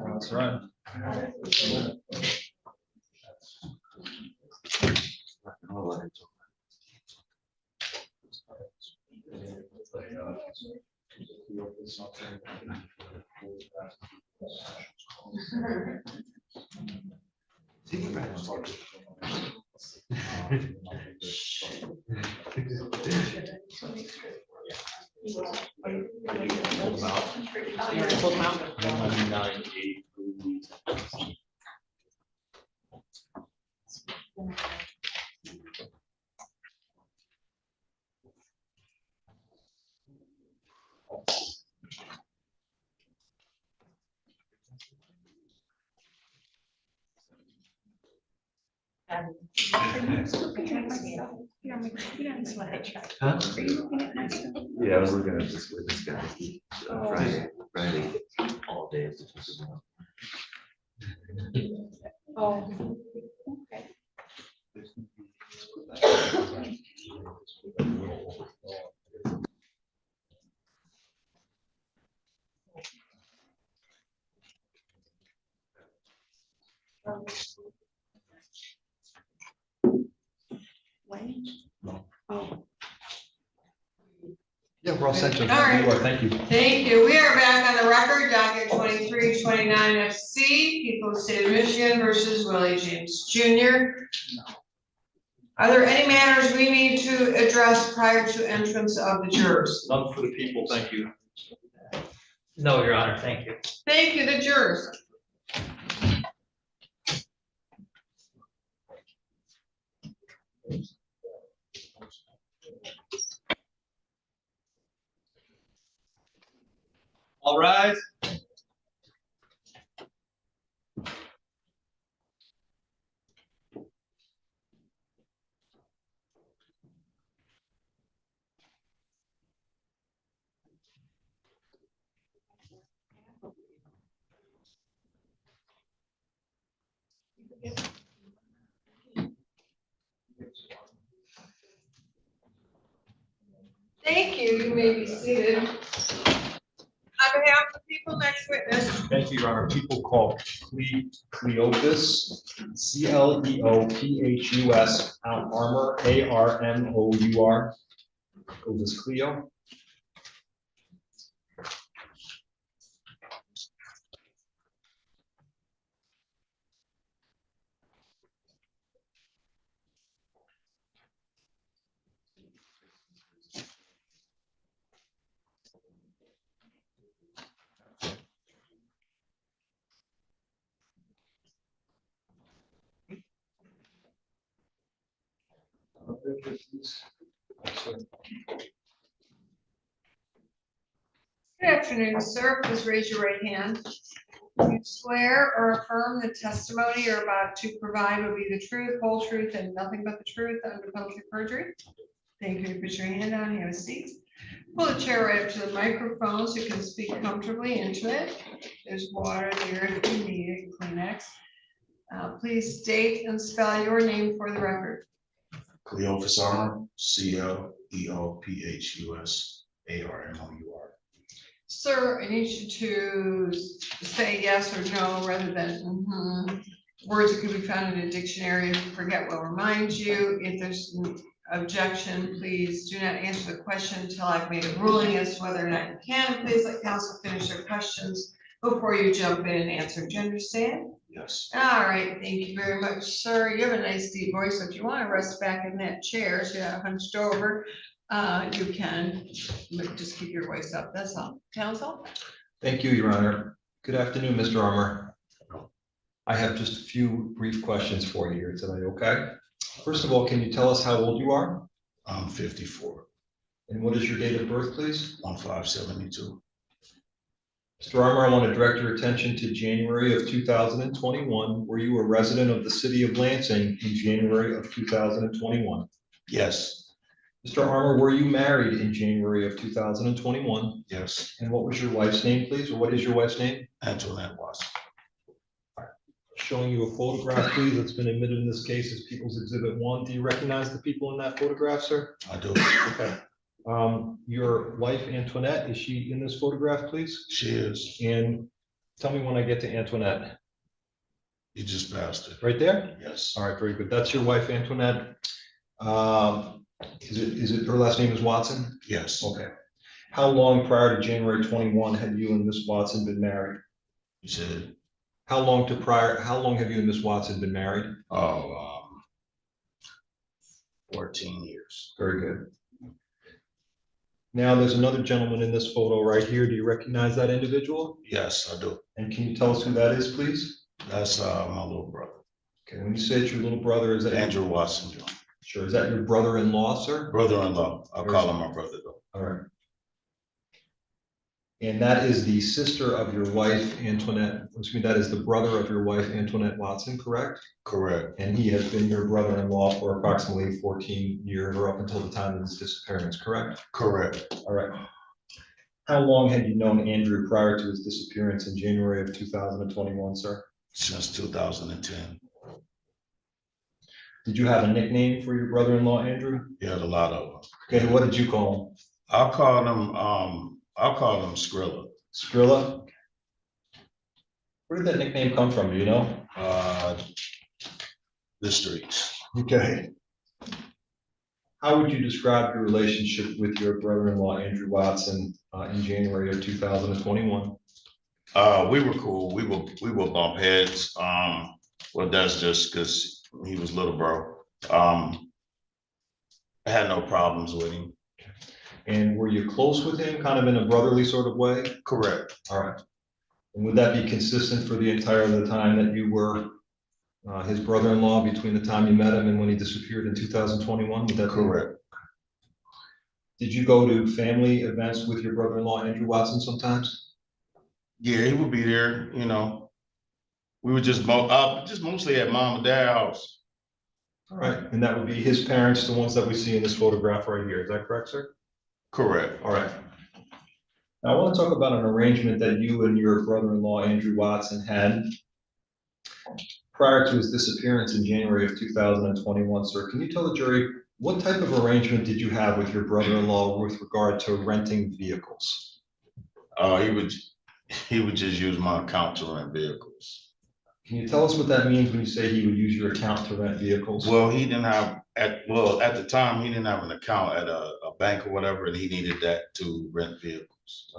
That's right. Pull them out. 198. Huh? Yeah, I was looking at this with this guy. Friday, all day. Oh. Okay. When? Oh. Yeah, we're all set. All right. Thank you. Thank you. We are back on the record, docket 2329 FC, People of the State of Michigan versus Willie James Jr. Are there any matters we need to address prior to entrance of the jurors? None for the people, thank you. No, Your Honor, thank you. Thank you, the jurors. All rise. Thank you. You may be seated. On behalf of the people, next witness. Thank you, Your Honor. People call Cleophas, Cleophus, Armor, Armour. Cleophas Cleo. Good afternoon, sir. Please raise your right hand. You swear or affirm the testimony you're about to provide will be the truth, whole truth, and nothing but the truth under penalty of perjury? Thank you. Put your hand down. You have a seat. Pull the chair right up to the microphone so you can speak comfortably into it. There's water there if you need it, Kleenex. Please state and spell your name for the record. Cleophas Armor, CLEOPHUSARMOUR. Sir, I need you to say yes or no rather than words that can be found in a dictionary. If you forget, we'll remind you. If there's an objection, please do not answer the question until I've made a ruling as to whether or not you can. Please let counsel finish their questions before you jump in and answer. Do you understand? Yes. All right, thank you very much, sir. You have a nice deep voice. So if you want to rest back in that chair, so you're not hunched over, you can, but just keep your voice up. That's all. Counsel? Thank you, Your Honor. Good afternoon, Mr. Armor. I have just a few brief questions for you here today, okay? First of all, can you tell us how old you are? I'm 54. And what is your date of birth, please? 1572. Mr. Armor, I want to direct your attention to January of 2021. Were you a resident of the city of Lansing in January of 2021? Yes. Mr. Armor, were you married in January of 2021? Yes. And what was your wife's name, please? Or what is your wife's name? Antoinette was. Showing you a photograph, please, that's been admitted in this case as People's Exhibit 1. Do you recognize the people in that photograph, sir? I do. Okay. Your wife Antoinette, is she in this photograph, please? She is. And tell me when I get to Antoinette. You just passed it. Right there? Yes. All right, very good. That's your wife Antoinette. Is it, her last name is Watson? Yes. Okay. How long prior to January 21 had you and Miss Watson been married? You said, How long have you and Miss Watson been married? oh, 14 years. Very good. Now, there's another gentleman in this photo right here. Do you recognize that individual? Yes, I do. And can you tell us who that is, please? That's my little brother, Okay, when you say it's your little brother, is that? Andrew Watson Jr. Sure, is that your brother-in-law, sir? Brother-in-law. I'll call him my brother though. All right. And that is the sister of your wife, Antoinette, excuse me, that is the brother of your wife, Antoinette Watson, correct? Correct. And he has been your brother-in-law for approximately 14 years or up until the time of his disappearance, correct? Correct. All right. How long had you known Andrew prior to his disappearance in January of 2021, sir? Since 2010. Did you have a nickname for your brother-in-law, Andrew? He had a lot of them. Okay, what did you call him? I'll call him Skrilla. Skrilla? Where did that nickname come from, do you know? The streets. Okay. How would you describe your relationship with your brother-in-law, Andrew Watson, in January of 2021? We were cool. We were bump heads. Well, that's just because he was little bro. I had no problems with him. And were you close with him, kind of in a brotherly sort of way? Correct. All right. And would that be consistent for the entire of the time that you were his brother-in-law between the time you met him and when he disappeared in 2021? Would that be? Correct. Did you go to family events with your brother-in-law, Andrew Watson, sometimes? Yeah, he would be there. You know, we would just mostly at mom and dad's house. All right. And that would be his parents, the ones that we see in this photograph right here. Is that correct, sir? Correct. All right. Now, I want to talk about an arrangement that you and your brother-in-law, Andrew Watson, had prior to his disappearance in January of 2021, sir. Can you tell the jury what type of arrangement did you have with your brother-in-law with regard to renting vehicles? He would just use my account to rent vehicles. Can you tell us what that means when you say he would use your account to rent vehicles? Well, he didn't have at the time he didn't have an account at a bank or whatever, and he needed that to rent vehicles.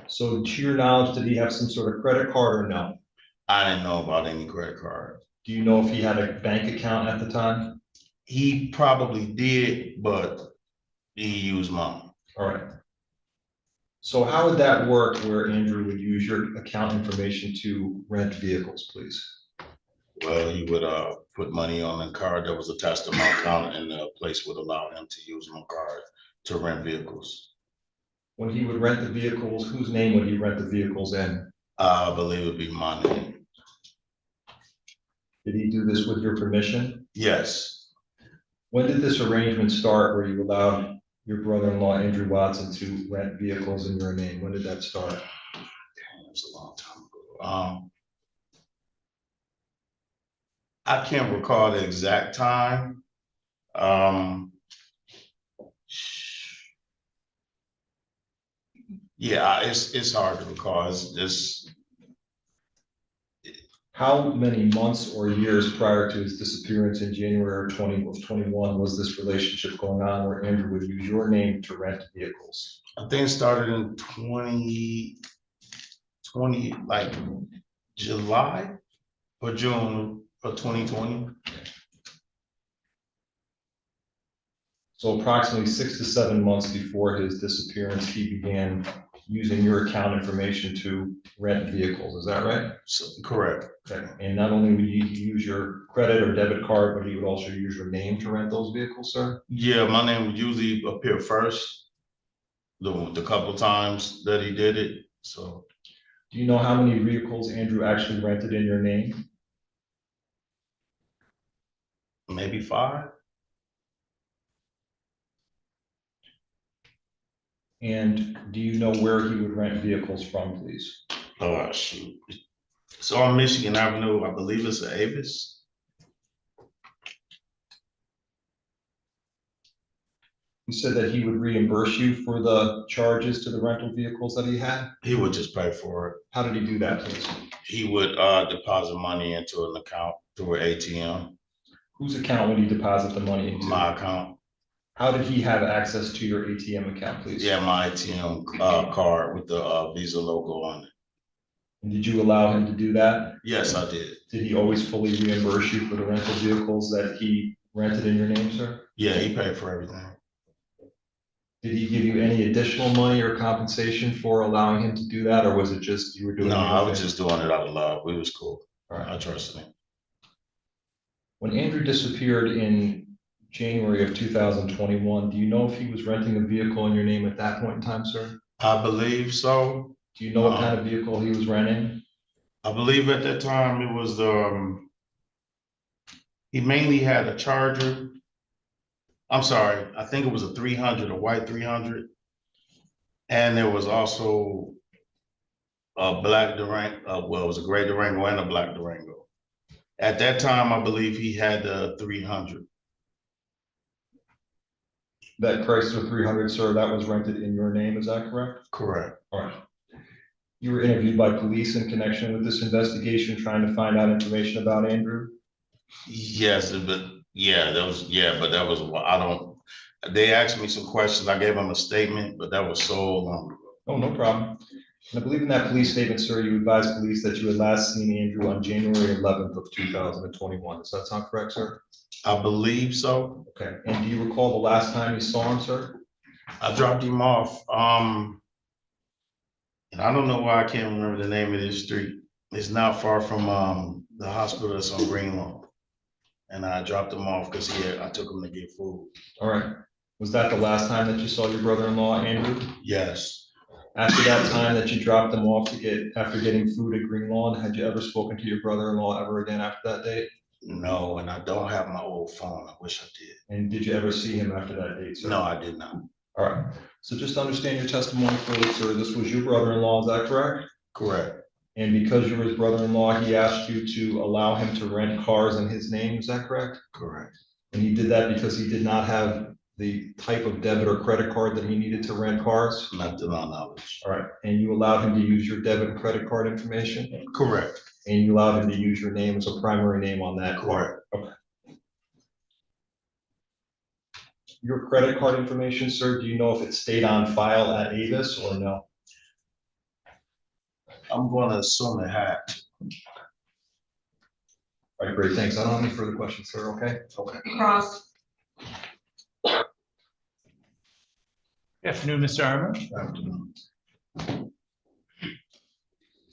So to your knowledge, did he have some sort of credit card or no? I didn't know about any credit card. Do you know if he had a bank account at the time? He probably did, but he used mine. All right. So how would that work where Andrew would use your account information to rent vehicles, please? Well, he would put money on a card that was attached to my account, and the place would allow him to use my card to rent vehicles. When he would rent the vehicles, whose name would he rent the vehicles in? I believe it would be my name. Did he do this with your permission? Yes. When did this arrangement start where you allowed your brother-in-law, Andrew Watson, to rent vehicles in your name? When did that start? Damn, it was a long time ago. I can't recall the exact time. Yeah, it's hard to recall. It's just How many months or years prior to his disappearance in January of 2021 was this relationship going on where Andrew would use your name to rent vehicles? I think it started in 2020, like July or June of 2020. So approximately 6 to 7 months before his disappearance, he began using your account information to rent vehicles. Is that right? So, correct. Okay. And not only would he use your credit or debit card, but he would also use your name to rent those vehicles, sir? Yeah, my name would usually appear first. The couple times that he did it. So, Do you know how many vehicles Andrew actually rented in your name? maybe 5. And do you know where he would rent vehicles from, please? Oh, shoot. So on Michigan Avenue, I believe it's an Avis. You said that he would reimburse you for the charges to the rental vehicles that he had. He would just pay for it. How did he do that, please? He would deposit money into an account through an ATM, Whose account would he deposit the money into? my account. How did he have access to your ATM account, please? Yeah, my ATM card with the Visa logo on it. And did you allow him to do that? Yes, I did. Did he always fully reimburse you for the rental vehicles that he rented in your name, sir? Yeah, he paid for everything. Did he give you any additional money or compensation for allowing him to do that, or was it just you were doing? No, it I in was favor? just doing it out of love. We was cool. All right. I trusted him. When Andrew disappeared in January of 2021, do you know if he was renting a vehicle in your name at that point in time, sir? I believe so. Do you know what kind of vehicle he was renting? I believe at that time it was he mainly had a Charger. I'm sorry, I think it was a 300, a white 300. And there was also a black Durango, well, it was a gray Durango and a black Durango. At that time, I believe he had the 300. That Chrysler 300, sir, that was rented in your name, is that correct? Correct. All right. You were interviewed by police in connection with this investigation, trying to find out information about Andrew? Yes, but yeah, but that was, they asked me some questions. I gave them a statement, but that was so long ago. Oh, no problem. And I believe in that police statement, sir, you advised police that you had last seen Andrew on January 11th of 2021. Does that sound correct, sir? I believe so. Okay. And do you recall the last time you saw him, sir? I dropped him off. And I don't know why I can't remember the name of this street. It's not far from the hospital that's on Greenlawn. And I dropped him off because I took him to get food. All right. Was that the last time that you saw your brother-in-law, Andrew? Yes. After that time that you dropped him off after getting food at Green Lawn, had you ever spoken to your brother-in-law ever again after that date? No, and I don't have my old phone. I wish I did. And did you ever see him after that date, sir? No, I did not. All right. So just to understand your testimony fully, sir, this was your brother-in-law, is that correct? Correct. And because you're his brother-in-law, he asked you to allow him to rent cars in his name, is that correct? Correct. And he did that because he did not have the type of debit or credit card that he needed to rent cars? Not to my knowledge. All right. And you allowed him to use your debit and credit card information? Correct. And you allowed him to use your name as a primary name on that card? Okay. Your credit card information, sir, do you know if it stayed on file at Avis or no? I'm going to assume it had. All right, great, thanks. I don't have any further questions, sir, okay? Okay. Cross. Good afternoon, Mr. Armour.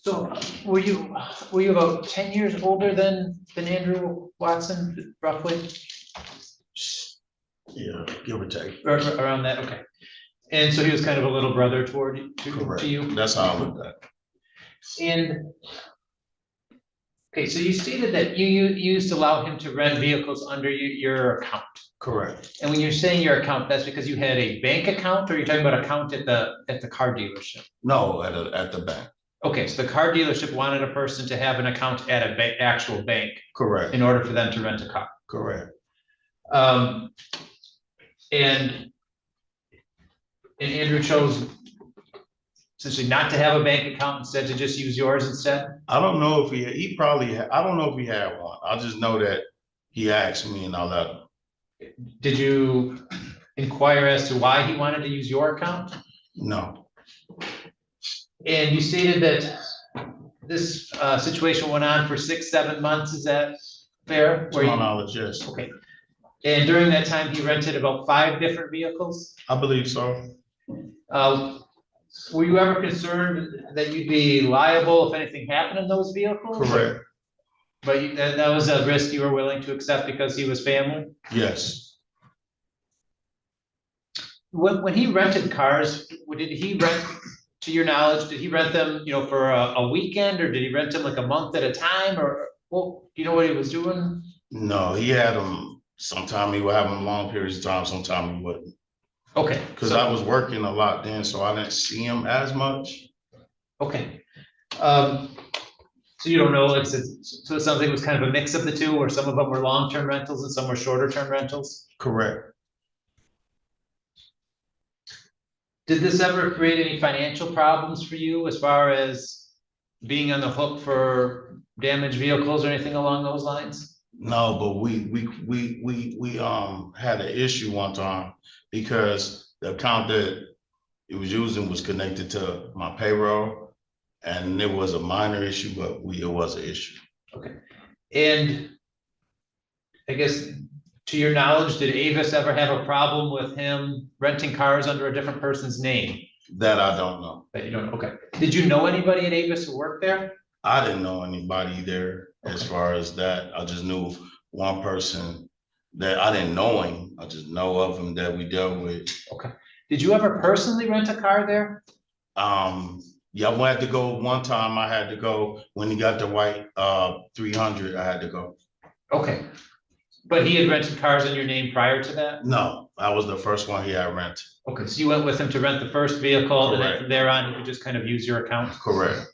So were you about 10 years older than Andrew Watson, roughly? Yeah, give or take. Around that, okay. And so he was kind of a little brother Correct. to you? That's how I looked at it. And, okay, so you stated that you used to allow him to rent vehicles under your account. Correct. And when you're saying your account, that's because you had a bank account, or you're talking about account at the car dealership? No, at the bank. Okay, so the car dealership wanted a person to have an account at a actual bank Correct. in order for them to rent a car. Correct. And Andrew chose essentially not to have a bank account, instead to just use yours instead? I don't know if he probably, I don't know if he had one. I just know that he asked me and I let him. Did you inquire as to why he wanted to use your account? No. And you stated that this situation went on for 6-7 months, is that fair? To my knowledge, yes. Okay. And during that time, he rented about 5 different vehicles? I believe so. Were you ever concerned that you'd be liable if anything happened in those vehicles? Correct. But that was a risk you were willing to accept because he was family? Yes. When he rented cars, did he rent, to your knowledge, did he rent them, for a weekend, or did he rent them like a month at a time, or, well, do you know what he was doing? No, he had them, sometime he would have them long periods of time, sometime he wouldn't. Okay. Because I was working a lot then, so I didn't see him as much. Okay. So you don't know, so it sounds like it was kind of a mix of the two, where some of them were long-term rentals and some were shorter-term rentals? Correct. Did this ever create any financial problems for you as far as being on the hook for damaged vehicles or anything along those lines? No, but we had an issue one time because the account that it was using was connected to my payroll. And it was a minor issue, but it was an issue. And I guess, to your knowledge, did Avis ever have a problem with him renting cars under a different person's name? That I don't know. That you don't, okay. Did you know anybody at Avis who worked there? I didn't know anybody there as Okay. far as that. I just knew one person that I didn't know him. I just know of him that we dealt with. Okay. Did you ever personally rent a car there? Yeah, I had to go one time. I had to go when he got the white 300. I had to go. Okay. But he had rented cars in your name prior to that? No, I was the first one he had rented. Okay, so you went with him to rent the first vehicle, and then Correct. from there on, you just kind of use your account? Correct.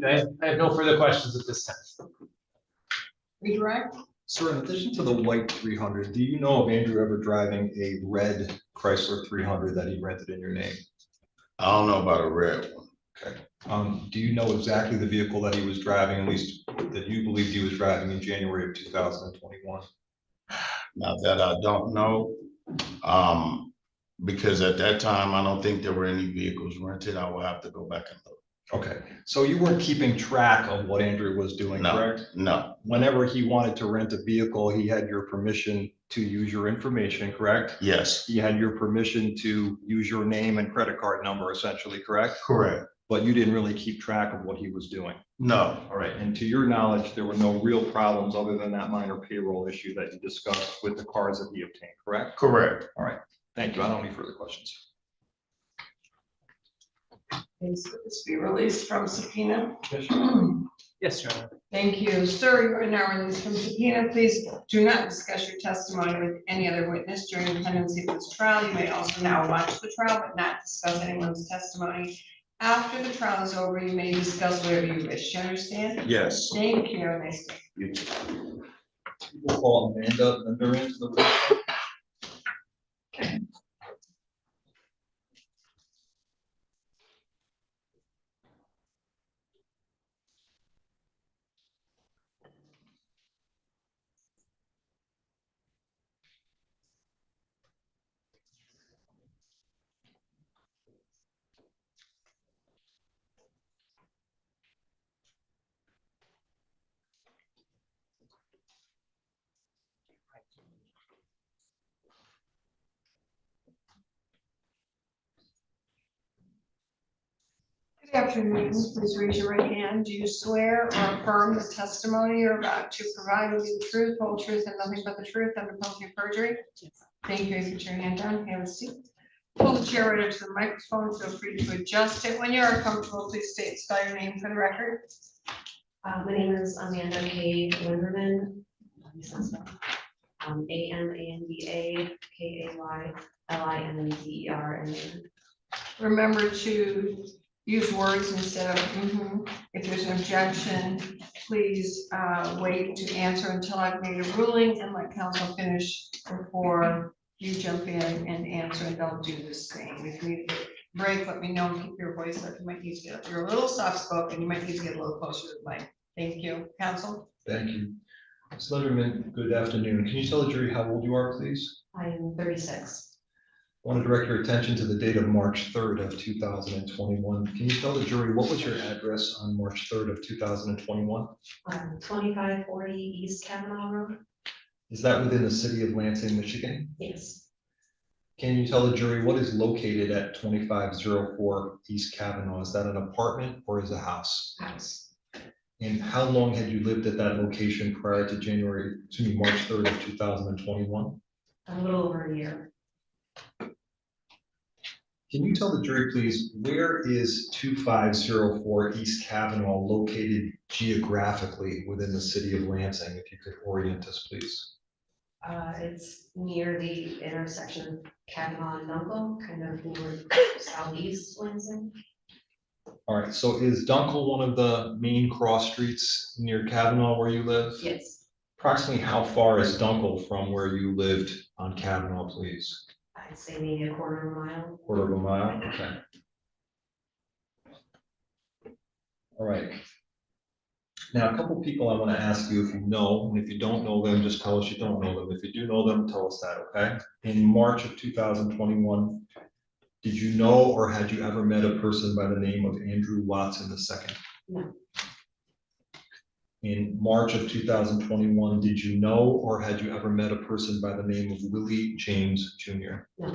I have no further questions at this time. Redirect? Sir, in addition to the white 300, do you know of Andrew ever driving a red Chrysler 300 that he rented in your name? I don't know about a red one. Okay. Do you know exactly the vehicle that he was driving, at least that you believed he was driving in January of 2021? Now that I don't know, because at that time, I don't think there were any vehicles rented. I will have to go back and look. Okay, so you weren't keeping track of what Andrew was doing, No, correct? no, Whenever he wanted to rent a vehicle, he had your permission to use your information, correct? yes, He had your permission to use your name and credit card number, essentially, correct? correct. But you didn't really keep track of what he was doing. No, All right, and to your knowledge, there were no real problems other than that minor payroll issue that you discussed with the cars that he obtained, correct? correct. All right, thank you. I don't have any further questions. Please, could this be released from subpoena? Yes, Your Honor. Thank you. Sir, you are now released from subpoena. Please do not discuss your testimony with any other witness during the pendency of this trial. You may also now watch the trial, but not discuss anyone's testimony. After the trial is over, you may discuss whatever you wish. You understand? Yes. Thank you. Have a nice day. You too. We'll call Amanda Linder into the witness. Good afternoon. Please raise your right hand. Do you swear or affirm the testimony you're about to provide will be the truth, whole truth, and nothing but the truth under penalty of perjury? Thank you. Put your hand down. Have a seat. Pull the chair right up to the microphone. Feel free to adjust it. When you are comfortable, please spell your name for the record. My name is Amanda K. Linderman. Amanda Kay Linderman. Remember to use words instead of mhm. If there's an objection, please wait to answer until I've made a ruling and let counsel finish before you jump in and answer, and don't do this thing. If you need a break, let me know and keep your voice up. You might need to get up. You're a little soft spoken. You might need to get a little closer to the mic. Thank you. Counsel? Thank you. Ms. Linderman, good afternoon. Can you tell the jury how old you are, please? I am 36. I want to direct your attention to the date of March 3rd of 2021. Can you tell the jury what was your address on March 3rd of 2021? 2540 East Kavanaugh Road. Is that within the city of Lansing, Michigan? Yes. Can you tell the jury what is located at 2504 East Kavanaugh? Is that an apartment or is it a house? House. And how long had you lived at that location prior to March 3rd of 2021? A little over a year. Can you tell the jury, please, where is 2504 East Kavanaugh located geographically within the city of Lansing? If you could orient us, please. It's near the intersection of Kavanaugh and Nuncle, kind of north southeast Lansing. All right, so is Dunkel one of the main cross streets near Kavanaugh where you live? Yes, Approximately how far is Dunkel from where you lived on Kavanaugh, please? I'd say maybe a quarter of a mile. Quarter of a mile, okay. All right. Now, a couple people I want to ask you if you know, and if you don't know them, just tell us you don't know them. If you do know them, tell us that, okay? In March of 2021, did you know or had you ever met a person by the name of Andrew Watson II? No. In March of 2021, did you know or had you ever met a person by the name of Willie James Jr.? No.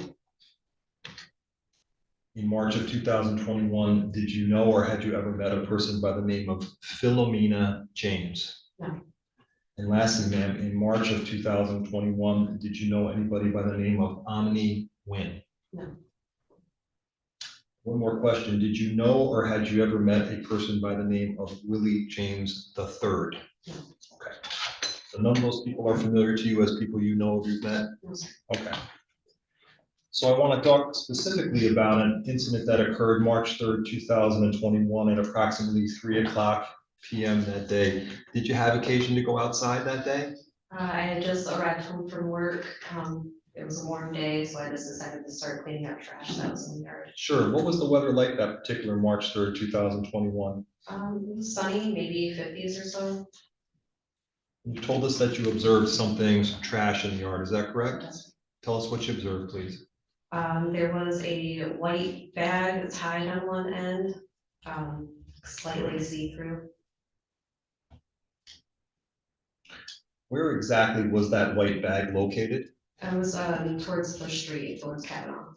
In March of 2021, did you know or had you ever met a person by the name of Philomena James? No. And lastly, ma'am, in March of 2021, did you know anybody by the name of Omni Nguyen? No. One more question. Did you know or had you ever met a person by the name of Willie James III? No. Okay. So none of those people are familiar to you as people you know or you've met? No, sir. Okay. So I want to talk specifically about an incident that occurred March 3rd, 2021 at approximately 3:00 p.m. that day. Did you have occasion to go outside that day? I had just arrived home from work. It was a warm day, so I just decided to start cleaning up trash that was in the yard. Sure. What was the weather like that particular March 3rd, 2021? It was sunny, maybe 50s or so. You told us that you observed something, some trash in the yard. Is that correct? Yes. Tell us what you observed, please. There was a white bag tied on one end, slightly see-through. Where exactly was that white bag located? I was towards the street, towards Kavanaugh.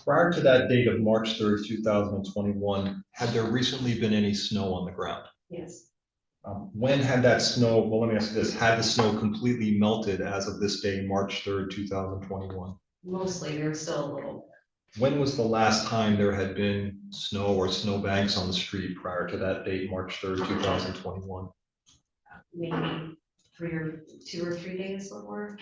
Prior to that date of March 3rd, 2021, had there recently been any snow on the ground? Yes, When had that snow, well, let me ask you this, had the snow completely melted as of this day, March 3rd, 2021? mostly, there's still a little, When was the last time there had been snow or snow banks on the street prior to that date, March 3rd, 2021? maybe 2 or 3 days before.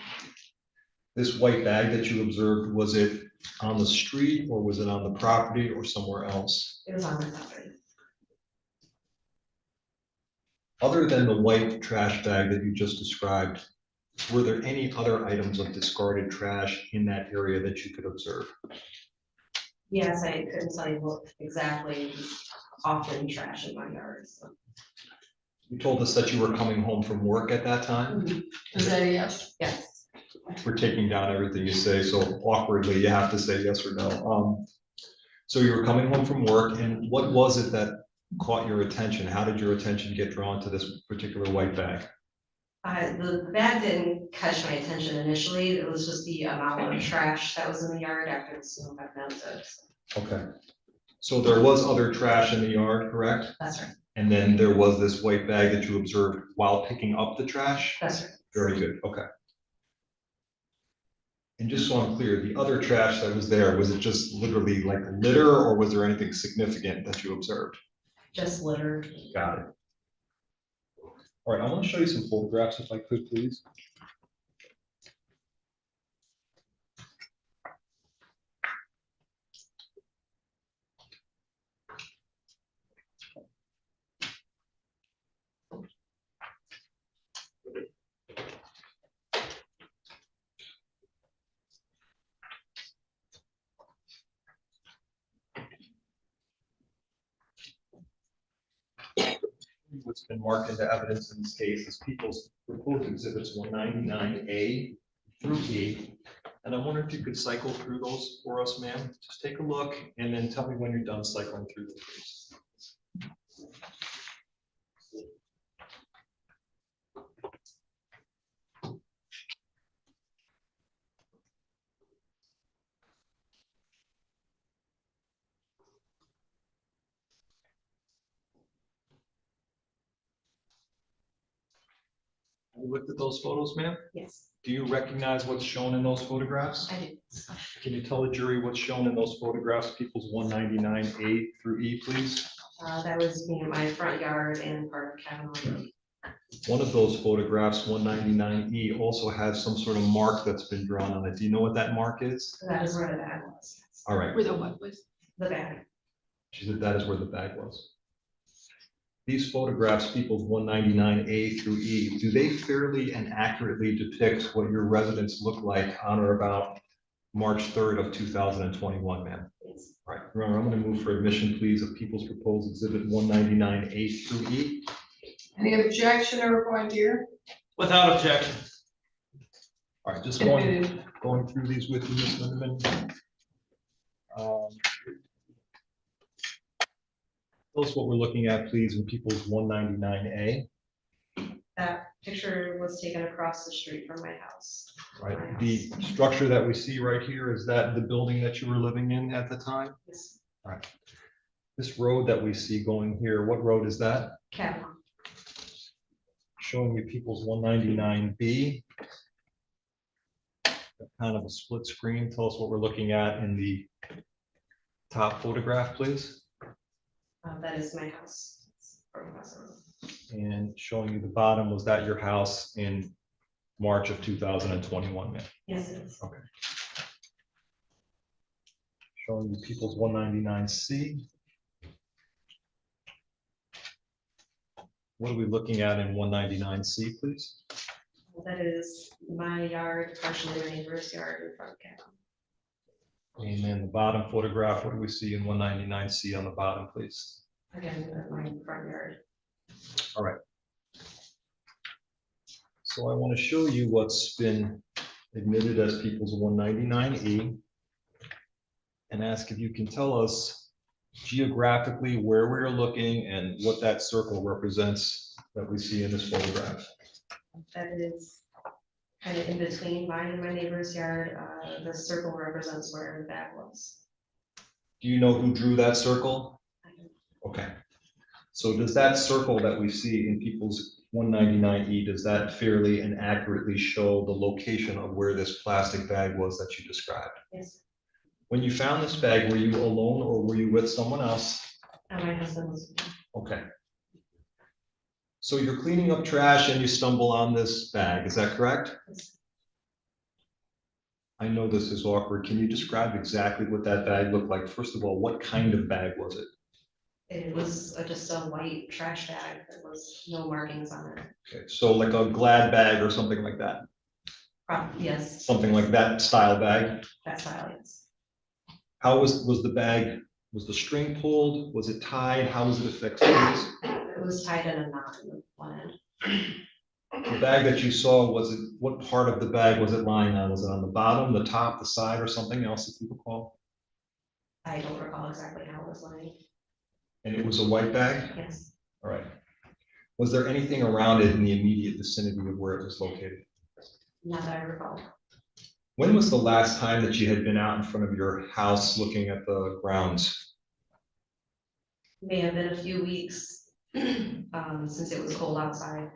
This white bag that you observed, was it on the street or was it on the property or somewhere else? It was on the property. Other than the white trash bag that you just described, were there any other items of discarded trash in that area that you could observe? Yes, I couldn't tell you what exactly, often trash in my yard, so. You told us that you were coming home from work at that time. Is that a yes? Yes, We're taking down everything you say, so awkwardly you have to say yes or no. So you were coming home from work, and what was it that caught your attention? How did your attention get drawn to this particular white bag? the bag didn't catch my attention initially, it was just the amount of trash that was in the yard after the snow had melted. Okay. So there was other trash in the yard, correct? That's right, And then there was this white bag that you observed while picking up the trash? that's right. Very good, okay. And just so I'm clear, the other trash that was there, was it just literally like litter, or was there anything significant that you observed? Just litter. Got it. All right, I want to show you some photographs if I could, please. What's been marked into evidence in this case is people's proposed exhibits 199A through E. And I wonder if you could cycle through those for us, ma'am. Just take a look and then tell me when you're done cycling through them, please. Have you looked at those photos, ma'am? Yes, Do you recognize what's shown in those photographs? I do. Can you tell the jury what's shown in those photographs, people's 199A through E, please? That was me in my front yard and part of Kavanaugh Road. One of those photographs, 199E, also has some sort of mark that's been drawn on it. Do you know what that mark is? That is where the bag was. All right, Where the what was? The bag. she said that is where the bag was. These photographs, people's 199A through E, do they fairly and accurately depict what your residence looked like on or about March 3rd of 2021, ma'am? Yes. All right, remember, I'm going to move for admission, please, of people's proposed exhibit 199A through E. Any objection or point here? Without objection. All right, just Admitted. going through these with you, Ms. Lindeman. Tell us what we're looking at, please, in people's 199A. That picture was taken across the street from my house. Right, the structure that we see right here, is that the building that you were living in at the time? Yes. Right. This road that we see going here, what road is that? Kavanaugh. Showing you people's 199B. Kind of a split screen. Tell us what we're looking at in the top photograph, please. That is my house. It's from West Road. And showing you the bottom, was that your house in March of 2021, ma'am? Yes, it is. Showing you people's 199C. What are we looking at in 199C, please? That is my yard, partially my neighbor's yard in front of Kavanaugh. And then the bottom photograph, what do we see in 199C on the bottom, please? Again, my front yard. All right. So I want to show you what's been admitted as people's 199E and ask if you can tell us geographically where we're looking and what that circle represents that we see in this photograph. That is kind of in between mine and my neighbor's yard. The circle represents where the bag was. Do you know who drew that circle? Okay. So does that circle that we see in people's 199E, does that fairly and accurately show the location of where this plastic bag was that you described? Yes. When you found this bag, were you alone or were you with someone else? My husband was. Okay. So you're cleaning up trash and you stumble on this bag, is that correct? Yes. I know this is awkward. Can you describe exactly what that bag looked like? First of all, what kind of bag was it? It was just a white trash bag. There was no markings on it. Okay, so like a Glad bag or something like that? Yes. Something like that style bag? That style, yes. How was the bag, was the string pulled? Was it tied? How was it affixed? Please? It was tied in a knot in one end. The bag that you saw, was it, what part of the bag was it lying on? Was it on the bottom, the top, the side, or something else if you recall? I don't recall exactly how it was lying. And it was a white bag? Yes. All right. Was there anything around it in the immediate vicinity of where it was located? Not that I recall. When was the last time that you had been out in front of your house looking at the grounds? May have been a few weeks since it was cold outside.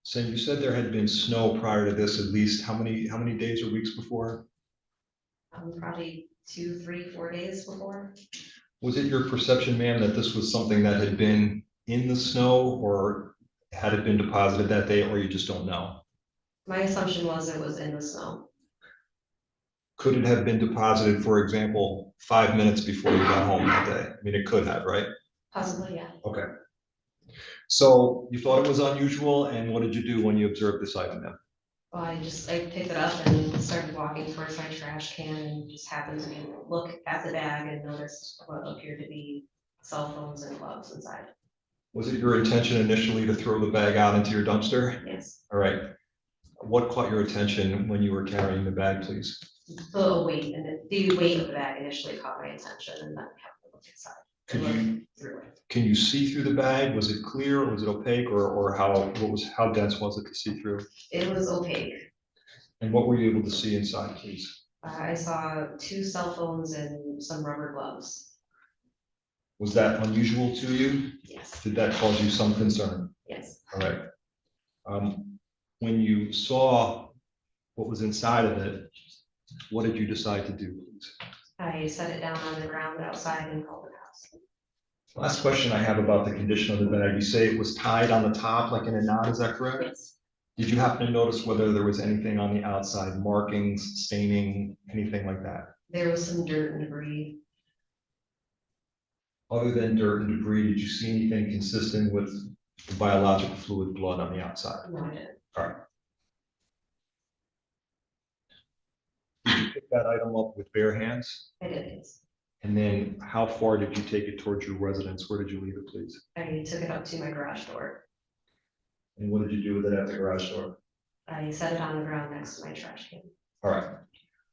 So you said there had been snow prior to this, at least how many days or weeks before? Probably 2, 3, 4 days before. Was it your perception, ma'am, that this was something that had been in the snow, or had it been deposited that day, or you just don't know? My assumption was it was in the snow. Could it have been deposited, for example, 5 minutes before you got home that day? I mean, it could have, right? Possibly, yeah. Okay. So you thought it was unusual, and what did you do when you observed this item then? Well, I picked it up and started walking towards my trash can and just happened to look at the bag and noticed what appeared to be cell phones and gloves inside. Was it your intention initially to throw the bag out into your dumpster? Yes. All right. What caught your attention when you were carrying the bag, please? The weight the weight of the bag initially caught my attention, and then I kept to look inside. Could Look you, through it. can you see through the bag? Was it clear, or was it opaque, or how dense was it to see through? It was opaque. And what were you able to see inside, please? I saw 2 cell phones and some rubber gloves. Was that unusual to you? Yes. Did that cause you some concern? Yes. All right. When you saw what was inside of it, what did you decide to do, please? I set it down on the ground outside and called the house. Last question I have about the condition of the bag. You say it was tied on the top like in a knot, is that correct? Yes. Did you happen to notice whether there was anything on the outside, markings, staining, anything like that? There was some dirt and debris. Other than dirt and debris, did you see anything consistent with the biological fluid blood on the outside? No, I didn't. All right. Did you pick that item up with bare hands? I did, yes. And then how far did you take it towards your residence? Where did you leave it, please? I took it up to my garage door. And what did you do with it at the garage door? I set it on the ground next to my trash can. All right.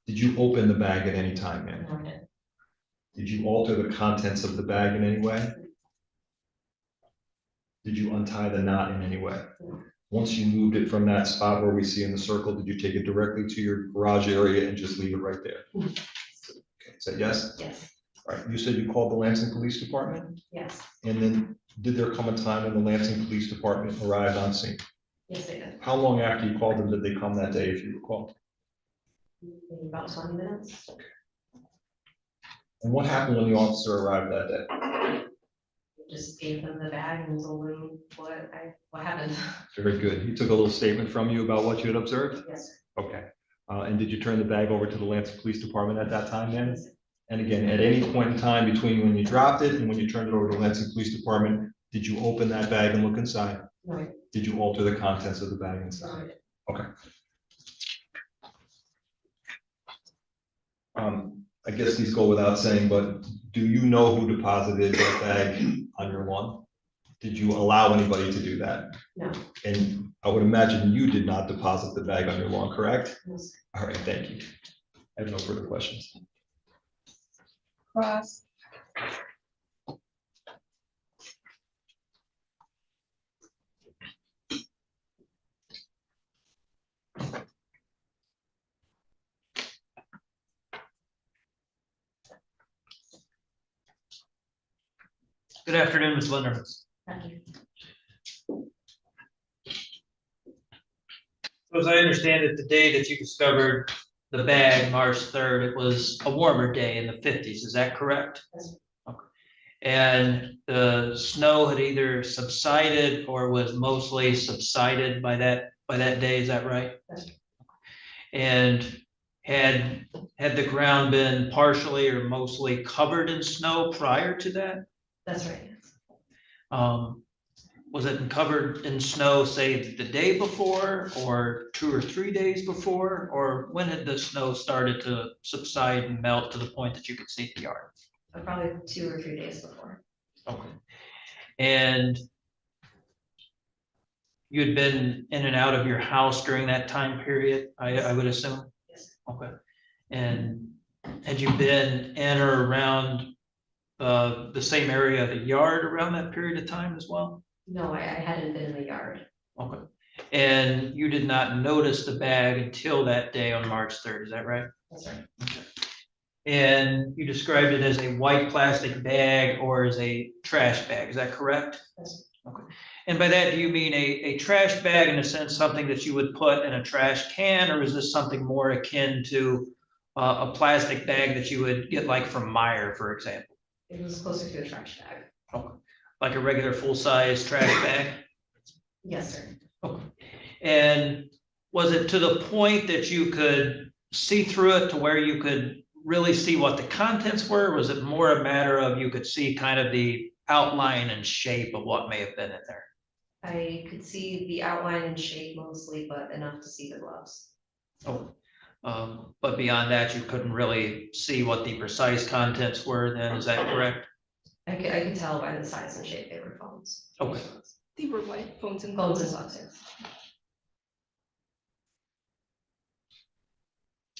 Did you open the bag at any time, ma'am? No, I didn't. Did you alter the contents of the bag in any way? Did you untie the knot in any way? No. Once you moved it from that spot where we see in the circle, did you take it directly to your garage area and just leave it right there? Mhm. Okay, is that yes? Yes, All right, you said you called the Lansing Police Department, yes, and then did there come a time when the Lansing Police Department arrived on scene? yes, they did. How long after you called them did they come that day, if you recall? Maybe about 20 minutes. And what happened when the officer arrived that day? Just gave them the bag and told them what happened. Very good. He took a little statement from you about what you had observed? Yes, sir. Okay. And did you turn the bag over to the Lansing Police Department at that time, then? Yes, sir. And again, at any point in time between when you dropped it and when you turned it over to the Lansing Police Department, did you open that bag and look inside? No, I didn't. Did you alter the contents of the bag No, I inside? didn't. Okay. I guess these go without saying, but do you know who deposited that bag on your lawn? Did you allow anybody to do that? No. And I would imagine you did not deposit the bag on your lawn, correct? No, sir. All right, thank you. I have no further questions. Cross. Good afternoon, Ms. Linder. Thank you. So as I understand it, the day that you discovered the bag, March 3rd, it was a warmer day in the 50s, is that correct? Yes. Okay. And the snow had either subsided or was mostly subsided by that day, is that right? Yes. And had the ground been partially or mostly covered in snow prior to that? That's right, yes. Was it covered in snow, say, the day before, or 2 or 3 days before? Or when had the snow started to subside and melt to the point that you could see the yard? Probably 2 or 3 days before. Okay. And you had been in and out of your house during that time period, I would assume? Yes. Okay. And had you been in or around the same area of the yard around that period of time as well? No, I hadn't been in the yard. Okay. And you did not notice the bag until that day on March 3rd, is that right? That's right. And you described it as a white plastic bag or as a trash bag, is that correct? Yes. Okay. And by that, do you mean a trash bag in a sense, something that you would put in a trash can, or is this something more akin to a plastic bag that you would get like from Meijer, for example? It was closer to a trash bag. Okay. Like a regular full-size trash bag? Yes, sir. Okay. And was it to the point that you could see through it to where you could really see what the contents were? Or was it more a matter of you could see kind of the outline and shape of what may have been in there? I could see the outline and shape mostly, but enough to see the gloves. Oh, but beyond that, you couldn't really see what the precise contents were then, is that correct? I could tell by the size and shape they were phones. Okay. They were what? Phones and Phones and gloves. gloves, yes.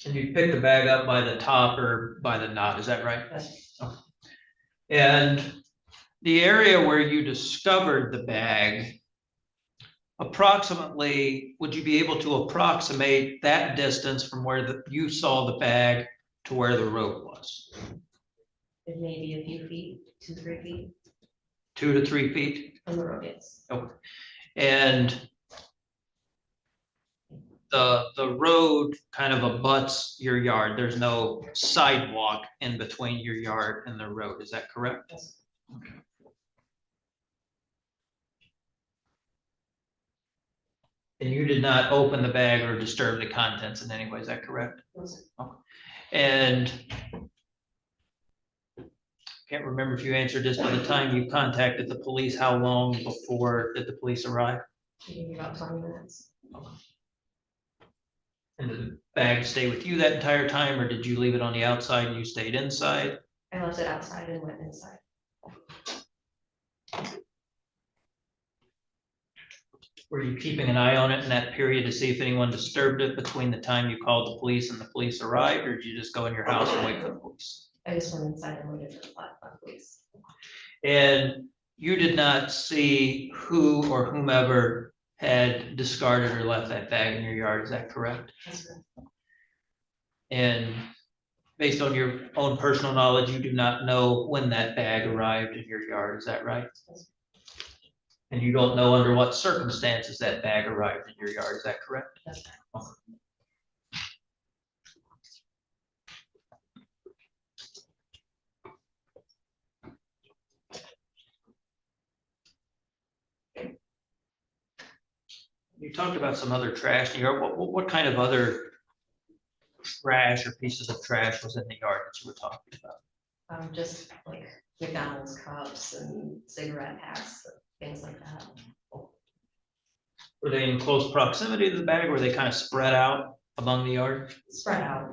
And you picked the bag up by the top or by the knot, is that right? Yes. And the area where you discovered the bag, approximately, would you be able to approximate that distance from where you saw the bag to where the road was? It may be a few feet, 2, 3 feet 2 to 3 feet? from the road, yes. Okay. And the road kind of abuts your yard. There's no sidewalk in between your yard and the road. Is that correct? Yes. Okay. And you did not open the bag or disturb the contents in any way. Is that correct? Yes, sir. And can't remember if you answered this, by the time you contacted the police, how long before did the police arrive? Maybe about 20 minutes. And did the bag stay with you that entire time, or did you leave it on the outside and you stayed inside? I left it outside and went inside. Were you keeping an eye on it in that period to see if anyone disturbed it between the time you called the police and the police arrived, or did you just go in your house and wait for the police? I just went inside and waited for the police. And you did not see who or whomever had discarded or left that bag in your yard, is that correct? That's correct. And based on your own personal knowledge, you do not know when that bag arrived in your yard, is that right? That's And you don't know under what circumstances that bag arrived in your yard, is that correct? That's Okay. You talked about some other trash in your yard. What kind of other trash or pieces of trash was in the yard that you were talking about? Just like McDonald's cups and cigarette packs, things like that. Were they in close proximity to the bag, or were they kind of spread out among the yard? Spread out.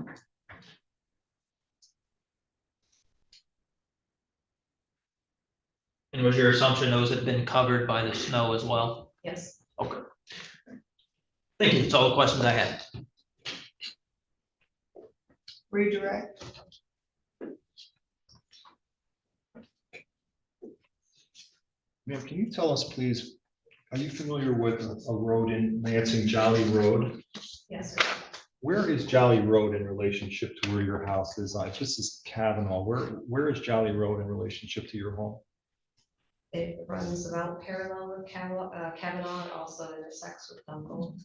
And was your assumption those had been covered by the snow as well? Yes. Okay. Thank you. That's all the questions I had. Redirect. Ma'am, can you tell us, please, are you familiar with a road in Lansing, Jolly Road? Yes. Where is Jolly Road in relationship to where your house is? This is Kavanaugh. Where is Jolly Road in relationship to your home? It runs about parallel with Kavanaugh, and also intersects with Dunkel.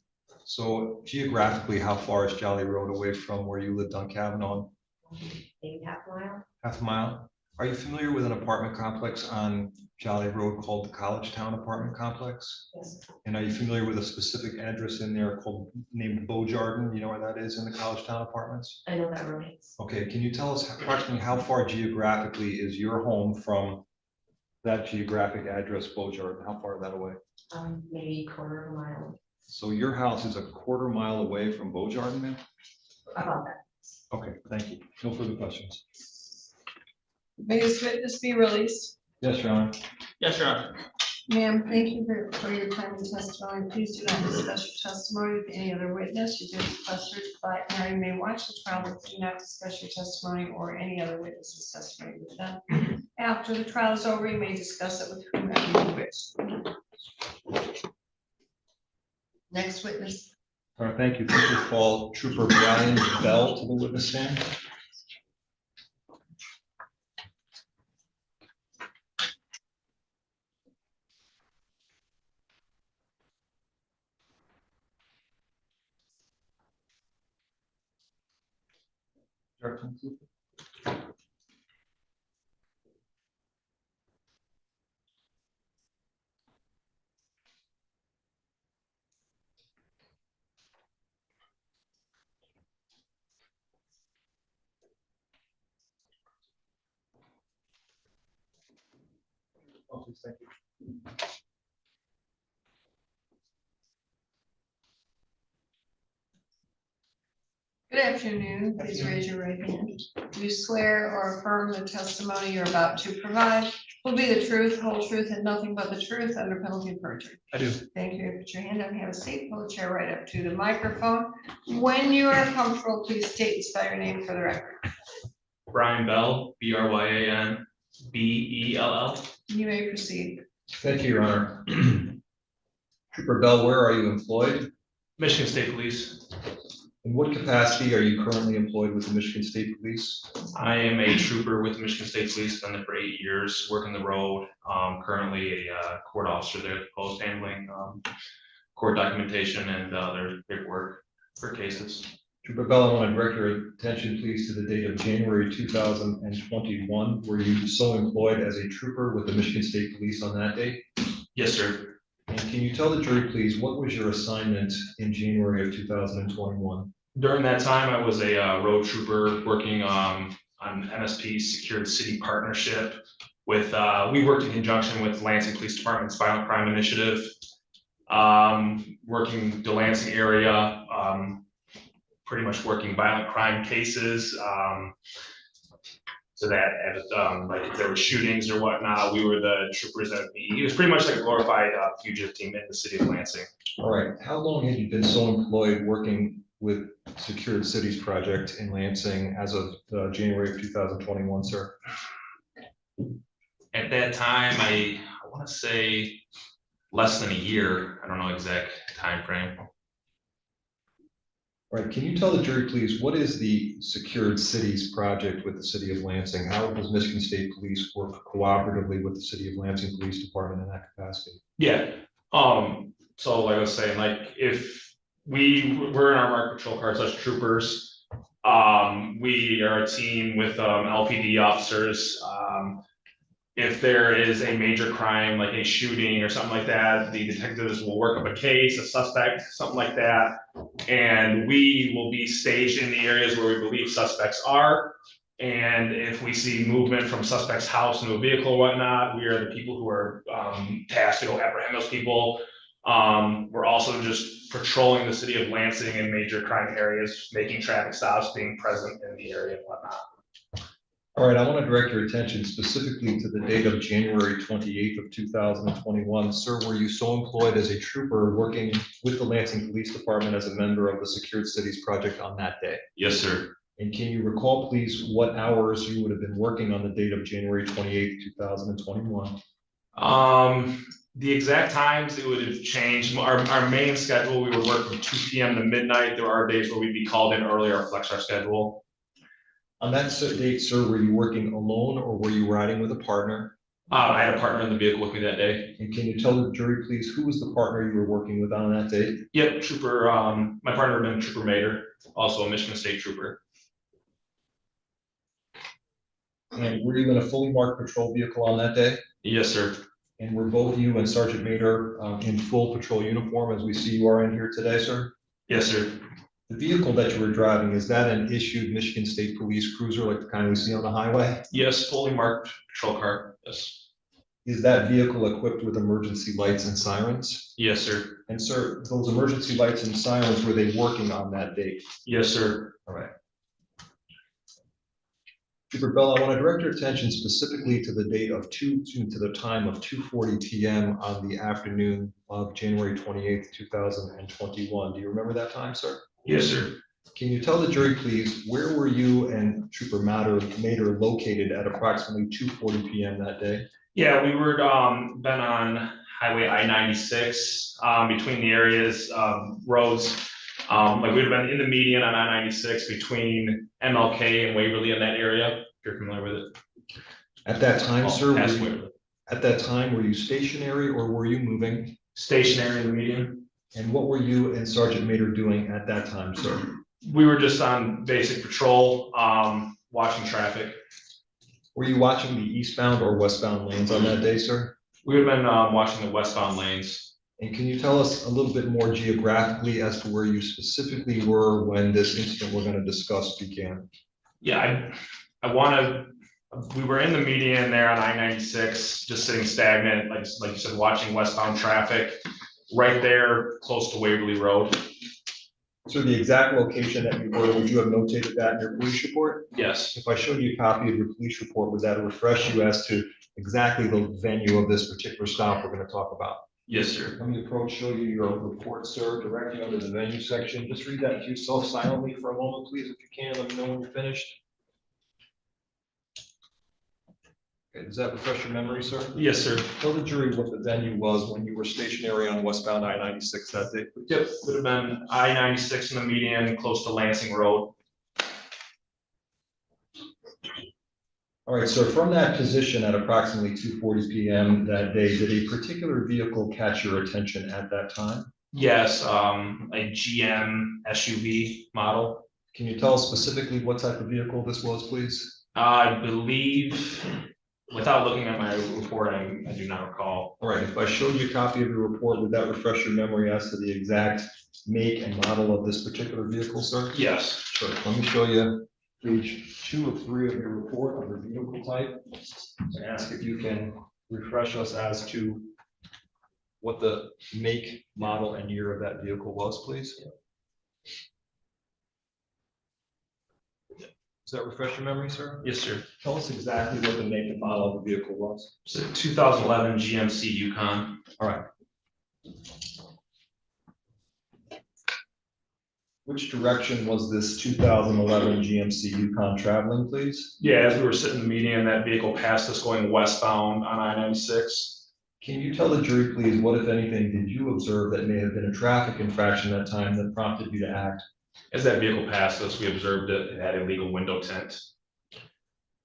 So geographically, how far is Jolly Road away from where you lived on Kavanaugh? Maybe half a mile. Half a mile? Are you familiar with an apartment complex on Jolly Road called the College Town Apartment Complex? Yes. And are you familiar with a specific address in there named Beaujardin? You know where that is in the College Town Apartments? I know that road is. Okay, can you tell us approximately how far geographically is your home from that geographic address, Beaujardin? How far is that away? Maybe quarter of a mile. So your house is a quarter mile away from Beaujardin, ma'am? About that. Okay, thank you. No further questions. May this witness be released? Yes, Your Honor. Yes, Your Honor. Ma'am, thank you for your time and testimony. Please do not discuss your testimony with any other witness. You do request now you may watch the trial, but do not discuss your testimony or any other witness's testimony with them. After the trial is over, you may discuss it with whomever you wish. Next witness. All right, thank you. Please call Trooper Brian Bell to the witness stand. Oh, please, thank you. Good afternoon. Please raise your right hand. Do you swear or affirm the testimony you're about to provide will be the truth, whole truth, and nothing but the truth under penalty of perjury? I do. Thank you. Put your hand up, have a seat, pull the chair right up to the microphone. When you are comfortable, please state and spell your name for the record. Brian Bell, Bryan Bell. You may proceed. Thank you, Your Honor. Trooper Bell, where are you employed? Michigan State Police. In what capacity are you currently employed with the Michigan State Police? I am a trooper with the Michigan State Police, been there for 8 years, working the road. Currently a court officer there, post handling court documentation and other paperwork for cases. Trooper Bell, I want to direct your attention, please, to the date of January 2021. Were you so employed as a trooper with the Michigan State Police on that date? Yes, sir. And can you tell the jury, please, what was your assignment in January of 2021? During that time, I was a road trooper working on MSP Secured City Partnership with, we worked in conjunction with Lansing Police Department's Violent Crime Initiative. Working the Lansing area, pretty much working violent crime cases. So that, like if there were shootings or whatnot, we were the troopers that would be, it was pretty much like a glorified fugitive team in the city of Lansing. All right, how long have you been so employed working with Secured Cities Project in Lansing as of January of 2021, sir? At that time, I want to say less than a year. I don't know exact time frame. All right, can you tell the jury, please, what is the Secured Cities Project with the city of Lansing? How does Michigan State Police work cooperatively with the city of Lansing Police Department in that capacity? Yeah. So like I was saying, like if we're in our marked patrol cars as troopers, we are a team with LPD officers. If there is a major crime, like a shooting or something like that, the detectives will work up a case, a suspect, something like that. And we will be staged in the areas where we believe suspects are. And if we see movement from suspect's house into a vehicle or whatnot, we are the people who are tasked to go apprehend those people. We're also just patrolling the city of Lansing in major crime areas, making traffic stops, being present in the area and whatnot. All right, I want to direct your attention specifically to the date of January 28th of 2021. Sir, were you so employed as a trooper working with the Lansing Police Department as a member of the Secured Cities Project on that day? Yes, sir. And can you recall, please, what hours you would have been working on the date of January 28th, 2021? The exact times it would have changed. Our main schedule, we would work from 2 p.m. to midnight. There are days where we'd be called in earlier or flex our schedule. On that date, sir, were you working alone or were you riding with a partner? I had a partner in the vehicle with me that day. And can you tell the jury, please, who was the partner you were working with on that date? Yep, trooper. My partner had been Trooper Mater, also a Michigan State trooper. And were you in a fully marked patrol vehicle on that day? Yes, sir. And were both you and Sergeant Mater in full patrol uniform as we see you are in here today, sir? Yes, sir. The vehicle that you were driving, is that an issued Michigan State Police cruiser like the kind we see on the highway? Yes, fully marked patrol car. Yes. Is that vehicle equipped with emergency lights and sirens? Yes, sir. And sir, those emergency lights and sirens, were they working on that date? Yes, sir. All right. Trooper Bell, I want to direct your attention specifically to the date of to the time of 2:40 p.m. on the afternoon of January 28th, 2021. Do you remember that time, sir? Yes, sir. Can you tell the jury, please, where were you and Trooper Mater located at approximately 2:40 p.m. that day? Yeah, we were been on Highway I-96 between the areas roads. Like we'd have been in the median on I-96 between MLK and Waverly in that area, if you're familiar with it. At that time, sir, Past Waverly. at that time, were you stationary or were you moving? Stationary in the median. And what were you and Sergeant Mater doing at that time, sir? We were just on basic patrol, watching traffic. Were you watching the eastbound or westbound lanes on that day, sir? We would have been watching the westbound lanes. And can you tell us a little bit more geographically as to where you specifically were when this incident we're going to discuss began? Yeah, we were in the median there on I-96, just sitting stagnant, like you said, watching westbound traffic, right there, close to Waverly Road. So the exact location that you were, would you have notated that in your police report? Yes. If I showed you a copy of your police report, would that refresh you as to exactly the venue of this particular stop we're going to talk about? Yes, sir. Let me show you your report, sir, directly under the venue section. Just read that to yourself silently for a moment, please, if you can. Let me know when you're finished. Okay, does that refresh your memory, sir? Yes, sir. Tell the jury what the venue was when you were stationary on westbound I-96 that day. Yep, would have been I-96 in the median, close to Lansing Road. All right, so from that position at approximately 2:40 p.m. that day, did a particular vehicle catch your attention at that time? Yes, a GM SUV model. Can you tell us specifically what type of vehicle this was, please? I believe Without looking at my report, I do not recall. All right, if I showed you a copy of your report, would that refresh your memory as to the exact make and model of this particular vehicle, sir? Yes. Sure, let me show you page 2 of 3 of your report under vehicle type. And ask if you can refresh us as to what the make, model, and year of that vehicle was, please. Does that refresh your memory, sir? Yes, sir. Tell us exactly what the make and model of the vehicle was. It's a 2011 GMC Yukon. All right. Which direction was this 2011 GMC Yukon traveling, please? Yeah, as we were sitting in the median, that vehicle passed us going westbound on I-96. Can you tell the jury, please, what, if anything, did you observe that may have been a traffic infraction that time that prompted you to act? As that vehicle passed us, we observed it had illegal window tint.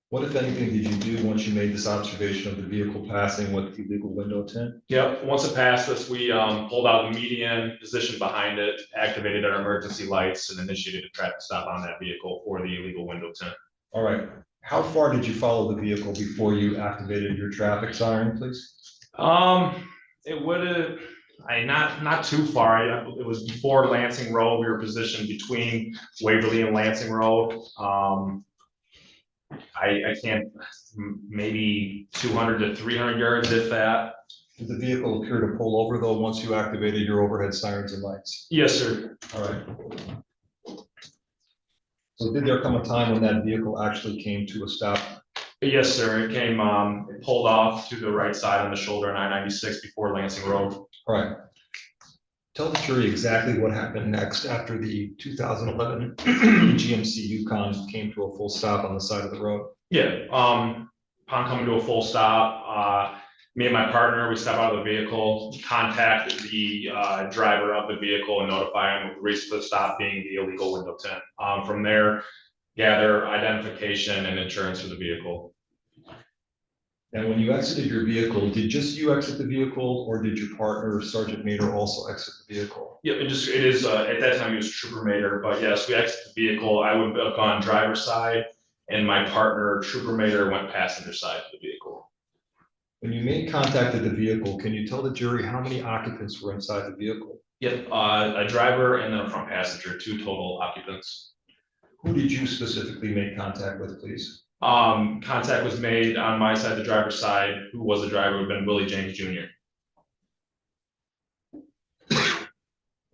What, if anything, did you do once you made this observation of the vehicle passing with illegal window tint? Yep, once it passed us, we pulled out the median, positioned behind it, activated our emergency lights, and initiated a traffic stop on that vehicle for the illegal window tint. All right. How far did you follow the vehicle before you activated your traffic siren, please? It would have, not too far. It was before Lansing Road. We were positioned between Waverly and Lansing Road. I can't, maybe 200 to 300 yards, if that. Did the vehicle appear to pull over though, once you activated your overhead sirens and lights? Yes, sir. All right. So did there come a time when that vehicle actually came to a stop? Yes, sir. It came, it pulled off to the right side on the shoulder on I-96 before Lansing Road. All right. Tell the jury exactly what happened next after the 2011 GMC Yukon came to a full stop on the side of the road. Yeah, upon coming to a full stop, me and my partner, we step out of the vehicle, contact the driver of the vehicle and notify him of the reason for the stop being the illegal window tint. From there, gather identification and insurance for the vehicle. And when you exited your vehicle, did just you exit the vehicle, or did your partner, Sergeant Mater, also exit the vehicle? Yeah, it is, at that time, he was Trooper Mater, but yes, we exited the vehicle. I would have gone driver's side, and my partner, Trooper Mater, went passenger side of the vehicle. When you made contact with the vehicle, can you tell the jury how many occupants were inside the vehicle? Yep, a driver and then a front passenger, 2 total occupants. Who did you specifically make contact with, please? Contact was made on my side, the driver's side. Who was the driver? Would have been Willie James Jr.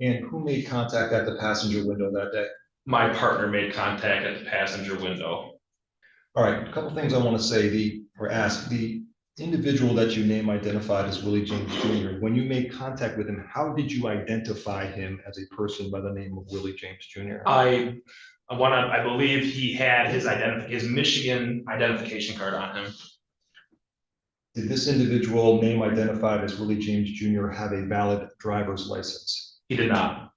And who made contact at the passenger window that day? My partner made contact at the passenger window. All right, a couple things I want to say, ask. The individual that you name identified as Willie James Jr., when you made contact with him, how did you identify him as a person by the name of Willie James Jr.? I believe he had his Michigan identification card on him. Did this individual name identified as Willie James Jr. have a valid driver's license? He did not.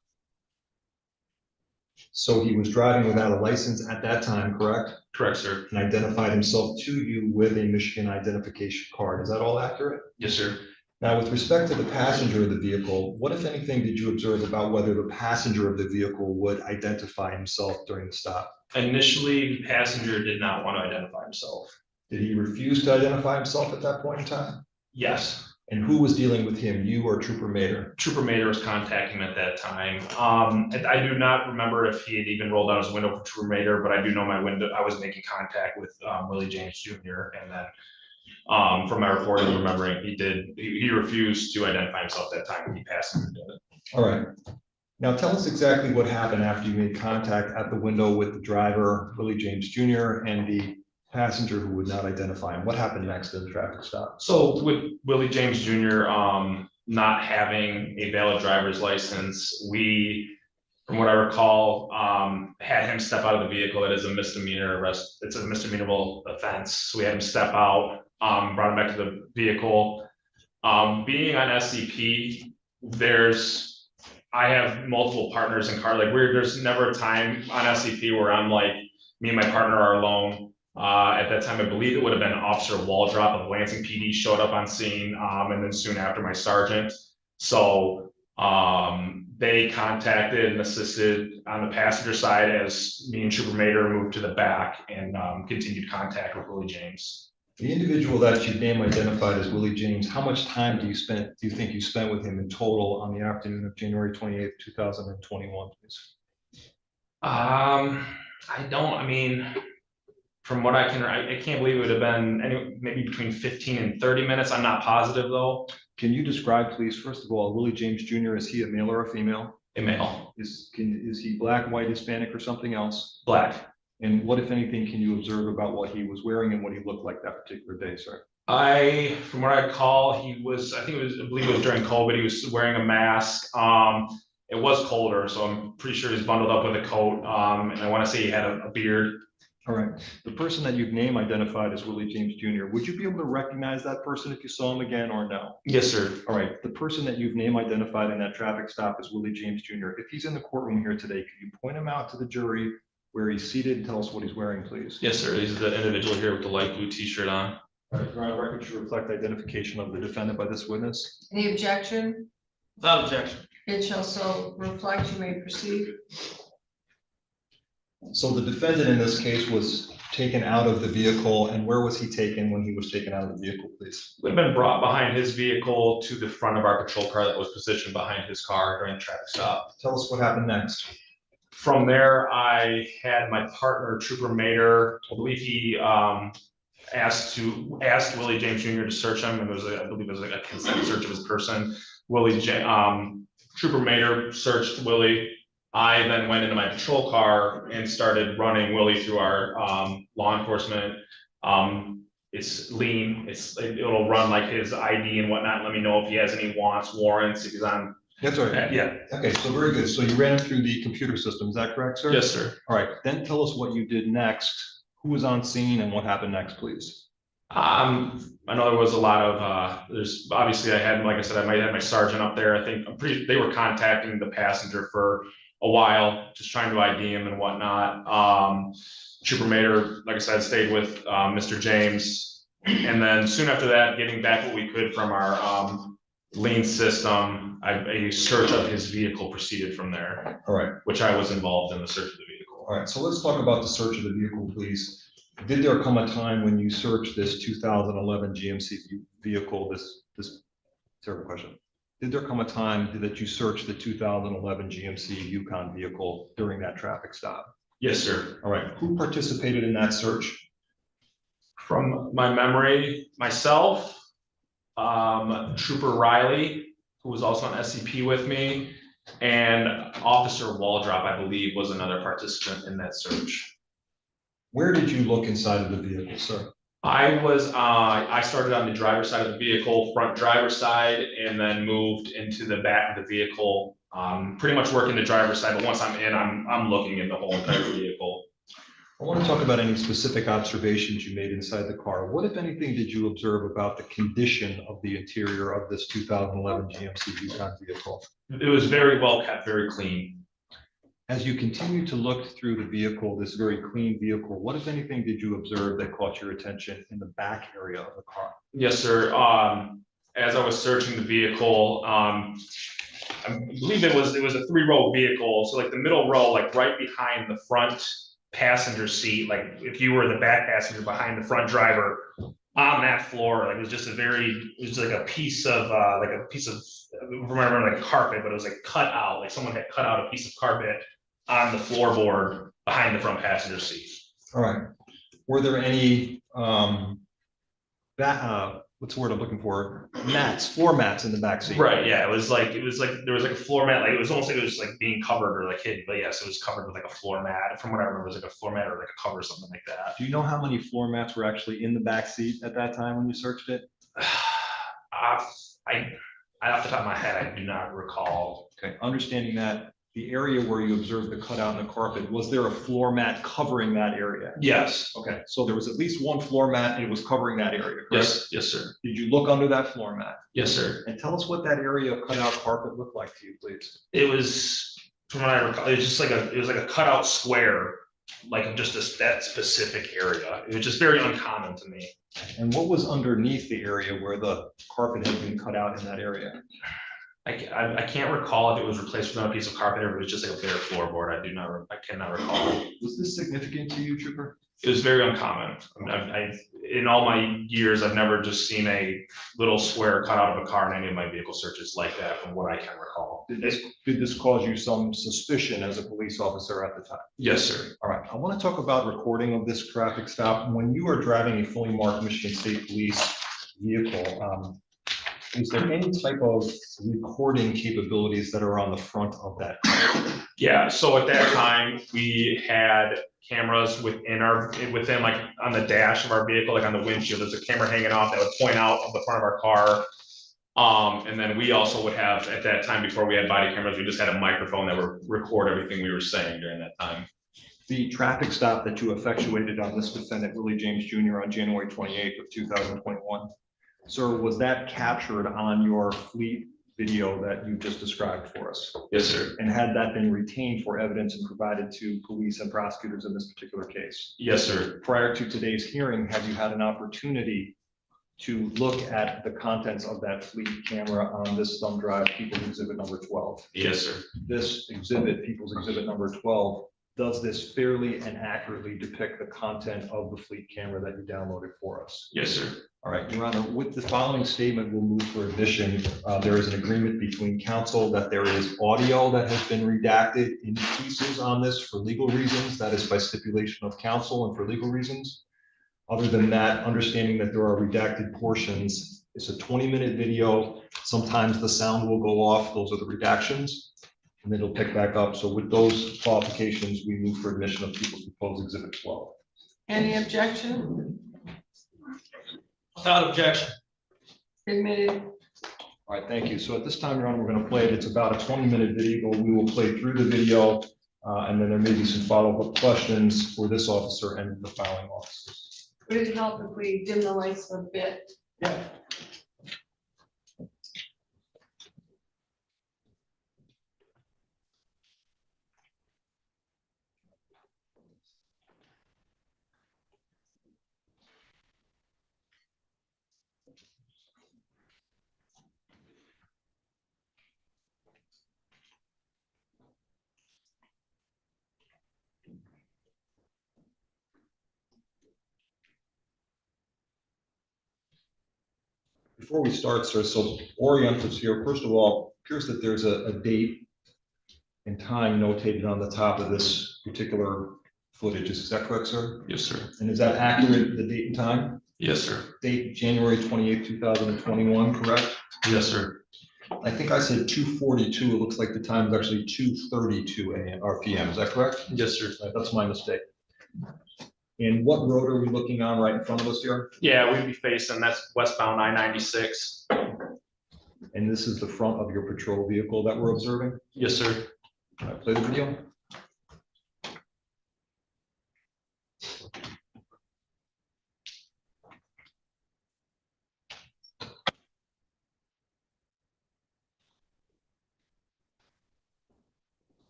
So he was driving without a license at that time, correct? Correct, sir. And identified himself to you with a Michigan identification card. Is that all accurate? Yes, sir. Now, with respect to the passenger of the vehicle, what, if anything, did you observe about whether the passenger of the vehicle would identify himself during the stop? Initially, the passenger did not want to identify himself. Did he refuse to identify himself at that point in time? Yes. And who was dealing with him, you or Trooper Mater? Trooper Mater was contacting him at that time. I do not remember if he had even rolled down his window for Trooper Mater, but I do know I was making contact with Willie James Jr. And then from my reporting, remembering he refused to identify himself at that time. He passenger did it. All right. Now tell us exactly what happened after you made contact at the window with the driver, Willie James Jr., and the passenger who would not identify him. What happened next in the traffic stop? So with Willie James Jr. Not having a valid driver's license, we, from what I recall, had him step out of the vehicle. It is a misdemeanor arrest. It's a misdemeanor offense. So we had him step out, brought him back to the vehicle. Being on SCP, I have multiple partners in car. Like there's never a time on SCP where I'm like, me and my partner are alone. At that time, I believe it would have been Officer Waldrop of Lansing PD showed up on scene, and then soon after my sergeant. So they contacted and assisted on the passenger side as me and Trooper Mater moved to the back and continued contact with Willie James. The individual that you name identified as Willie James, how much time do you think you spent with him in total on the afternoon of January 28th, 2021, please? I mean, from what I can't believe it would have been maybe between 15 and 30 minutes. I'm not positive though. Can you describe, please, first of all, Willie James Jr., is he a male or a female? A male, Is he black, white, Hispanic, or something else? black. And what, if anything, can you observe about what he was wearing and what he looked like that particular day, sir? From what I recall, I believe it was during COVID, he was wearing a mask. It was colder, so I'm pretty sure he's bundled up with a coat. And I want to say he had a beard. All right. The person that you've name identified as Willie James Jr., would you be able to recognize that person if you saw him again or no? Yes, sir. All right. The person that you've name identified in that traffic stop as Willie James Jr., if he's in the courtroom here today, could you point him out to the jury where he's seated and tell us what he's wearing, please? Yes, sir. He's the individual here with the light blue t-shirt on. All right. Your Honor, record should reflect identification of the defendant by this witness. Any objection? Without objection. It shall so reflect. You may proceed. So the defendant in this case was taken out of the vehicle, and where was he taken when he was taken out of the vehicle, please? Would have been brought behind his vehicle to the front of our patrol car that was positioned behind his car during the traffic stop. Tell us what happened next. From there, I had my partner, Trooper Mater, I believe he asked Willie James Jr. to search him, and I believe it was like a consent search of his person. Trooper Mater searched Willie. I then went into my patrol car and started running Willie through our law enforcement. It's lean. It'll run like his ID and whatnot. Let me know if he has any warrants, if he's on. That's all right. Yeah. Okay, so very good. So you ran him through the computer system, is that correct, sir? Yes, sir. All right, then tell us what you did next. Who was on scene and what happened next, please? I know there was a lot of, there's obviously like I said, I might have my sergeant up there. They were contacting the passenger for a while, just trying to ID him and whatnot. Trooper Mater, like I said, stayed with Mr. James. And then soon after that, getting back what we could from our lean system, a search of his vehicle proceeded from there. All right. Which I was involved in the search of the vehicle. All right, so let's talk about the search of the vehicle, please. Did there come a time when you searched this 2011 GMC vehicle, this terrible question? Did there come a time that you searched the 2011 GMC Yukon vehicle during that traffic stop? Yes, sir. All right, who participated in that search? From my memory, myself, Trooper Riley, who was also on SCP with me, and Officer Waldrop, I believe, was another participant in that search. Where did you look inside of the vehicle, sir? I started on the driver's side of the vehicle, front driver's side, and then moved into the back of the vehicle. Pretty much working the driver's side, but once I'm in, I'm looking at the whole entire vehicle. I want to talk about any specific observations you made inside the car. What, if anything, did you observe about the condition of the interior of this 2011 GMC Yukon vehicle? It was very well kept, very clean. As you continue to look through the vehicle, this very clean vehicle, what, if anything, did you observe that caught your attention in the back area of the car? Yes, sir. As I was searching the vehicle, I believe it was a 3-row vehicle. So like the middle row, like right behind the front passenger seat, like if you were the back passenger behind the front driver, on that floor, like it was like a piece of remember like carpet, but it was like cut out, like someone had cut out a piece of carpet on the floorboard behind the front passenger seat. All right. Were there any what's the word I'm looking for? Floor mats in the back seat? Right. Yeah. It was like there was like a floor mat. Like it was almost like it was like being covered or like hidden. But yes, it was covered with like a floor mat. From what I remember, it was like a floor mat or like a cover or something like that. Do you know how many floor mats were actually in the back seat at that time when you searched it? Off the top of my head, I do not recall. Okay. Understanding that, the area where you observed the cutout in the carpet, was there a floor mat covering that area? Yes. Okay, so there was at least one floor mat and it was covering that area, correct? Yes. Yes, sir. Did you look under that floor mat? Yes, sir. And tell us what that area of cutout carpet looked like to you, please. It was, from what I recall, it was just like a cutout square, like just that specific area. It was just very uncommon to me. And what was underneath the area where the carpet had been cut out in that area? I can't recall if it was replaced with another piece of carpet or if it was just like a bare floorboard. I cannot recall. Was this significant to you, Trooper? It was very uncommon. In all my years, I've never just seen a little square cut out of a car in any of my vehicle searches like that, from what I can recall. Did this cause you some suspicion as a police officer at the time? Yes, sir. All right, I want to talk about recording of this traffic stop. When you are driving a fully marked Michigan State Police vehicle, is there any type of recording capabilities that are on the front of that? Yeah, so at that time, we had cameras within like on the dash of our vehicle, like on the windshield, there's a camera hanging off that would point out of the front of our car. And then we also would have, at that time, before we had body cameras, we just had a microphone that would record everything we were saying during that time. The traffic stop that you effectuated on this defendant, Willie James Jr. on January 28th of 2021. Sir, was that captured on your fleet video that you just described for us? Yes, sir. And had that been retained for evidence and provided to police and prosecutors in this particular case? Yes, sir. Prior to today's hearing, have you had an opportunity to look at the contents of that fleet camera on this thumb drive, People's Exhibit number 12? Yes, sir. This exhibit, People's Exhibit number 12, does this fairly and accurately depict the content of the fleet camera that you downloaded for us? Yes, sir. All right, Your Honor, with the following statement, we'll move for admission. There is an agreement between counsel that there is audio that has been redacted in pieces on this for legal reasons. That is by stipulation of counsel and for legal reasons. Other than that, understanding that there are redacted portions, it's a 20-minute video. Sometimes the sound will go off. Those are the redactions, and then it'll pick back up. So with those qualifications, we move for admission of People's Proposed Exhibit 12. Any objection? Without objection. Admitted. All right, thank you. So at this time, Your Honor, we're going to play it. It's about a 20-minute video. We will play through the video, and then there may be some follow-up questions for this officer and the following officers. Would it help if we dim the lights a bit? Yeah. Before we start, sir, so orient us here. First of all, it appears that there's a date and time notated on the top of this particular footage. Is that correct, sir? Yes, sir. And is that accurate, the date and time? Yes, sir. Date January 28th, 2021, correct? Yes, sir. I think I said 2:42. It looks like the time is actually 2:32 a.m. or p.m. Is that correct? Yes, sir. That's my mistake. And what road are we looking on right in front of us here? Yeah, we'd be facing, that's westbound I-96. And this is the front of your patrol vehicle that we're observing? Yes, sir. All right, play the video.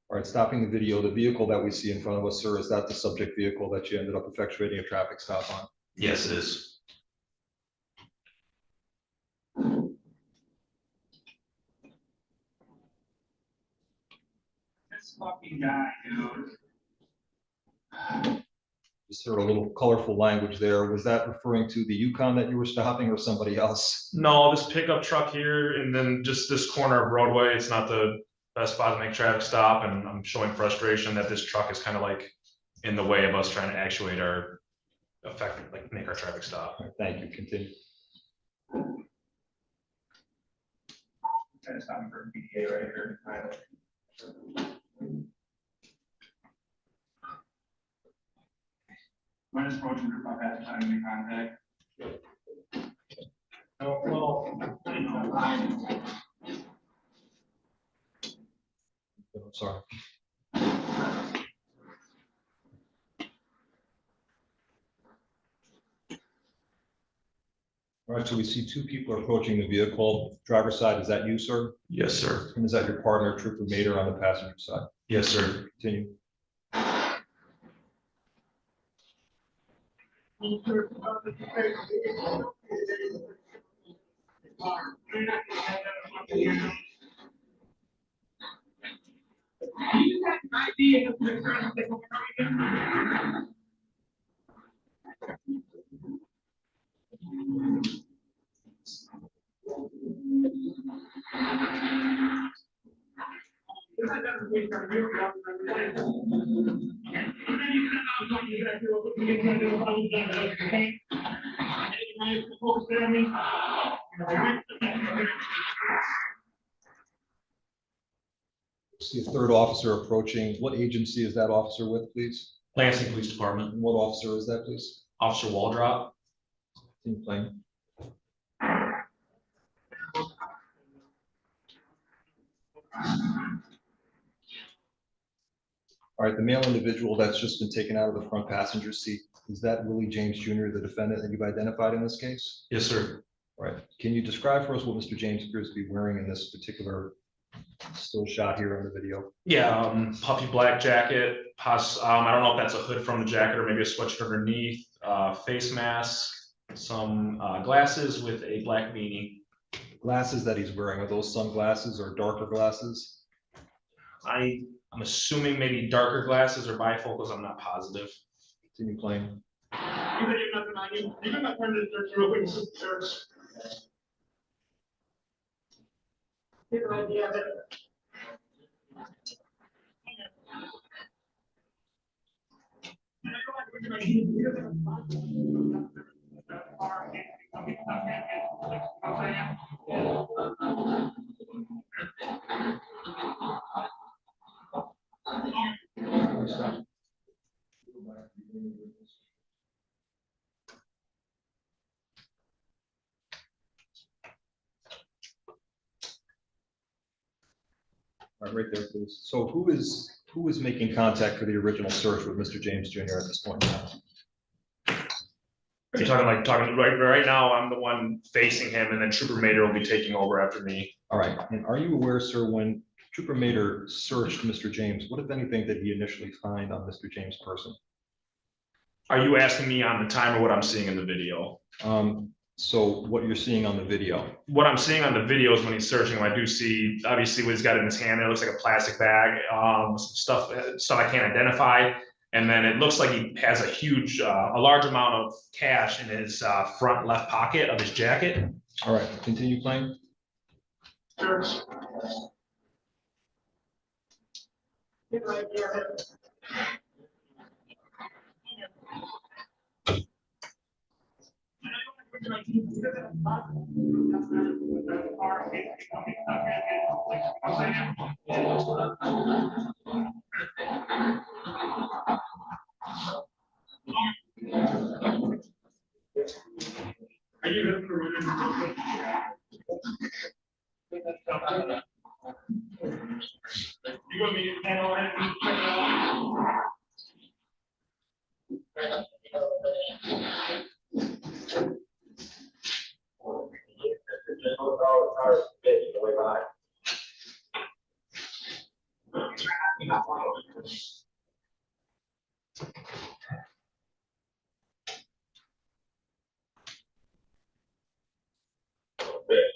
All right, stopping the video, the vehicle that we see in front of us, sir, is that the subject vehicle that you ended up effectuating a traffic stop on? Yes, it is. This fucking guy, dude. Just heard a little colorful language there. Was that referring to the Yukon that you were stopping or somebody else? No, this pickup truck here, and then just this corner of Broadway, it's not the best spot to make traffic stop, and I'm showing frustration that this truck is kind of like in the way of us trying to actuate our make our traffic stop. Thank you, continue. That's not for PDA right here. When is approaching group, I've had time to make contact. Oh, well, I know. I'm sorry. All right, so we see two people approaching the vehicle. Driver's side, is that you, sir? Yes, sir. And is that your partner, Trooper Mater, on the passenger side? Yes, sir. Continue. See a third officer approaching. What agency is that officer with, please? Lansing Police Department, And what officer is that, please? Officer Waldrop. Can you play? All right, the male individual that's just been taken out of the front passenger seat, is that Willie James Jr., the defendant that you've identified in this case? Yes, sir. All right, can you describe for us what Mr. James appears to be wearing in this particular still shot here on the video? Yeah, puffy black jacket, I don't know if that's a hood from the jacket or maybe a sweatshirt underneath, face mask, some glasses with a black beanie. Glasses that he's wearing, are those sunglasses or darker glasses? I'm assuming maybe darker glasses or bifocals, I'm not positive. Continue playing. All right, right there, please. So who is making contact for the original search with Mr. James Jr. at this point in time? Are you talking right now, I'm the one facing him and then Trooper Mater will be taking over after me. All right, and are you aware, sir, when Trooper Mater searched Mr. James, what, if anything, did he initially find on Mr. James' person? Are you asking me on the time or what I'm seeing in the video? So what you're seeing on the video? What I'm seeing on the video is when he's searching, I do see obviously what he's got in his hand. It looks like a plastic bag, some stuff I can't identify. And then it looks like he has a large amount of cash in his front left pocket of his jacket. All right, continue playing. Sure. So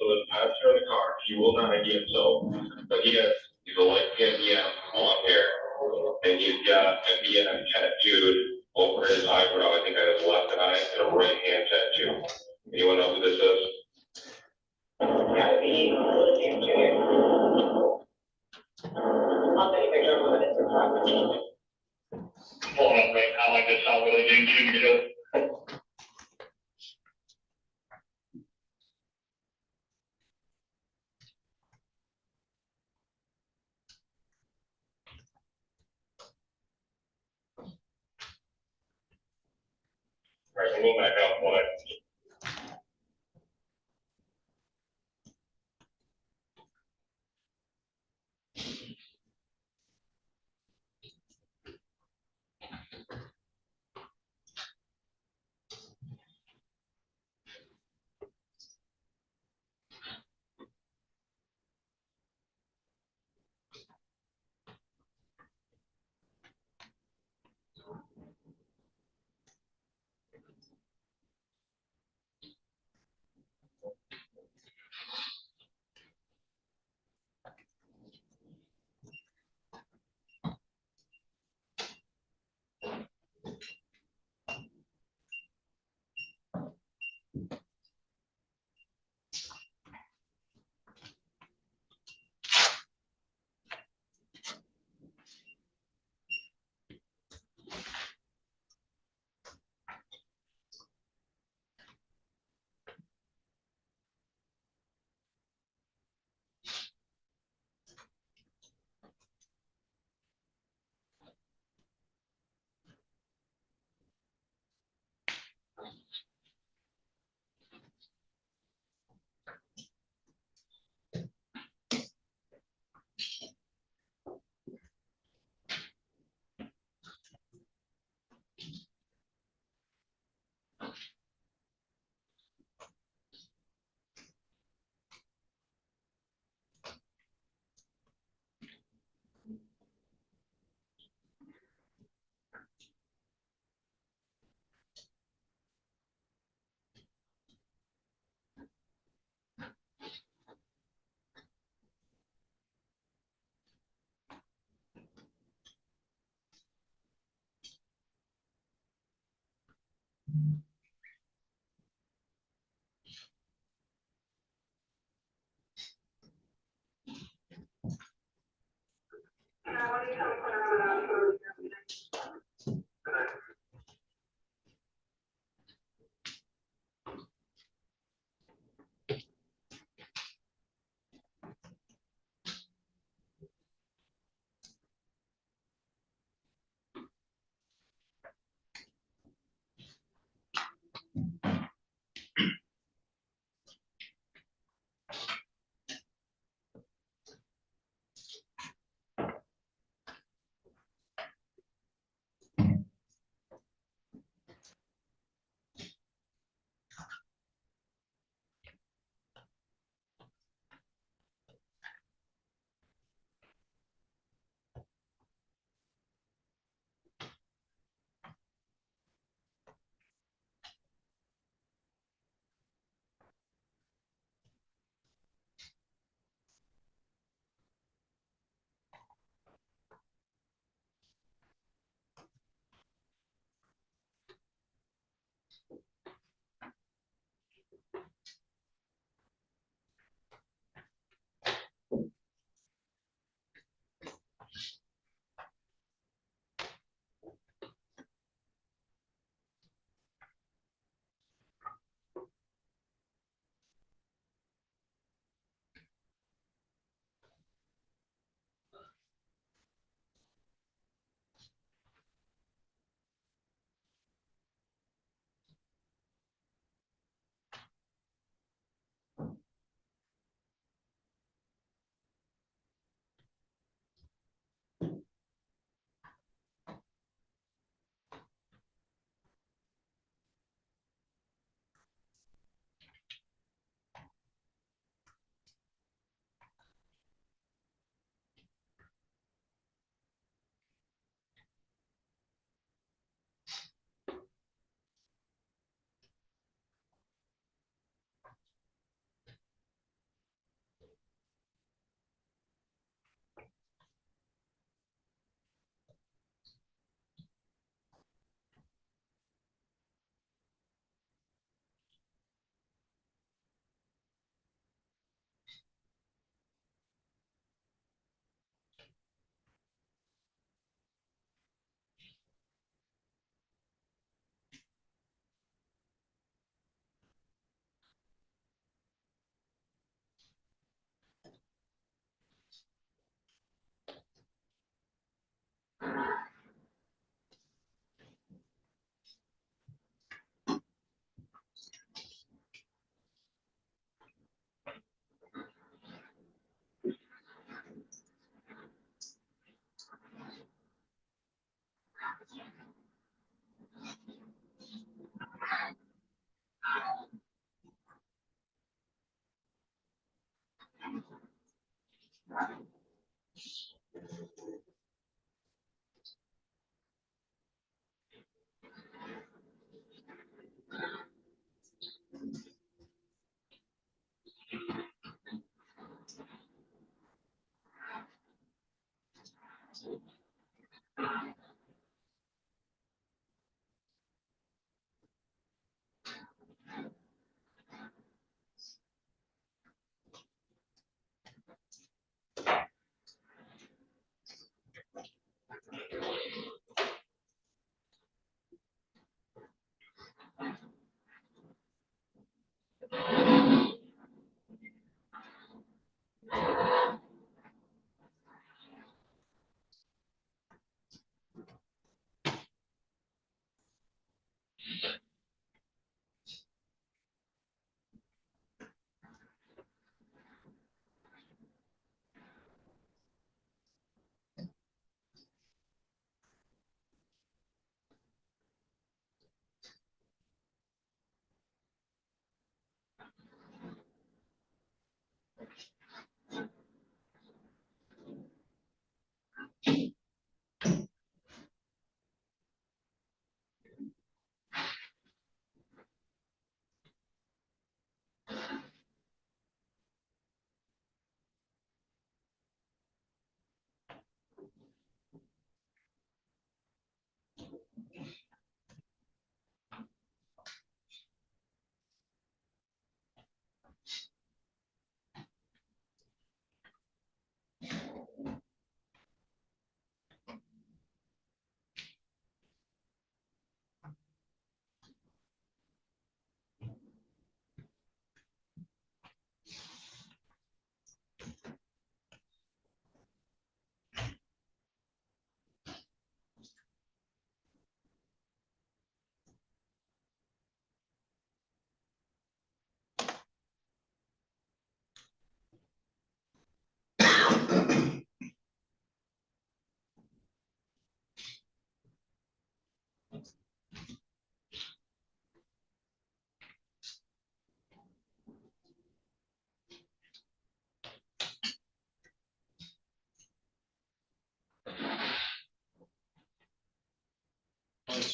the passenger in the car, he will not ID himself, but he's a light PM on there, and he's got a PM tattooed over his eyebrow, I think on his left eye, and a right hand tattoo. Anyone know who this is? I'll take a picture of him in the Hold on, wait, I like this, I'll really do. Right, so move back out one.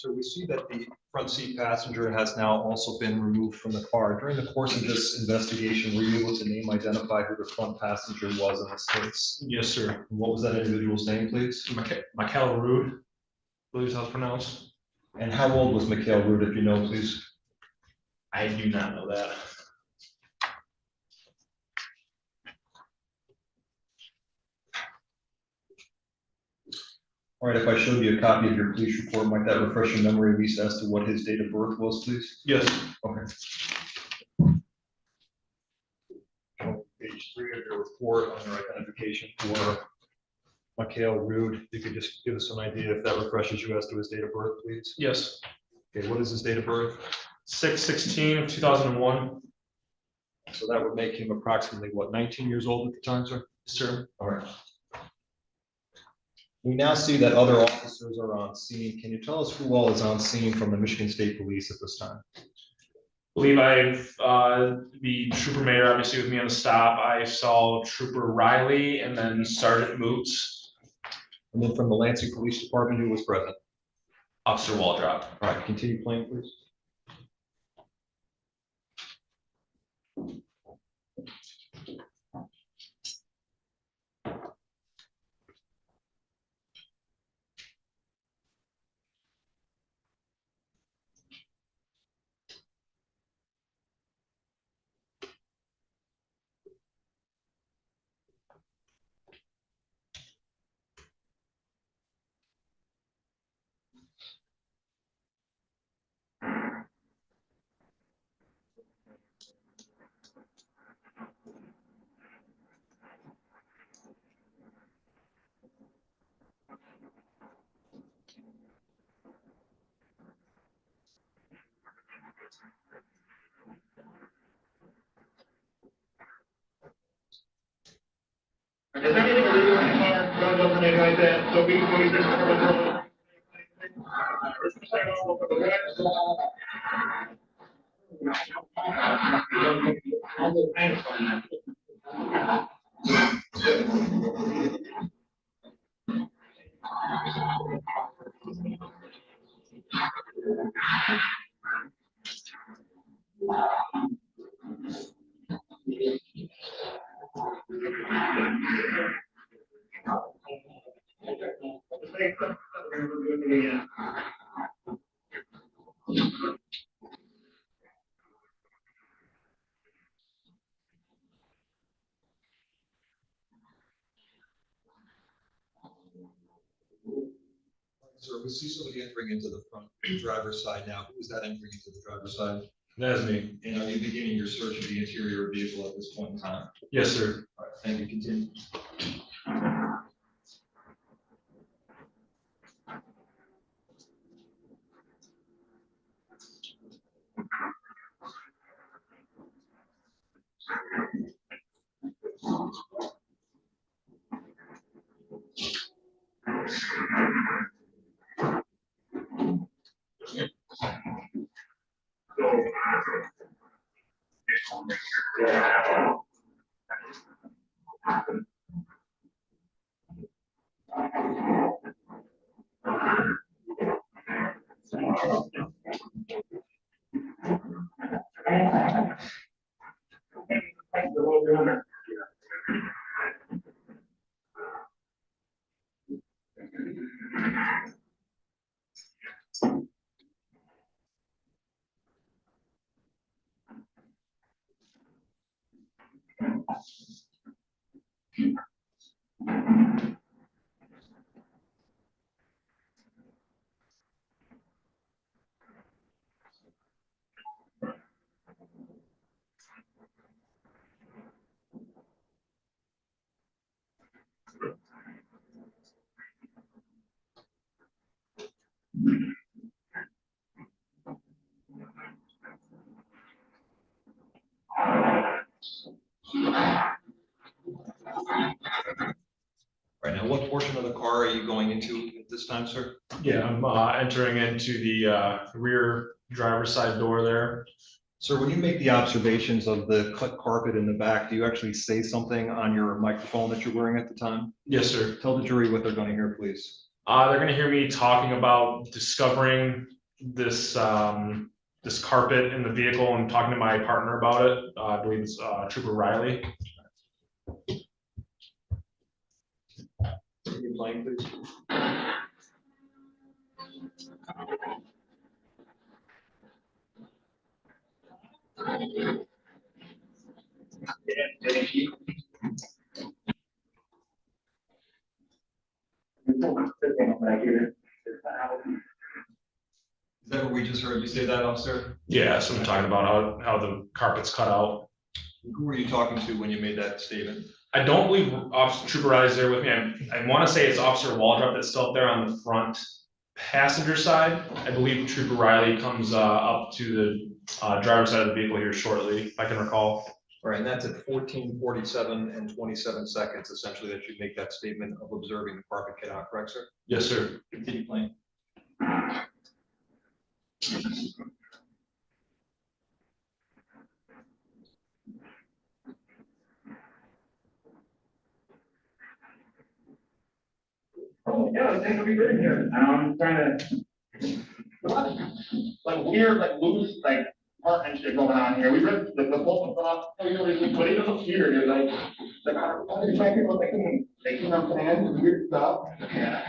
sir, we see that the front seat passenger has now also been removed from the car. During the course of this investigation, were you able to name, identify who the front passenger was in this case? Yes, sir. And what was that individual's name, please? Michael Rude, I believe is how it's pronounced. And how old was Mikhail Root, if you know, please? I do not know that. All right, if I showed you a copy of your police report, might that refresh your memory at least as to what his date of birth was, please? Yes. Okay. Page 3 of your report on your identification for Mikhail Root, you could just give us an idea if that refreshes you as to his date of birth, please? Yes. Okay, what is his date of birth? 6/16/2001. So that would make him approximately, what, 19 years old at the time, sir? Sir. All right. We now see that other officers are on scene. Can you tell us who all is on scene from the Michigan State Police at this time? Believe I've, the trooper mayor obviously with me on the stop. I saw Trooper Riley and then Sergeant Moots, And then from the Lansing Police Department, who was present? Officer Waldrop. All right, continue playing, please. Is there anything illegal in the car? Drugs or anything like that? So we just Sir, we see somebody entering into the front driver's side now. Who is that entering into the driver's side? That is me. And are you beginning your search of the interior of the vehicle at this point in time? Yes, sir. All right, thank you. Continue. Right now, what portion of the car are you going into at this time, sir? Yeah, I'm entering into the rear driver's side door there. Sir, when you make the observations of the cut carpet in the back, do you actually say something on your microphone that you're wearing at the time? Yes, sir. Tell the jury what they're going to hear, please. They're gonna hear me talking about discovering this, this carpet in the vehicle and talking to my partner about it. I believe it's, Trooper Riley. Can you play, please? Is that what we just heard you say that, officer? Yeah, so I'm talking about how the carpet's cut out. Who were you talking to when you made that statement? I don't believe Officer Trooper Riley is there with me. I want to say it's Officer Waldrop that's still up there on the front passenger side. I believe Trooper Riley comes up to the driver's side of the vehicle here shortly, if I can recall. All right, and that's at 14:47 and 27 seconds, essentially, that you make that statement of observing the carpet get out, correct, sir? Yes, sir. Continue playing. Yeah, things will be good here. I'm trying to, like weird, like loose, like partnership going on here. We read the both of them, but it doesn't appear, dude, like, it's like people thinking, fans, weird stuff. Yeah.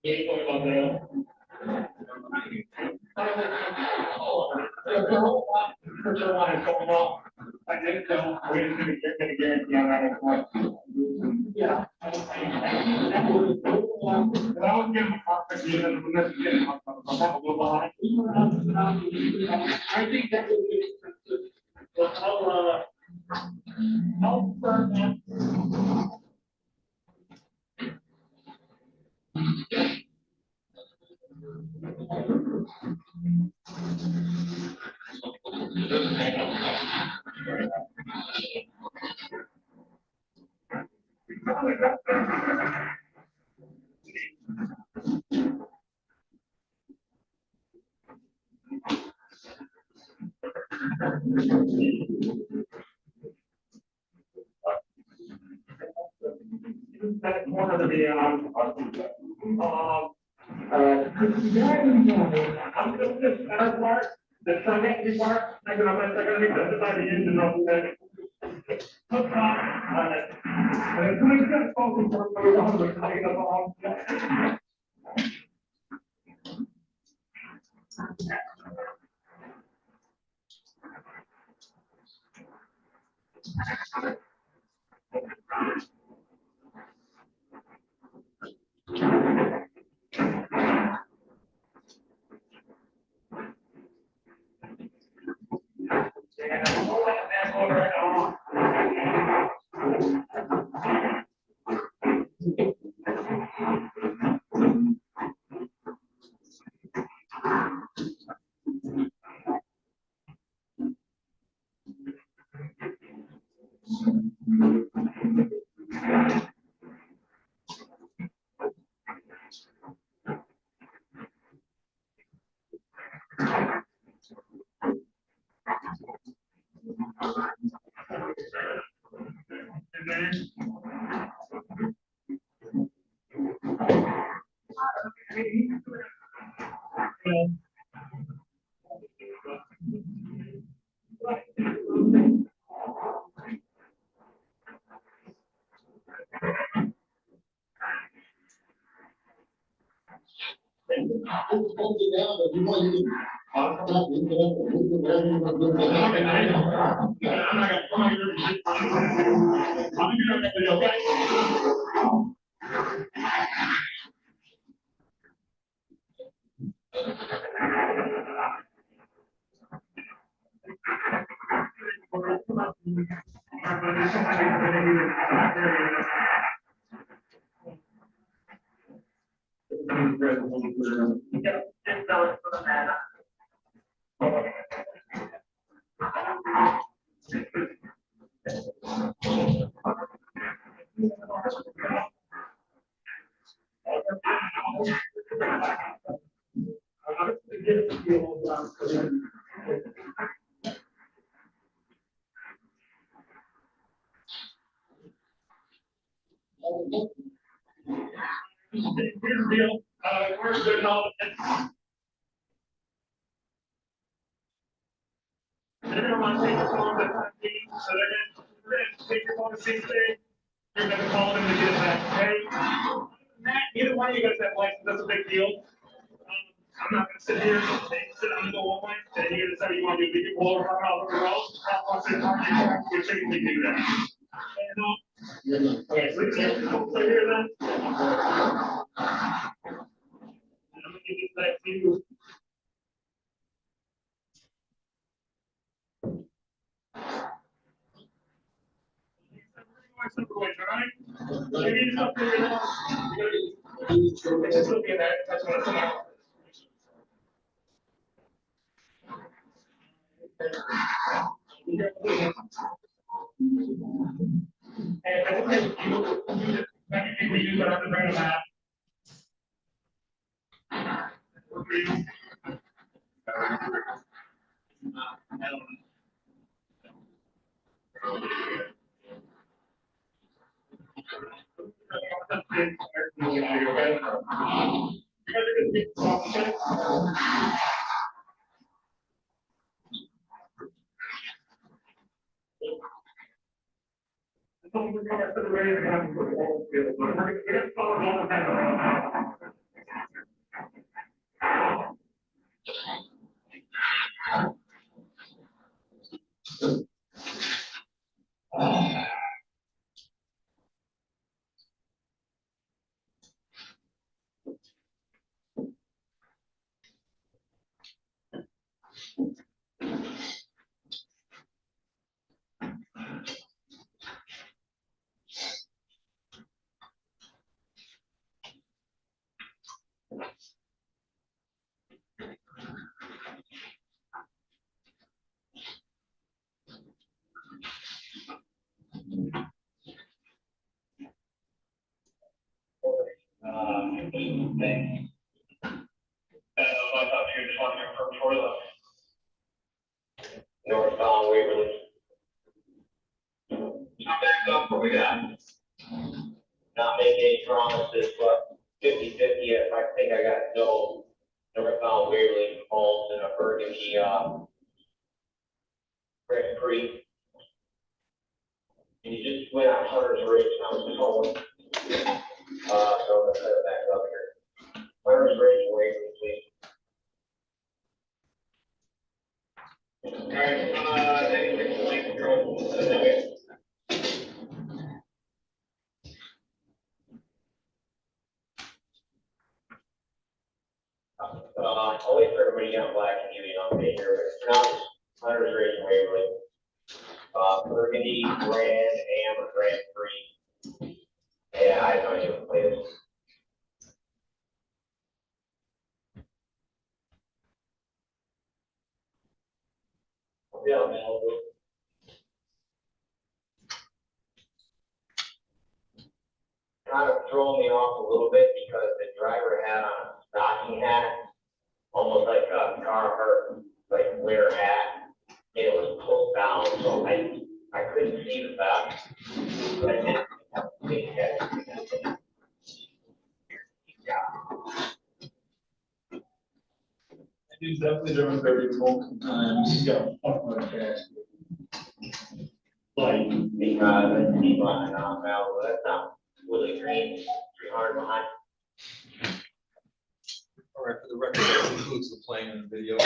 Yeah, you talking about the. I think so. We're just gonna guarantee on that one. Yeah. And I was getting a perfect, you know, when this is getting, I'm a little behind. I think that would be. Well, I'll burn that. That's one of the, I'm gonna just, part, the second part, I'm gonna make that by the end of the. deal. We're good health. They're gonna want to take your phone to 15, so we're gonna take your phone to 16. You're gonna call them to get it back, okay? Matt, neither one of you guys have license, that's a big deal. I'm not gonna sit here and sit on the goal line, and you're gonna say you want to do people over all over the road. I'll say, we're taking me to do that. Okay, so you can't come here then. And I'm gonna give this back to you. Northbound Waverly. Back up what we got. Not making any promises, but 50-50, I think I got no northbound Waverly Falls and a Burgundy, Grand Prix. And you just went on Hunter's Ridge, and I was just home. So I'm gonna set it back up here. Hunter's Ridge, Waverly, please. All right, 96, okay. I'll wait for everybody on black and give you an update here, but for now, Hunter's Ridge and Waverly. Burgundy, Grand Am, or Grand Prix. Yeah, I have no idea what to play this. Yeah, man. Kind of throwing me off a little bit because the driver had on a stocking hat, almost like a Carhartt, like winter hat. And it was pulled down, so I couldn't see the back. But I did have a big head. He's definitely driven very multiple times. He's got a fuck my cash. Like, because I see running on now, but that's not Willie Green, 300 behind. All right, for the record, that concludes the playing of the video.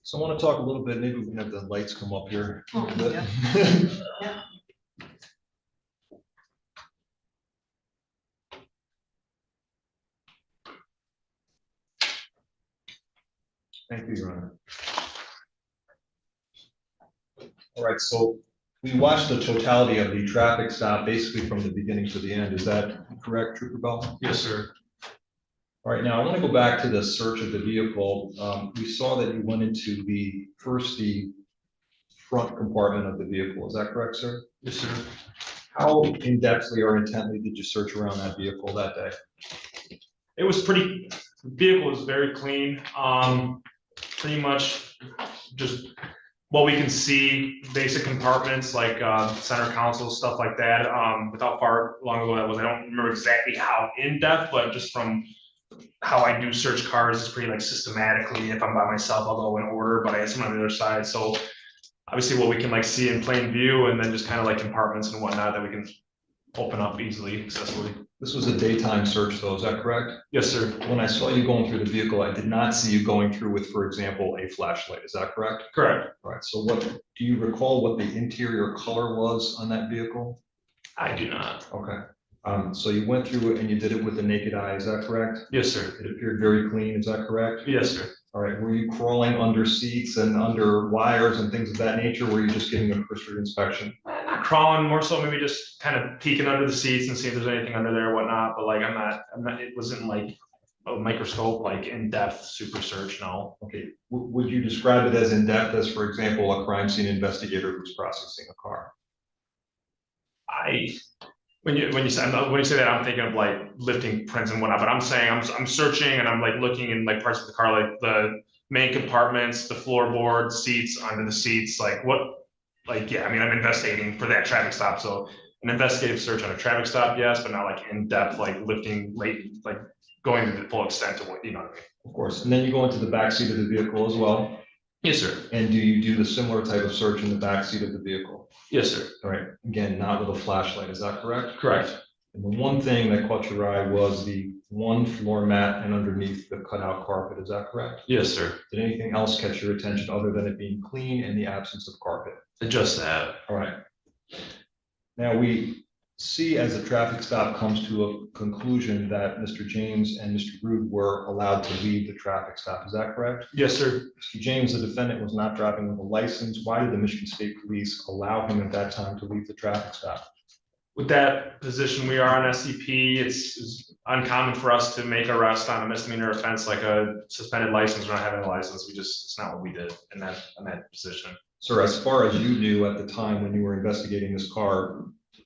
So I want to talk a little bit, maybe we can have the lights come up here. a little bit. Thank you, Your Honor. All right, so we watched the totality of the traffic stop, basically from the beginning to the end. Is that correct, Trooper Bell? Yes, sir. All right, now I want to go back to the search of the vehicle. We saw that you went into the front compartment of the vehicle. Is that correct, sir? Yes, sir. How in-depthly or intently did you search around that vehicle that day? It was the vehicle was very clean. Pretty much just what we can see, basic compartments like center console, stuff like that. Without far long ago that was, I don't remember exactly how in depth, but just from how I do search cars, it's pretty like systematically. If I'm by myself, I'll go in order, but I have some on the other side. So obviously what we can like see in plain view, and then just kind of like compartments and whatnot that we can open up easily, accessibly. This was a daytime search though, is that correct? Yes, sir. When I saw you going through the vehicle, I did not see you going through with, for example, a flashlight, is that correct? Correct. All right, so what, do you recall what the interior color was on that vehicle? I do not. Okay, so you went through it and you did it with the naked eye, is that correct? Yes, sir. It appeared very clean, is that correct? Yes, sir. All right, were you crawling under seats and under wires and things of that nature? Or were you just getting a cursory inspection? Not crawling, more so maybe just kind of peeking under the seats and see if there's anything under there or whatnot, but like I'm not, it wasn't like a microscope, like in-depth super search, no. Okay, would you describe it as in-depth as, for example, a crime scene investigator who's processing a car? When you say that, I'm thinking of like lifting prints and whatnot, but I'm saying I'm searching and I'm like looking in like parts of the car, like the main compartments, the floorboard, seats, under the seats, like what, like, yeah, I mean, I'm investigating for that traffic stop, so an investigative search on a traffic stop, yes, but not like in depth, like lifting, like going to the full extent of what, you know what I mean? Of course, and then you go into the back seat of the vehicle as well. Yes, sir. And do you do the similar type of search in the back seat of the vehicle? Yes, sir. All right, again, not with a flashlight, is that correct? Correct. And the one thing that caught your eye was the one floor mat and underneath the cutout carpet, is that correct? Yes, sir. Did anything else catch your attention other than it being clean and the absence of carpet? Just that. All right. Now we see as the traffic stop comes to a conclusion that Mr. James and Mr. Rude were allowed to leave the traffic stop. Is that correct? Yes, sir. Mr. James, the defendant, was not driving with a license. Why did the Michigan State Police allow him at that time to leave the traffic stop? With that position we are on SCP, it's uncommon for us to make an arrest on a misdemeanor offense like a suspended license or not having a license. It's not what we did in that position. Sir, as far as you knew at the time when you were investigating this car,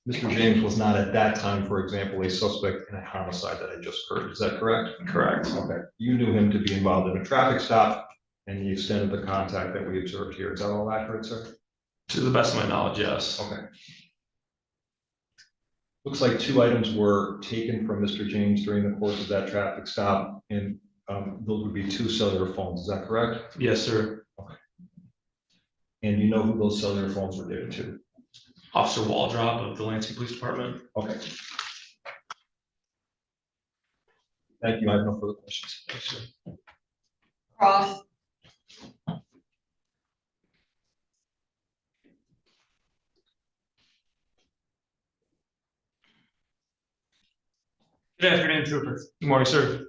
Mr. James was not at that time, for example, a suspect in a homicide that had just occurred. Is that correct? Correct. Okay. You knew him to be involved in a traffic stop and the extent of the contact that we observed here. Is that all accurate, sir? To the best of my knowledge, yes. Okay. Looks like 2 items were taken from Mr. James during the course of that traffic stop, and those would be 2 cellular phones. Is that correct? Yes, sir. Okay. And you know who those cellular phones were given to? Officer Waldrop of the Lansing Police Department. Okay. Thank you. I have no further questions. Cross. Good afternoon, Trooper. Good morning, sir.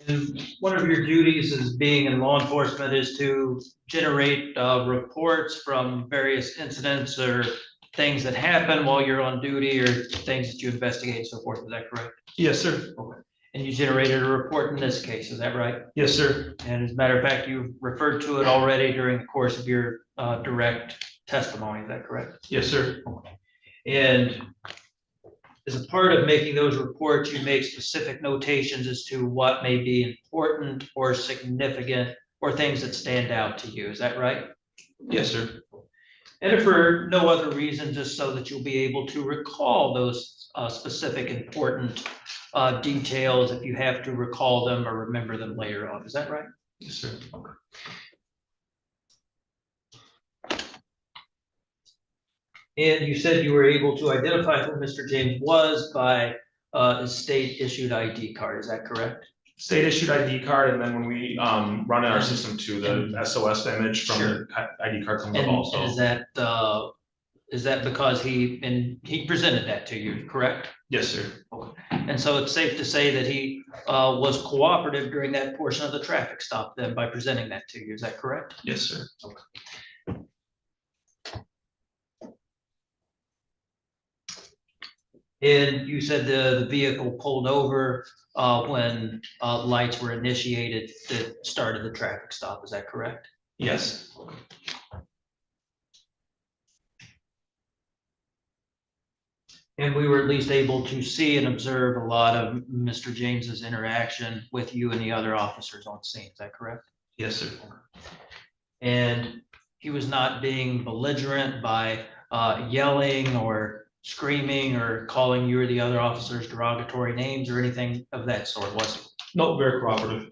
And one of your duties as being in law enforcement is to generate reports from various incidents or things that happen while you're on duty or things that you investigate and so forth. Is that correct? Yes, sir. Okay. And you generated a report in this case, is that right? Yes, sir. And as a matter of fact, you referred to it already during the course of your direct testimony, is that correct? Yes, sir. And as a part of making those reports, you make specific notations as to what may be important or significant or things that stand out to you. Is that right? Yes, sir. And if for no other reason, just so that you'll be able to recall those specific important details if you have to recall them or remember them later on. Is that right? Yes, sir. Okay. And you said you were able to identify who Mr. James was by his state-issued ID card. Is that correct? State issued ID card, and then when we run in our system too, the SOS image from the ID card comes up And also. is that because he presented that to you, correct? Yes, sir. And so it's safe to say that he was cooperative during that portion of the traffic stop then by presenting that to you. Is that correct? Yes, sir. And you said the vehicle pulled over when lights were initiated that started the traffic stop. Is that correct? Yes. And we were at least able to see and observe a lot of Mr. James's interaction with you and the other officers on scene. Is that correct? Yes, sir. And he was not being belligerent by yelling or screaming or calling you or the other officers derogatory names or anything of that sort, was he? No, very cooperative.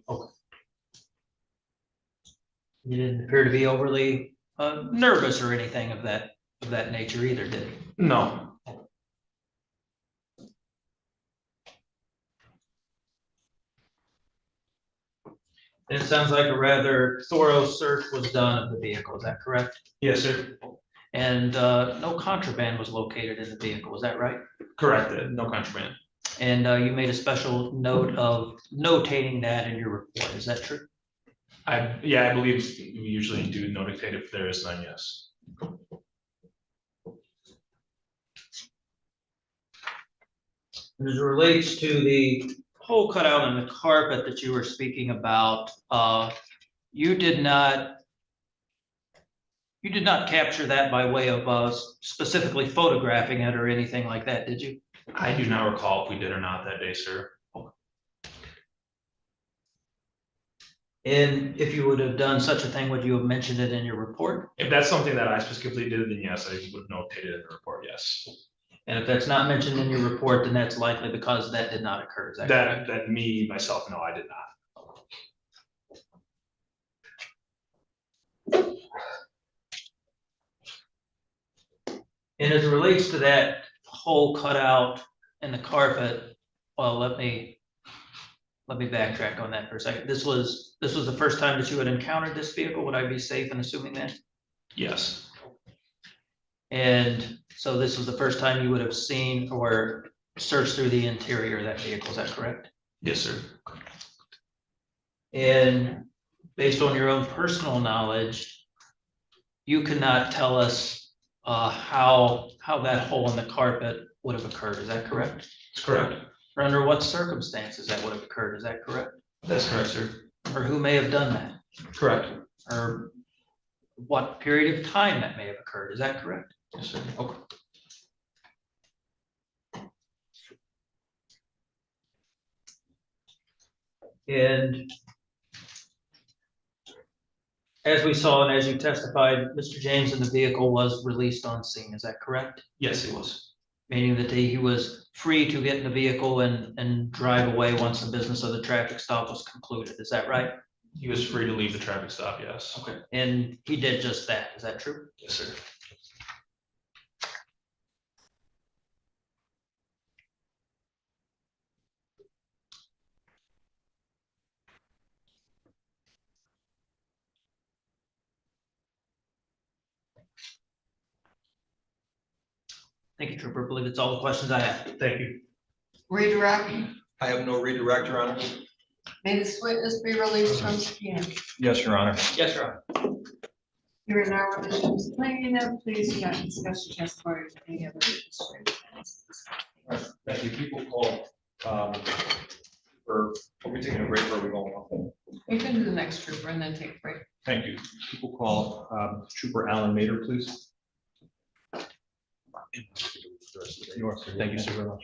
You didn't appear to be overly nervous or anything of that nature either, did he? No. And it sounds like a rather thorough search was done of the vehicle, is that correct? Yes, sir. And no contraband was located in the vehicle, is that right? Correct. No contraband. And you made a special note of notating that in your report, is that true? Yeah, I believe we usually do notate if there is none, yes. As it relates to the hole cut out in the carpet that you were speaking about, you did not capture that by way of specifically photographing it or anything like that, did you? I do not recall if we did or not that day, sir. And if you would have done such a thing, would you have mentioned it in your report? If that's something that I specifically did, then yes, I would notate it in the report, yes. And if that's not mentioned in your report, then that's likely because that did not occur, is that correct? That me, myself, no, I did not. And as it relates to that hole cut out in the carpet, well, let me backtrack on that for a second. This was the first time that you had encountered this vehicle. Would I be safe in assuming that? Yes. And so this was the first time you would have seen or searched through the interior of that vehicle, is that correct? Yes, sir. And based on your own personal knowledge, you cannot tell us how that hole in the carpet would have occurred, is that correct? That's correct. Or under what circumstances that would have occurred, is that correct? That's correct, sir. Or who may have done that? Correct. Or what period of time that may have occurred, is that correct? Yes, sir. Okay. And as we saw and as you testified, Mr. James in the vehicle was released on scene, is that correct? Yes, it was. Meaning that he was free to get in the vehicle and drive away once the business of the traffic stop was concluded, is that right? He was free to leave the traffic stop, yes. Okay. And he did just that, is that true? Yes, sir. Thank you, Trooper. I believe it's all the questions I have. Thank you. Redirect. I have no redirect, Your Honor. May this witness be released from subpoena. Yes, Your Honor. Yes, Your Honor. You are now released from subpoena. Please do not discuss your testimony with any other witness. Thank you. People call, are we taking a break or are we going home? You can do the next trooper and then take a break. Thank you. People call Trooper Alan Mater, please. Yours. Thank you so very much.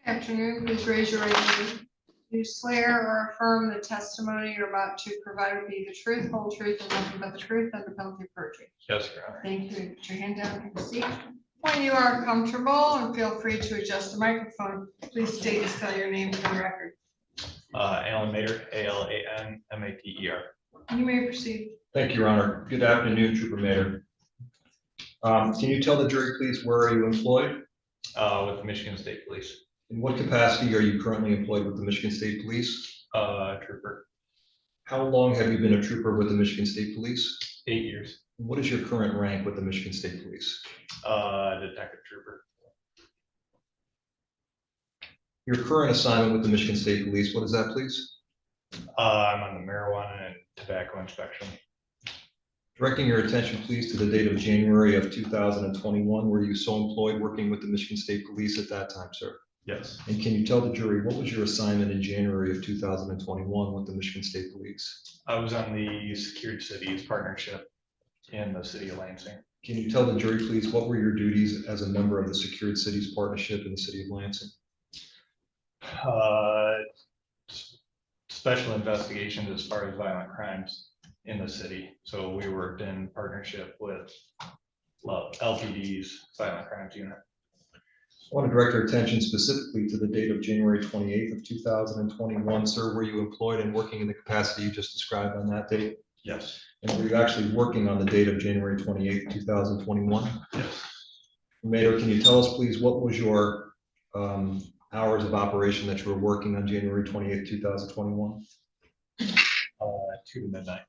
Good afternoon, please raise your right hand. Do you swear or affirm the testimony you're about to provide will be the truth, whole truth, and nothing but the truth under penalty of perjury? Yes, Your Honor. Thank you. Put your hand down and proceed. When you are comfortable, and feel free to adjust the microphone, please state and spell your name for the record. Alan Mater, ALANMATER. You may proceed. Thank you, Your Honor. Good afternoon, Trooper Mater. Can you tell the jury, please, where are you employed? With the Michigan State Police, In what capacity are you currently employed with the Michigan State Police? trooper, How long have you been a trooper with the Michigan State Police? 8 years, What is your current rank with the Michigan State Police? detective trooper, Your current assignment with the Michigan State Police, what is that, please? I'm on the marijuana and tobacco inspection. Directing your attention, please, to the date of January of 2021, were you so employed working with the Michigan State Police at that time, sir? Yes, And can you tell the jury, what was your assignment in January of 2021 with the Michigan State Police? I was on the Secured Cities Partnership in the city of Lansing. Can you tell the jury, please, what were your duties as a member of the Secured Cities Partnership in the city of Lansing? Special investigations as far as violent crimes in the city. So we worked in partnership with LPD's Violent Crimes Unit. I want to direct your attention specifically to the date of January 28th of 2021. Sir, were you employed and working in the capacity you just described on that date? Yes. And were you actually working on the date of January 28th, 2021? Yes. Mayor, can you tell us, please, what was your hours of operation that you were working on January 28th, 2021? 2 to midnight.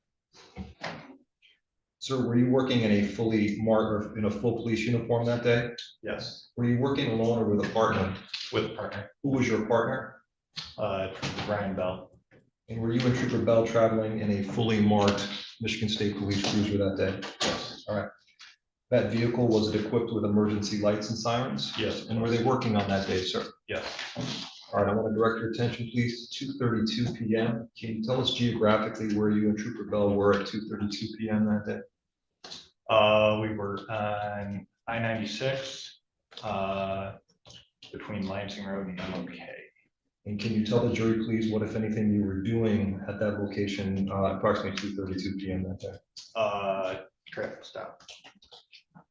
Sir, were you working in a fully marked or in a full police uniform that day? Yes. Were you working alone or with a partner? With a partner, Who was your partner? Brian Bell. And were you and Trooper Bell traveling in a fully marked Michigan State Police cruiser that day? Yes. All right. That vehicle, was it equipped with emergency lights and sirens? Yes. And were they working on that day, sir? Yes. All right, I want to direct your attention, please, to 2:32 p.m. Can you tell us geographically where you and Trooper Bell were at 2:32 p.m. that day? We were on I-96 between Lansing Road and MLK. And can you tell the jury, please, what, if anything, you were doing at that location approximately 2:32 p.m. that day? Traffic stop.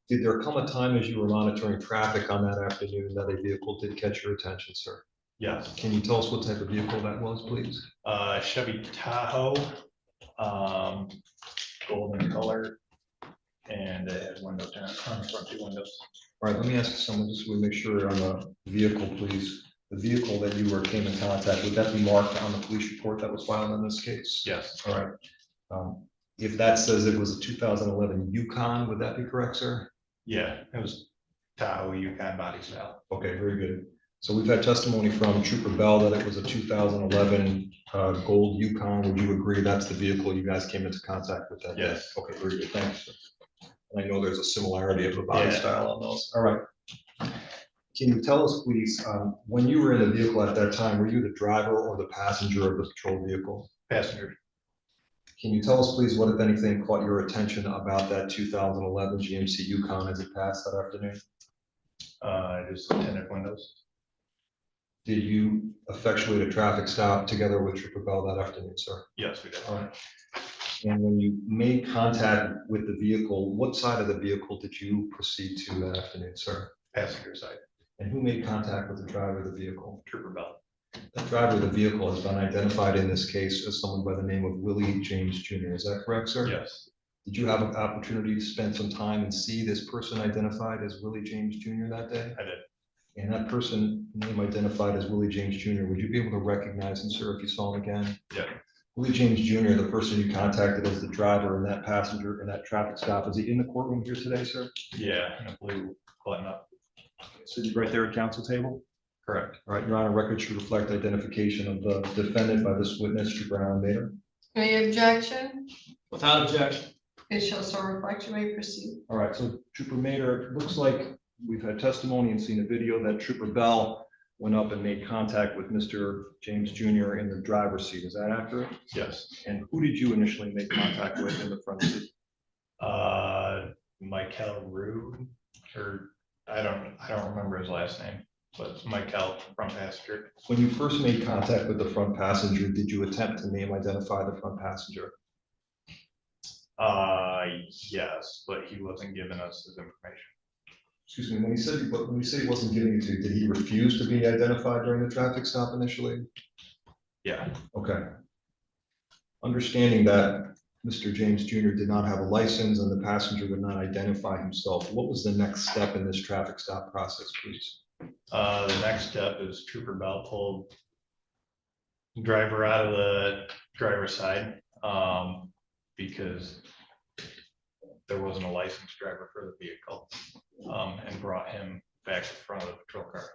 Did there come a time as you were monitoring traffic on that afternoon that a vehicle did catch your attention, sir? Yes. Can you tell us what type of vehicle that was, please? Chevy Tahoe, golden color, and it had window tint on the front 2 windows. All right, let me ask someone, just so we make sure on the vehicle, please. The vehicle that you came in contact, would that be marked on the police report that was filed in this case? Yes. All right. If that says it was a 2011 Yukon, would that be correct, sir? Yeah, it was Tahoe Yukon body style. Okay, very good. So we've had testimony from Trooper Bell that it was a 2011 gold Yukon. Would you agree that's the vehicle you guys came into contact with that day? Yes. Okay, very good, thank you, sir. And I know there's a similarity of the body Yeah. style on those. All right. Can you tell us, please, when you were in the vehicle at that time, were you the driver or the passenger of the patrol vehicle? Passenger. Can you tell us, please, what, if anything, caught your attention about that 2011 GMC Yukon as it passed that afternoon? Just tinted windows. Did you effectuate a traffic stop together with Trooper Bell that afternoon, sir? Yes, we did. All right. And when you made contact with the vehicle, what side of the vehicle did you proceed to that afternoon, sir? Passenger side. And who made contact with the driver of the vehicle? Trooper Bell. The driver of the vehicle has been identified in this case as someone by the name of Willie James Jr. Is that correct, sir? Yes. Did you have an opportunity to spend some time and see this person identified as Willie James Jr. that day? I did. And that person name identified as Willie James Jr., would you be able to recognize him, sir, if you saw him again? Yeah. Willie James Jr., the person you contacted as the driver and that passenger in that traffic stop, is he in the courtroom here today, sir? Yeah, in a blue button up. So he's right there at council table? Correct. All right, Your Honor, record should reflect identification of the defendant by this witness, Trooper Alan Mater. Any objection? Without objection. It shall so reflect. You may proceed. All right, so Trooper Mater, it looks like we've had testimony and seen a video that Trooper Bell went up and made contact with Mr. James Jr. in the driver's seat. Is that accurate? Yes. And who did you initially make contact with in the front seat? Michael Rude, or I don't remember his last name, but Michael front passenger. When you first made contact with the front passenger, did you attempt to name identify the front passenger? Yes, but he wasn't giving us his information. Excuse me, when he said he wasn't giving it to you, did he refuse to be identified during the traffic stop initially? Yeah. Okay. Understanding that Mr. James Jr. did not have a license and the passenger would not identify himself, what was the next step in this traffic stop process, please? The next step is Trooper Bell pulled driver out of the driver's side, because there wasn't a licensed driver for the vehicle, and brought him back in front of the patrol car.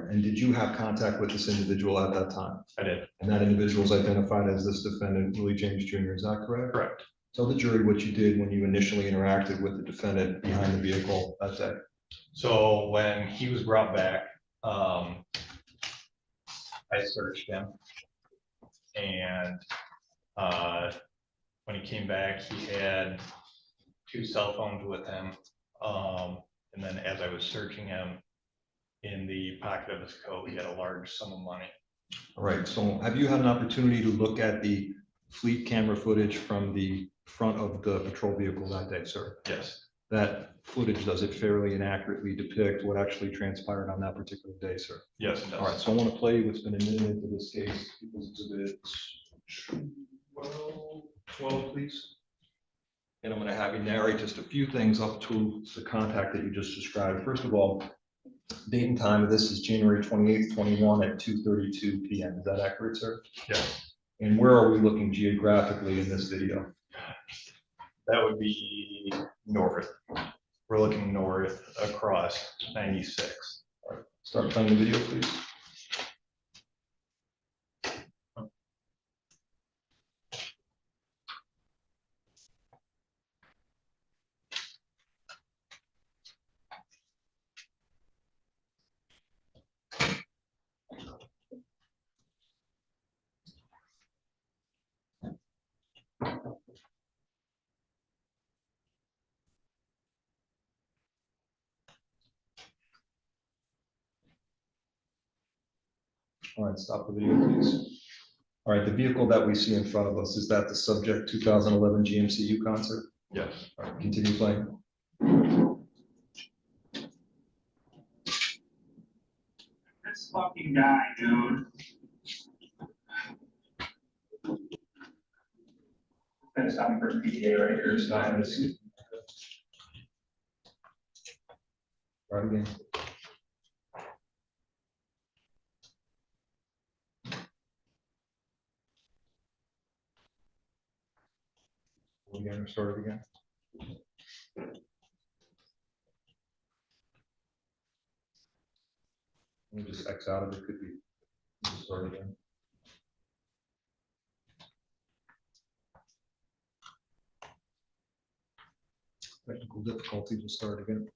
And did you have contact with this individual at that time? I did. And that individual is identified as this defendant, Willie James Jr., is that correct? Correct. Tell the jury what you did when you initially interacted with the defendant behind the vehicle that day. So when he was brought back, I searched him. And when he came back, he had 2 cell phones with him. And then as I was searching him, in the pocket of his coat, he had a large sum of money. All right, so have you had an opportunity to look at the fleet camera footage from the front of the patrol vehicle that day, sir? Yes. That footage, does it fairly and accurately depict what actually transpired on that particular day, sir? Yes, it does. All right, so I want to play what's been admitted into this case. People's Exhibit 12, please. And I'm going to have you narrate just a few things up to the contact that you just described. First of all, date and time of this is January 28th, 21 at 2:32 p.m. Is that accurate, sir? Yes. And where are we looking geographically in this video? That would be north. We're looking north across 96. All right, start playing the video, please. All right, stop the video, please. All right, the vehicle that we see in front of us, is that the subject 2011 GMC Yukon, sir? Yes. All right, continue playing. This fucking guy, dude. Gonna stop me for a PDA right here, so I'm just. Right again. Again, start it again. Let me just X out of it, could be, just start again. Technical difficulties, will start again.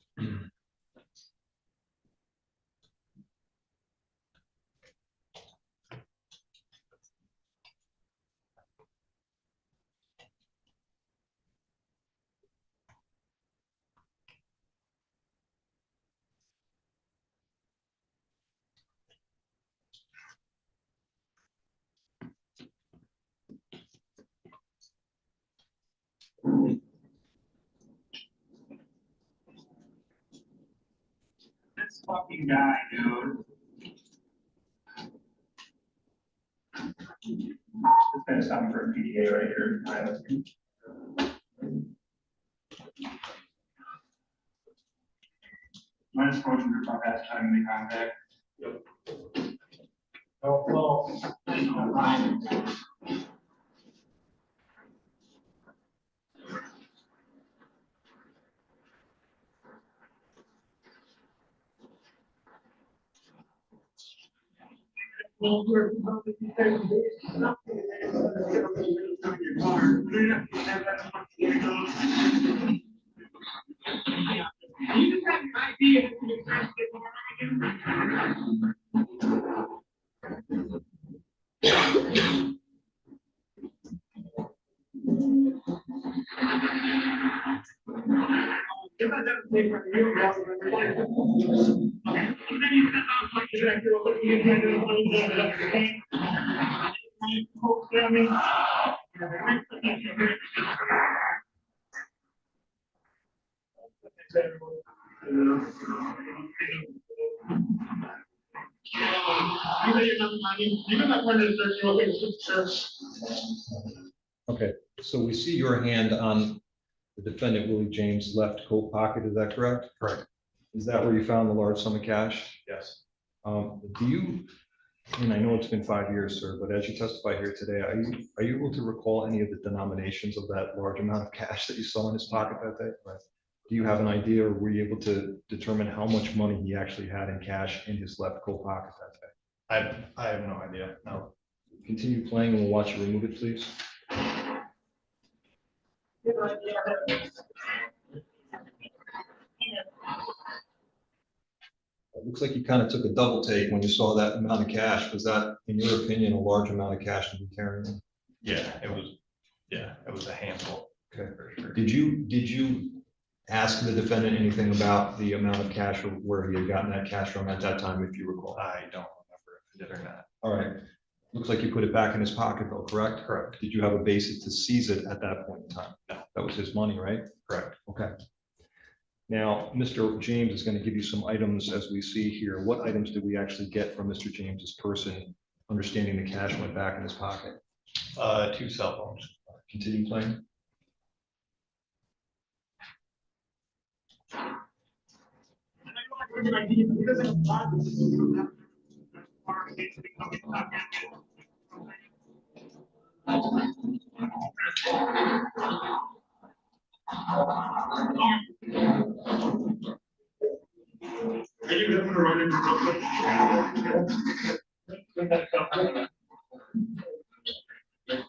This fucking guy, dude. Just gonna stop me for a PDA right here. My disclosure about that time in the contact. Yep. Oh, well. Well, we're probably 30 days. You just have an idea. Okay, so we see your hand on the defendant Willie James' left coat pocket, is that correct? Correct. Is that where you found the large sum of cash? Yes. Do you, and I know it's been 5 years, sir, but as you testify here today, are you able to recall any of the denominations of that large amount of cash that you saw in his pocket that day? Right. Do you have an idea, or were you able to determine how much money he actually had in cash in his left coat pocket that day? I have no idea, no. Continue playing and we'll watch you remove it, please. It looks like you kind of took a double take when you saw that amount of cash. Was that, in your opinion, a large amount of cash to be carrying? Yeah, it was a handful. Okay. For sure. Did you ask the defendant anything about the amount of cash or where he had gotten that cash from at that time, if you recall? I don't remember if I did or not. All right. Looks like you put it back in his pocket though, correct? Correct. Did you have a basis to seize it at that point in time? No. That was his money, right? Correct. Okay. Now, Mr. James is going to give you some items as we see here. What items did we actually get from Mr. James's person, understanding the cash went back in his pocket? 2 cell phones. Continue playing.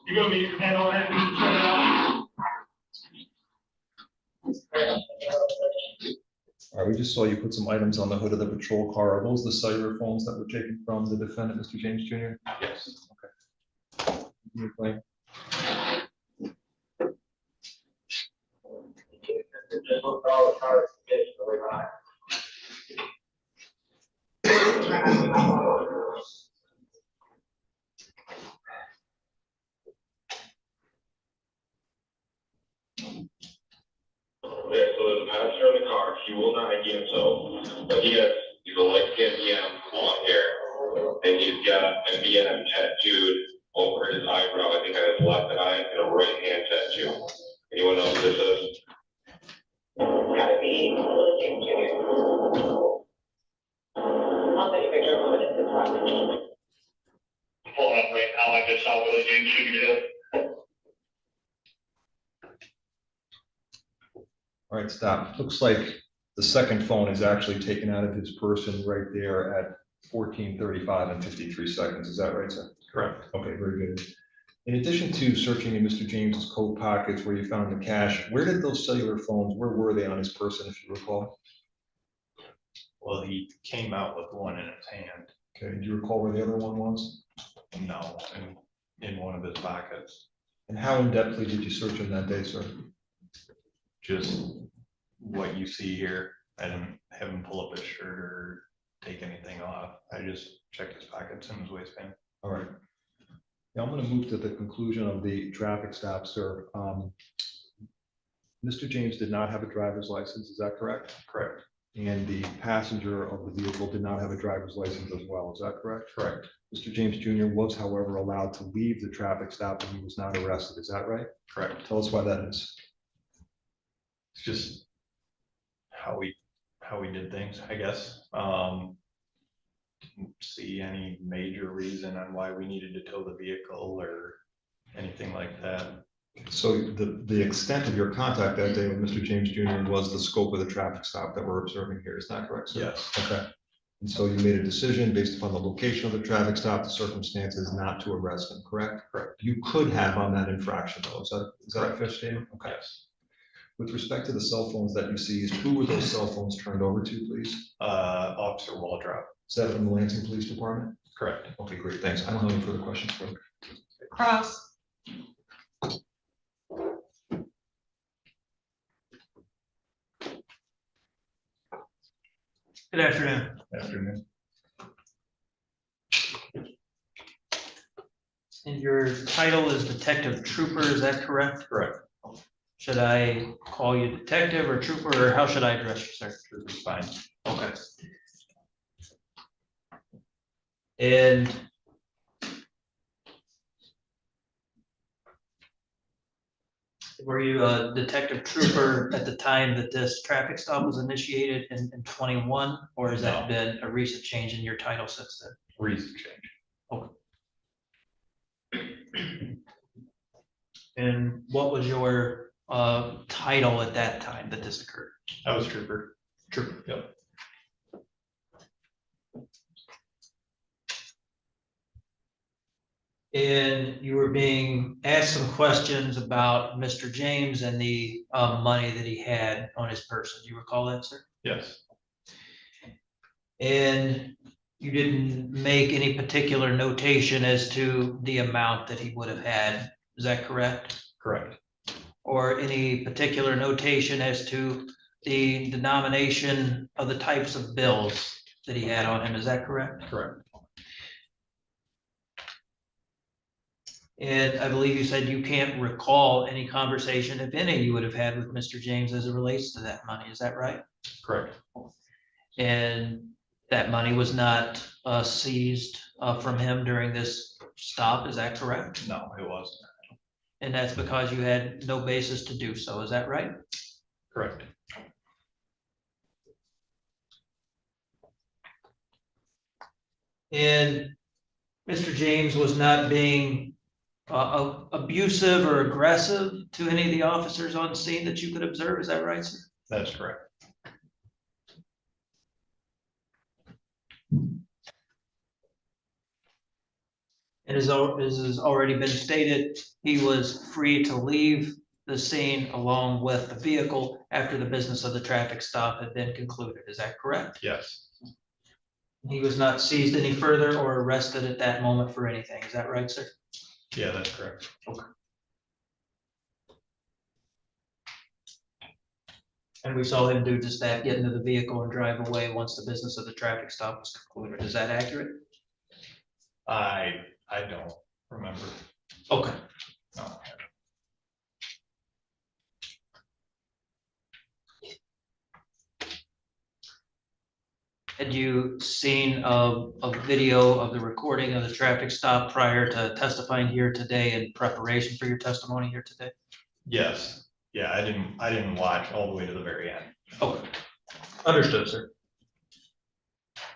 You gonna be handle that? All right, we just saw you put some items on the hood of the patrol car. Are those the cellular phones that were taken from the defendant, Mr. James Jr.? Yes. Okay. Continue playing. Okay, so there's a master in the car, he will not ID himself, but he's a light-skinned PM, long hair, and he's got a VM tattooed over his eyebrow, I think on his left eye, and a right hand tattoo. Anyone know who this is? Gotta be. I'll take a picture of it. Pull up right now, I just saw Willie James Jr. All right, stop. Looks like the second phone is actually taken out of his person right there at 14:35 and 53 seconds. Is that right, sir? Correct. Okay, very good. In addition to searching in Mr. James's coat pockets where you found the cash, where did those cellular phones, where were they on his person, if you recall? Well, he came out with one in his hand. Okay, do you recall where the other one was? No, in one of his pockets. And how in-depthly did you search him that day, sir? Just what you see here. I didn't have him pull up his shirt or take anything off. I just checked his pockets and his waistband. All right. Now I'm going to move to the conclusion of the traffic stop, sir. Mr. James did not have a driver's license, is that correct? Correct. And the passenger of the vehicle did not have a driver's license as well, is that correct? Correct. Mr. James Jr. was, however, allowed to leave the traffic stop and he was not arrested, is that right? Correct. Tell us why that is. It's just how we did things, I guess. Didn't see any major reason on why we needed to tow the vehicle or anything like that. So the extent of your contact that day with Mr. James Jr. was the scope of the traffic stop that we're observing here, is that correct, sir? Yes. Okay. And so you made a decision based upon the location of the traffic stop, the circumstances, not to arrest him, correct? Correct. You could have on that infraction though, is that a fair statement? Okay. Yes. With respect to the cell phones that you seized, who were those cell phones turned over to, please? Officer Waldrop. Is that from the Lansing Police Department? Correct. Okay, great, thanks. I don't have any further questions for you. Cross. Good afternoon. Afternoon. And your title is Detective Trooper, is that correct? Correct. Should I call you detective or trooper, or how should I address you, sir? Trooper's fine. Okay. And were you a detective trooper at the time that this traffic stop was initiated in 21, or has that No. been a recent change in your title since then? Recent change. And what was your title at that time that this occurred? I was trooper. Trooper, yep. And you were being asked some questions about Mr. James and the money that he had on his person. Do you recall that, sir? Yes, And you didn't make any particular notation as to the amount that he would have had. Is that correct? correct. Or any particular notation as to the denomination of the types of bills that he had on him. Is that correct? Correct. And I believe you said you can't recall any conversation, if any, you would have had with Mr. James as it relates to that money. Is that right? Correct. And that money was not seized from him during this stop. Is that correct? No, it wasn't. And that's because you had no basis to do so. Is that right? Correct. And Mr. James was not being abusive or aggressive to any of the officers on scene that you could observe. Is that right, sir? That's correct. And as has already been stated, he was free to leave the scene along with the vehicle after the business of the traffic stop had been concluded. Is that correct? Yes, He was not seized any further or arrested at that moment for anything. Is that right, sir? yeah, that's correct. And we saw him do just that, get into the vehicle and drive away once the business of the traffic stop was concluded. Is that accurate? I don't remember. Okay. No. Had you seen a video of the recording of the traffic stop prior to testifying here today in preparation for your testimony here today? Yes, yeah, I didn't watch all the way to the very end. Okay. Understood, sir.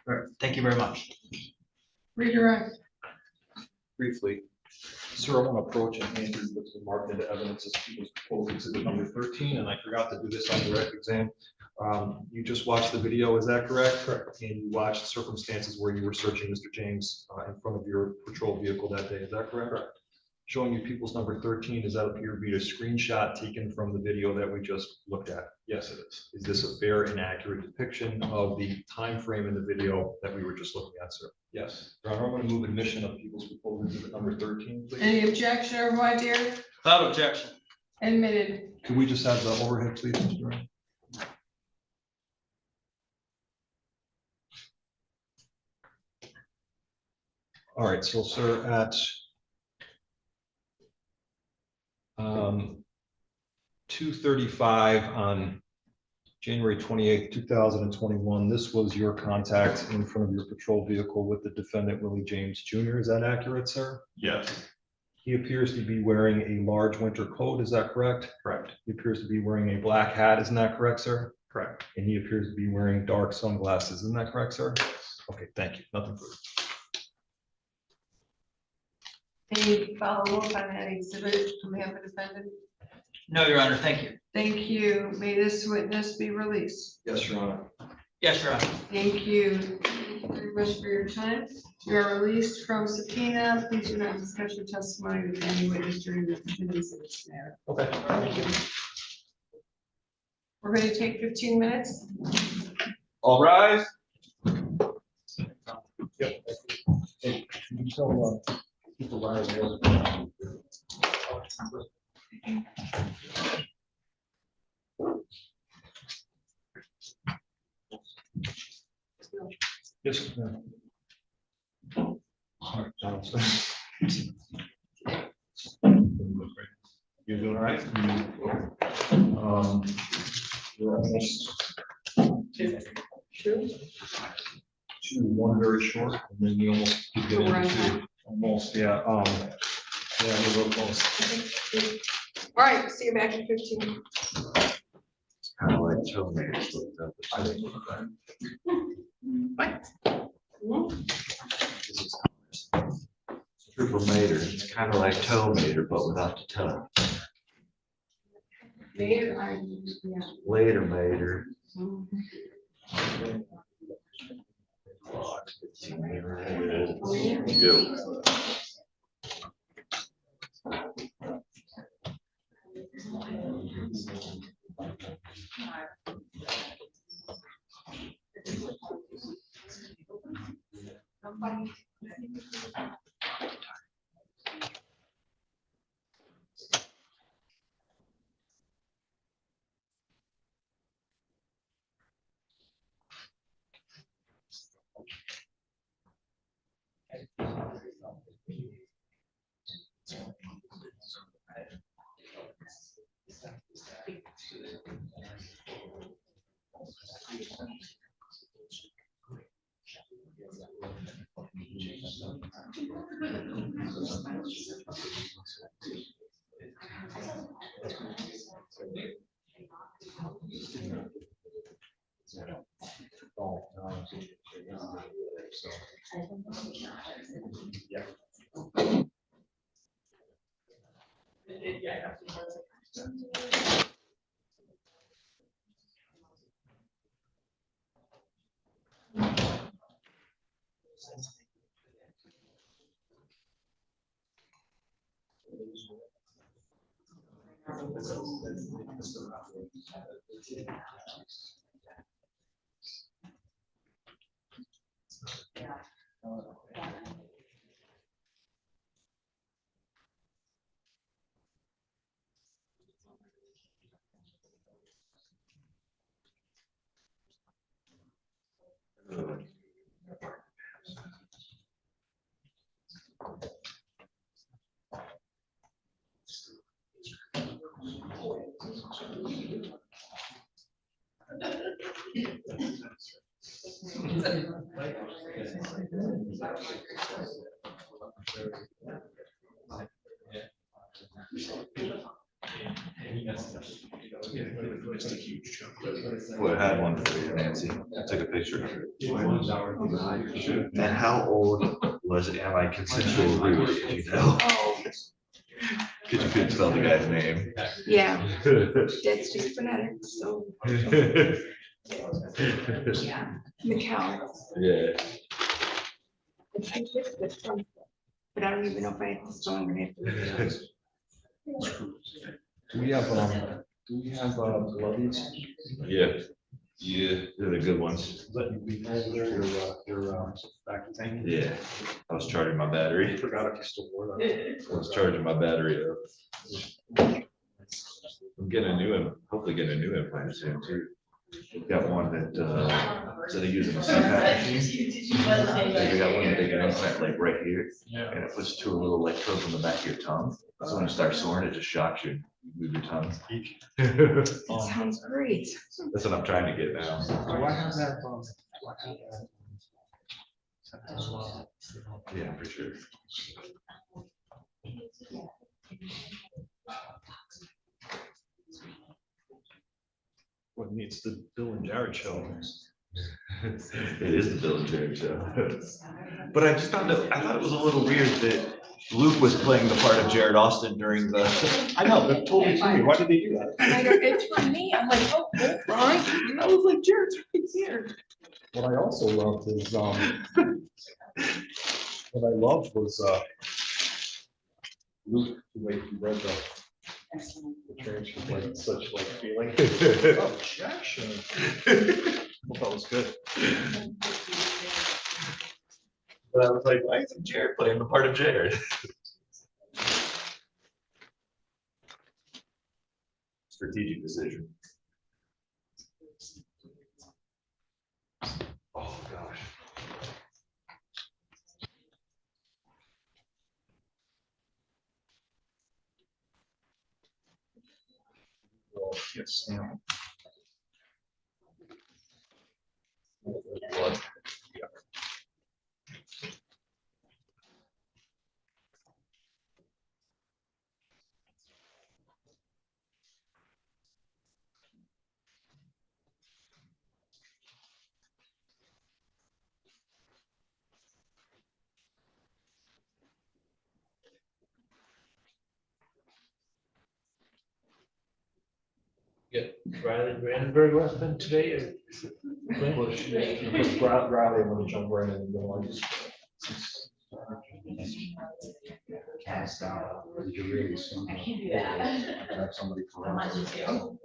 All right, thank you very much. Redirect. Briefly, sir, I want to approach and hand you what's been marked into evidence as people's proposed exhibit number 13, and I forgot to do this on direct exam. You just watched the video, is that correct? Correct. And you watched circumstances where you were searching Mr. James in front of your patrol vehicle that day, is that correct? Correct. Showing you people's number 13, does that appear to be a screenshot taken from the video that we just looked at? Yes, it is. Is this a fair and accurate depiction of the time frame in the video that we were just looking at, sir? Yes. Your Honor, I'm going to move admission of people's proposed exhibit number 13, please. Any objection or voir dire? Without objection. Admitted. Can we just have the overhead, please, Mr. Ryan? All right, so sir, at 2:35 on January 28th, 2021, this was your contact in front of your patrol vehicle with the defendant, Willie James Jr. Is that accurate, sir? Yes, He appears to be wearing a large winter coat, is that correct? correct, He appears to be wearing a black hat, isn't that correct, sir? correct. And he appears to be wearing dark sunglasses, isn't that correct, sir? Okay, thank you, nothing further. Any follow-up on that exhibit on behalf of the defendant? No, Your Honor, thank you. Thank you. May this witness be released. Yes, Your Honor. Yes, Your Honor. Thank you. Thank you very much for your time. You are released from subpoena. Please do not discuss your testimony with any witness during the proceedings of this matter. Okay. Thank you. We're going to take 15 minutes. All rise. Yep. Hey, can you tell, Supervisor there? Yes. ma'am. All right, Johnson. You doing all right? You're almost. two, one very short, and then we almost keep getting We're on into time. almost, yeah, we're real close. All right, see you back in 15. Kind of like toenails. Triple mater, it's kind of like toe mater, but without the toe. Later, Later mater. Well, I had one for you, Nancy. I took a picture of it. And how old was it? Am I consensual rude, if you know? Because you couldn't spell the guy's name. Yeah, that's just phonetics, so. Yeah, Mikkel. Yeah. It's like this one, but I don't even know if I have to spell, I'm gonna have to look it up. Do we have bloodies? Yeah. Yeah, they're the good ones. Is that you people over there, your back tank? Yeah, I was charging my battery. Forgot if you still wore that. I was charging my battery up. I'm getting a new one, hopefully getting a new implant soon too. Got one that, so they use a CPAP machine. They got one that they can implant like right here, and it puts two little electrodes on the back of your tongue. So when you start snoring, it just shocks you, you move your tongue. That sounds great. That's what I'm trying to get now. Do I have that? Yeah, for sure. What needs the Bill and Jared show? It is the Bill and Jerry show. But I just found out, I thought it was a little weird that Luke was playing the part of Jared Austin during the. I know, that totally threw me. Why did they do that? And I go, it's for me, I'm like, oh, fine. I was like, Jared's right here. What I also loved is, what I loved was, Luke, the way he read the transcript, like such like feeling. Objection. Well, that was good. But I was like, why isn't Jared playing the part of Jared? Strategic decision. Oh, gosh. Well, yes, yeah. Blood. Riley Brandenburg left them today? Riley, I'm gonna jump right in the middle. Cast out, you really see. I can't do that. Have somebody. I'm not just you.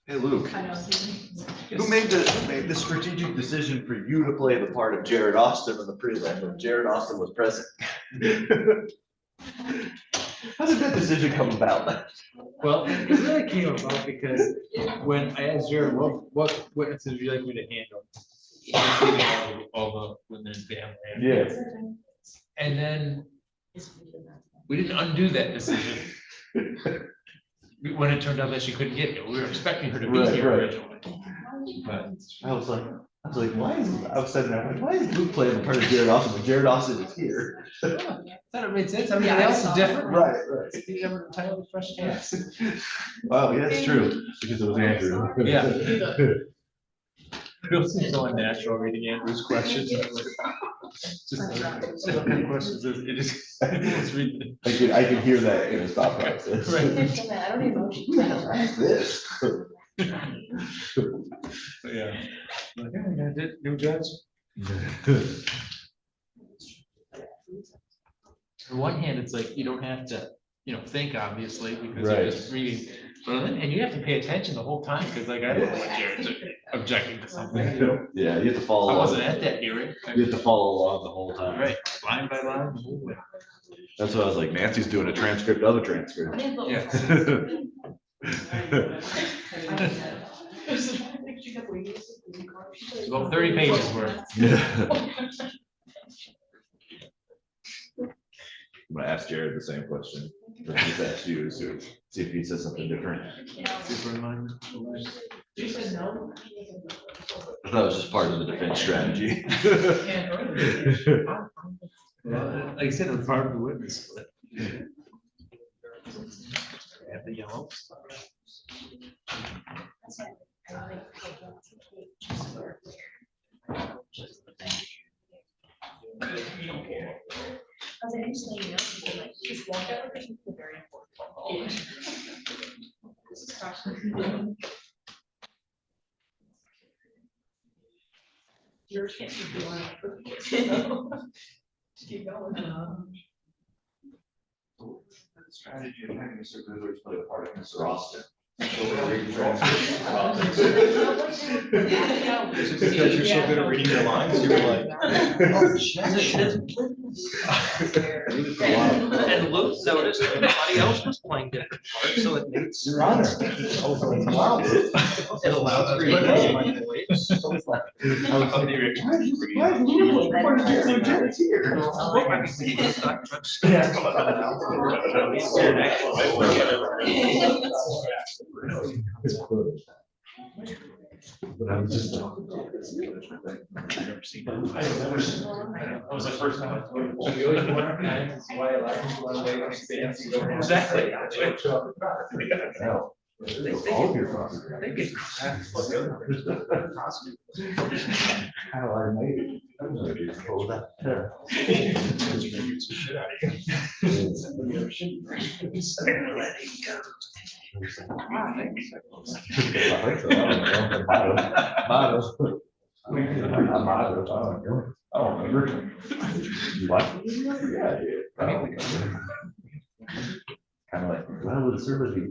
Hey, Luke, I know. who made the strategic decision for you to play the part of Jared Austin in the prelim when Jared Austin was present? How did that decision come about? Well, it really came about because when I asked Jared, what witnesses would you like me to handle? All the women in family. Yeah. And then we didn't undo that decision. When it turned out that she couldn't get it, we were expecting her to be Right, here right. originally. But I was like, why is, I was sitting there, like, why is Luke playing the part of Jared Austin when Jared Austin is here? thought it made sense. Everything Yeah, I else is saw different. Right, right. These are entirely fresh cast. Wow, yeah, it's true, because it was Andrew. Yeah. It feels so unnatural reading Andrew's questions. Just what kind of questions is it? It's reading. I can hear that in his thought process. Right. I don't even know what you said. What is this? Yeah. Like, yeah, I did, new judge. On one hand, it's like, you don't have to, think obviously, because Right. you're just reading. But on the other hand, you have to pay attention the whole time, because like, I don't know what Jared's objecting to something. Yeah, you have to follow. I along. wasn't at that hearing. You have to follow along the whole time. Right, line by line. the whole way. That's why I was like, Nancy's doing a transcript of a transcript. Yeah. It's about 30 pages worth. Yeah. I'm gonna ask Jared the same question. Or just ask you, so see if he says something different. You said no? I thought it was just part of the defense strategy. Like I said, it was part of the witness split. Have the yellow. As I just let you know, you can like just walk out with it, it's very important. This is fascinating. Yours can't be doing. Just keep going. Strategy of having Mr. Goodrich play a part of Mr. Austin. It's because you're so good at reading your lines, you were like, oh, shit. And Luke noticed everybody else was playing different parts, so it made sense. Your Honor. It allows for my voice. Jared's here. But I'm just. That was the first time. Exactly. All of your property. They get crap. How I made it. I'm gonna just pull that. Kind of like, well, with the service, we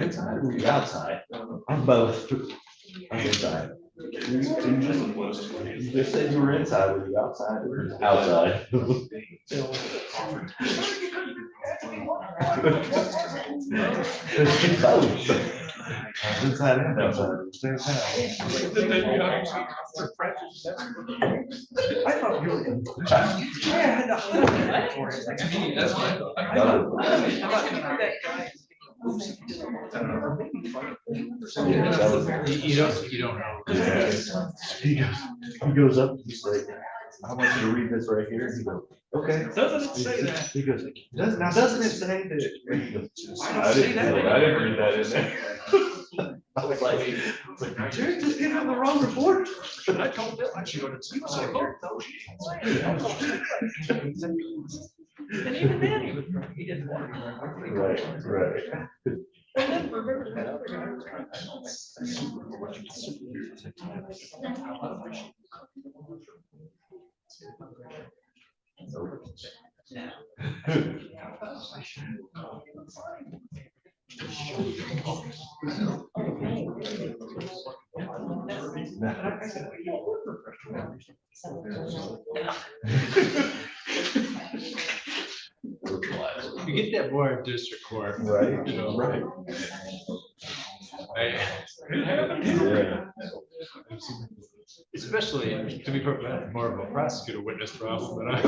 inside or we outside? I'm both. I'm inside. You just said you were inside, were you outside or outside? Inside and outside. I thought you were. To me, that's what I thought. You don't know. Yeah. He goes up, he's like, I want you to read this right here. He goes, okay. Doesn't it say that? He goes, doesn't it say that? I didn't read that in there. I was like, Jerry just gave him the wrong report. I told him I should go to sleep. So I told and even then, he didn't want to. right. You get that more in district court. Right, You know, right. Yeah. Especially, to be perfectly honest, more of a prosecutor witness problem than I.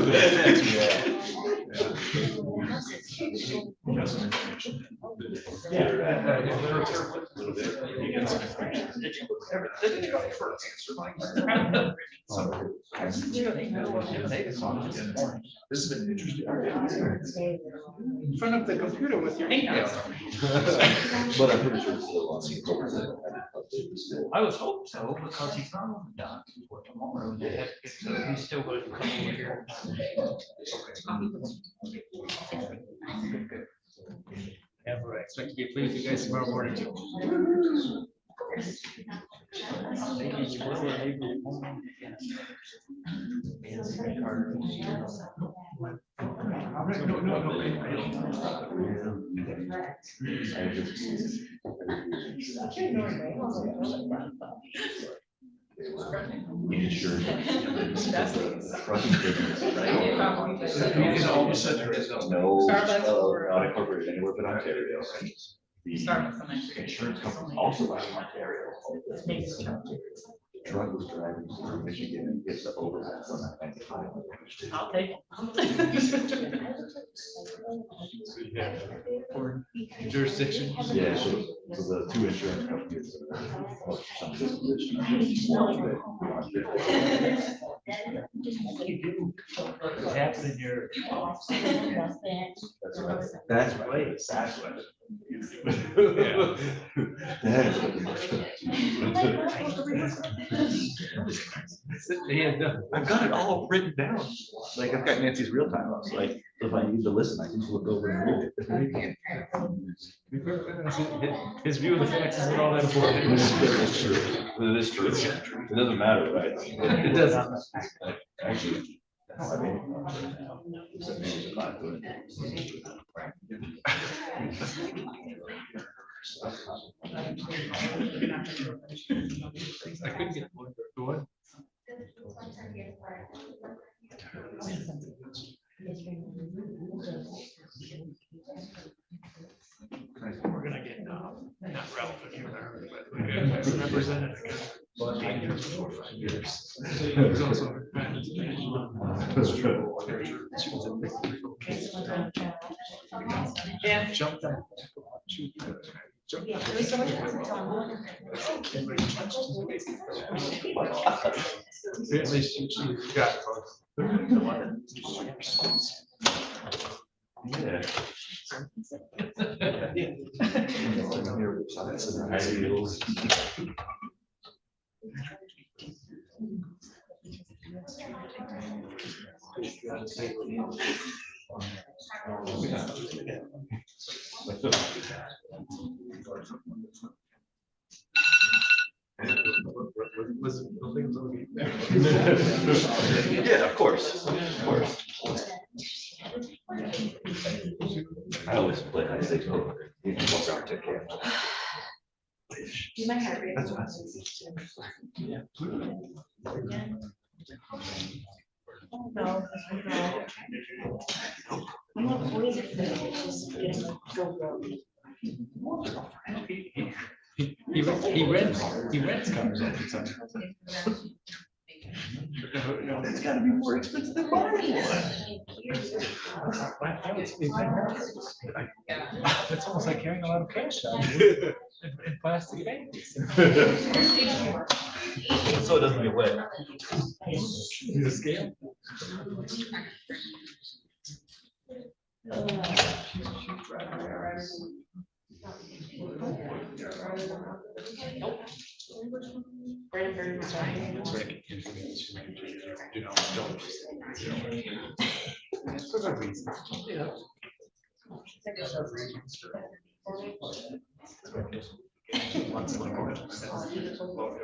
This has been interesting. In front of the computer with your email. But I'm pretty sure it's still on. I was hoping so, because he's not on the dock for tomorrow. They have to get, so he's still going to come over here. Yeah, right. Expect to be pleased with you guys tomorrow morning. Maybe you will, or maybe you won't. All of a sudden, there is no, not incorporated anywhere but Ontario. The insurance company also out of Ontario. Drug was driving through Michigan and gets the overpass on that 95. I'll take Jurisdiction. Yeah, so the two insurance companies. What's happening here? That's right, exactly. I've got it all written down. Like I've got Nancy's real time. I was like, if I need to listen, I can just look over and read it. His view of the facts isn't all that important. It is true. It doesn't matter, right? It doesn't. Actually. No, I mean. I couldn't get one. Go on. We're gonna get, not relevant here, but representative. 8 years, 4 or 5 years. He was also. Yeah. Jumped up. Apparently she got. Yeah. Yeah, of course, of course. I always play high stakes poker. You can walk around, take care. That's fine. He rents cars all the time. It's gotta be more expensive than buying one. It's almost like carrying a lot of cash out in plastic bags. So it doesn't get wet. He's a scale.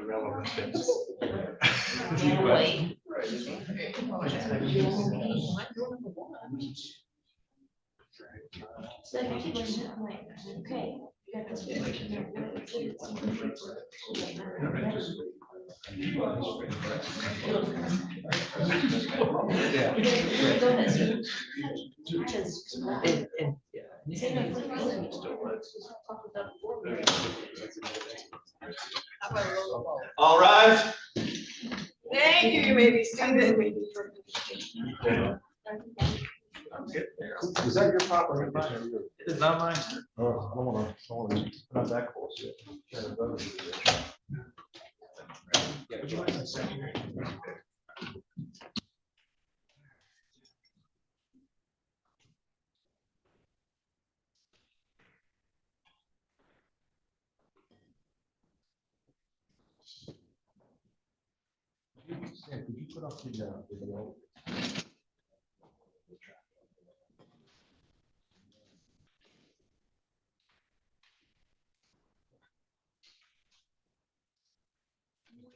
Irrelevant things. Okay. All right. Thank you, you may be seated. Is that your property or mine? It is not mine. Oh, I don't wanna, not that close yet. Could you put up the note?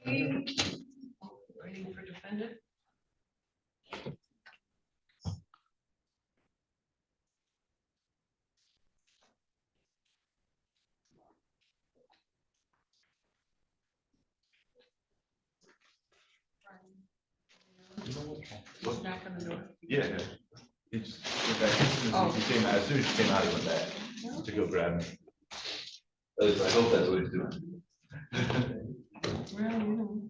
Waiting for defendant. Knock on the door. Yeah. He just went back as soon as you came out, he went back to go grab me. At least I hope that's what he's doing. Well, you know.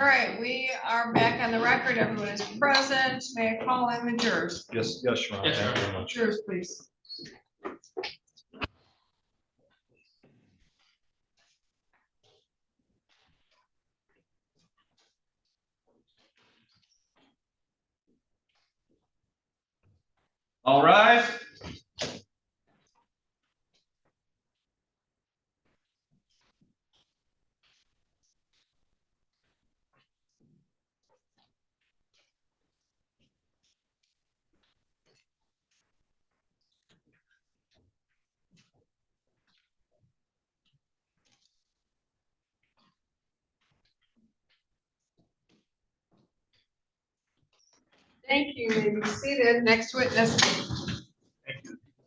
All right, we are back on the record. Everyone is present. May I call in the jurors? Yes, Sharon, Yes, thank you very much. Jurors, please. All right. Thank you. You may be seated. Next witness.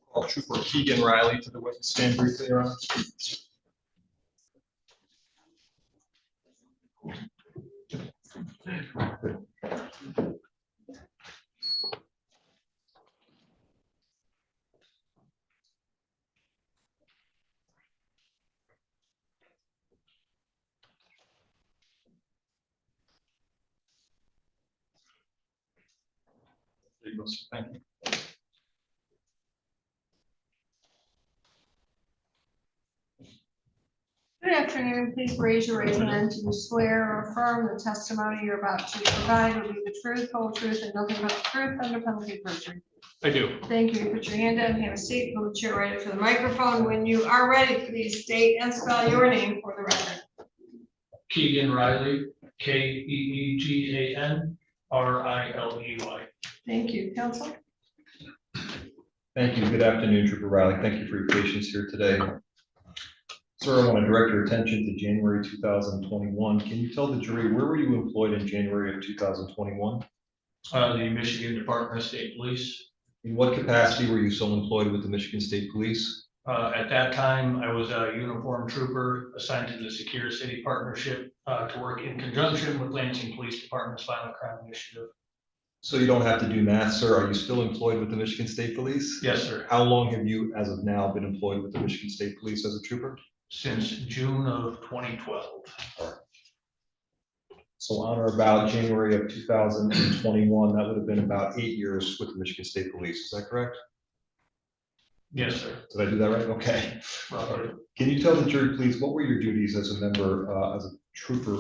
Call Trooper Keegan Riley to the witness stand briefly, Your Honor. There you go, sir. Thank you. Good afternoon. Please raise your right hand. Do you swear or affirm the testimony you're about to provide will be the truth, whole truth, and nothing but the truth under penalty of perjury? I do. Thank you. Put your hand down, have a seat, pull the chair right up to the microphone. When you are ready, please state and spell your name for the record. Keegan Riley, KeeganRiley. Thank you, counsel. Thank you. Good afternoon, Trooper Riley. Thank you for your patience here today. Sir, I want to direct your attention to January 2021. Can you tell the jury where were you employed in January of 2021? The Michigan Department of State Police. In what capacity were you so employed with the Michigan State Police? At that time, I was a uniformed trooper assigned to the Secure City Partnership to work in conjunction with Lansing Police Department's Violent Crime Initiative. So you don't have to do math, sir. Are you still employed with the Michigan State Police? Yes, sir. How long have you, as of now, been employed with the Michigan State Police as a trooper? Since June of 2012. So on or about January of 2021, that would have been about 8 years with the Michigan State Police. Is that correct? Yes, sir. Did I do that right? Okay. Roughly. Can you tell the jury, please, what were your duties as a member, as a trooper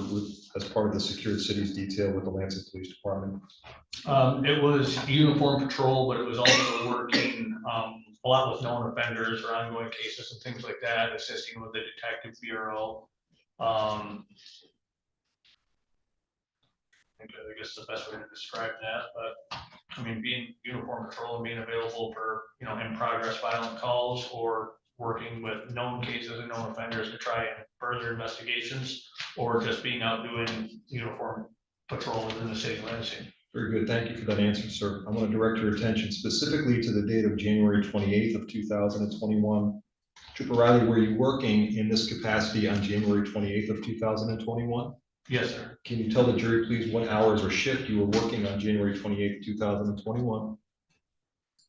as part of the Secured Cities detail with the Lansing Police Department? It was uniform patrol, but it was also working a lot with known offenders or ongoing cases and things like that, assisting with the detective bureau. I guess the best way to describe that, but I mean, being uniform patrol and being available for, in progress violent calls or working with known cases and known offenders to try and further investigations, or just being out doing uniform patrol within the city of Lansing. Very good. Thank you for that answer, sir. I want to direct your attention specifically to the date of January 28th of 2021. Trooper Riley, were you working in this capacity on January 28th of 2021? Yes, sir. Can you tell the jury, please, what hours or shift you were working on January 28th, 2021?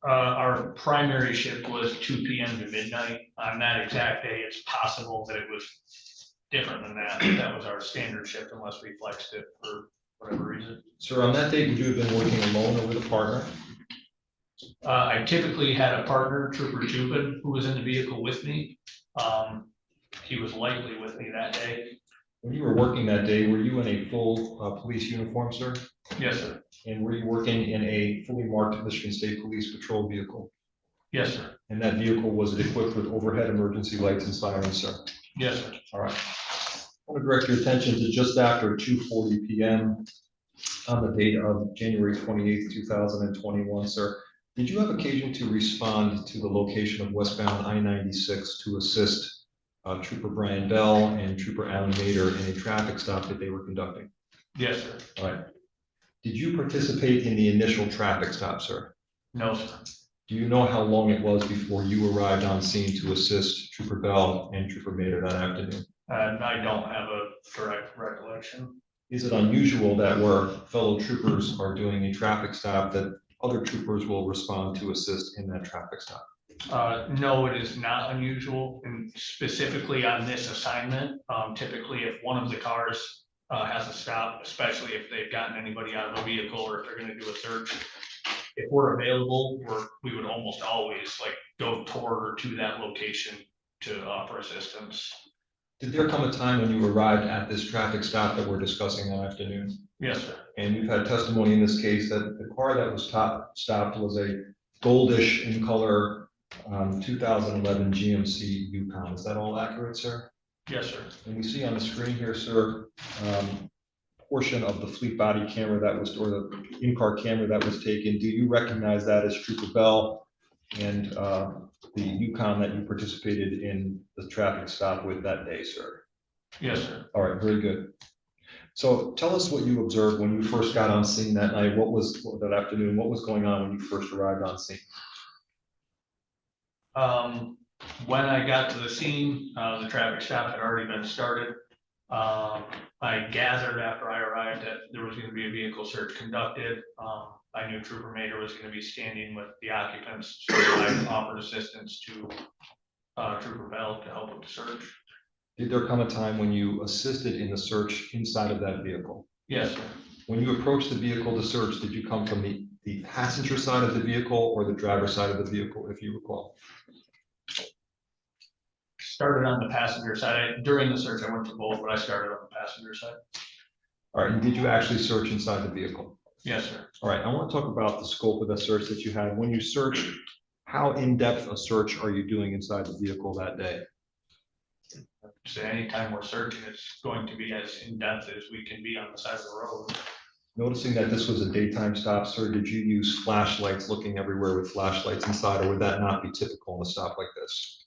Our primary shift was 2 p.m. to midnight. On that exact day, it's possible that it was different than that. That was our standard shift unless we flexed it for whatever reason. Sir, on that date, would you have been working alone or with a partner? I typically had a partner, Trooper Jubin, who was in the vehicle with me. He was likely with me that day. When you were working that day, were you in a full police uniform, sir? Yes, sir. And were you working in a fully marked Michigan State Police patrol vehicle? Yes, sir. And that vehicle, was it equipped with overhead emergency lights and sirens, sir? Yes, sir. All right. I want to direct your attention to just after 2:40 p.m. on the date of January 28th, 2021, sir. Did you have occasion to respond to the location of westbound I-96 to assist Trooper Brian Bell and Trooper Alan Mader in a traffic stop that they were conducting? Yes, sir. All right. Did you participate in the initial traffic stop, sir? No, sir. Do you know how long it was before you arrived on scene to assist Trooper Bell and Trooper Mader that afternoon? I don't have a direct recollection. Is it unusual that where fellow troopers are doing a traffic stop that other troopers will respond to assist in that traffic stop? No, it is not unusual, and specifically on this assignment, typically if one of the cars has a stop, especially if they've gotten anybody out of a vehicle or if they're going to do a search, if we're available, we would almost always go toward or to that location to offer assistance. Did there come a time when you arrived at this traffic stop that we're discussing that afternoon? Yes, sir. And you've had testimony in this case that the car that was stopped was a goldish in color 2011 GMC Yukon. Is that all accurate, sir? Yes, sir. And we see on the screen here, sir, portion of the fleet body camera that was, or the in-car camera that was taken. Do you recognize that as Trooper Bell and the Yukon that you participated in the traffic stop with that day, sir? Yes, sir. All right, very good. So tell us what you observed when you first got on scene that night. What was that afternoon? What was going on when you first arrived on scene? When I got to the scene, the traffic stop had already been started. I gathered after I arrived that there was going to be a vehicle search conducted. I knew Trooper Mader was going to be standing with the occupants, so I offered assistance to Trooper Bell to help with the search. Did there come a time when you assisted in the search inside of that vehicle? Yes, sir. When you approached the vehicle to search, did you come from the passenger side of the vehicle or the driver's side of the vehicle, if you recall? Started on the passenger side. During the search, I went to both, but I started on the passenger side. All right, and did you actually search inside the vehicle? Yes, sir. All right, I want to talk about the scope of the search that you had. When you searched, how in-depth a search are you doing inside the vehicle that day? So anytime we're searching, it's going to be as in-depth as we can be on the side of the road. Noticing that this was a daytime stop, sir, did you use flashlights, looking everywhere with flashlights inside, or would that not be typical in a stop like this?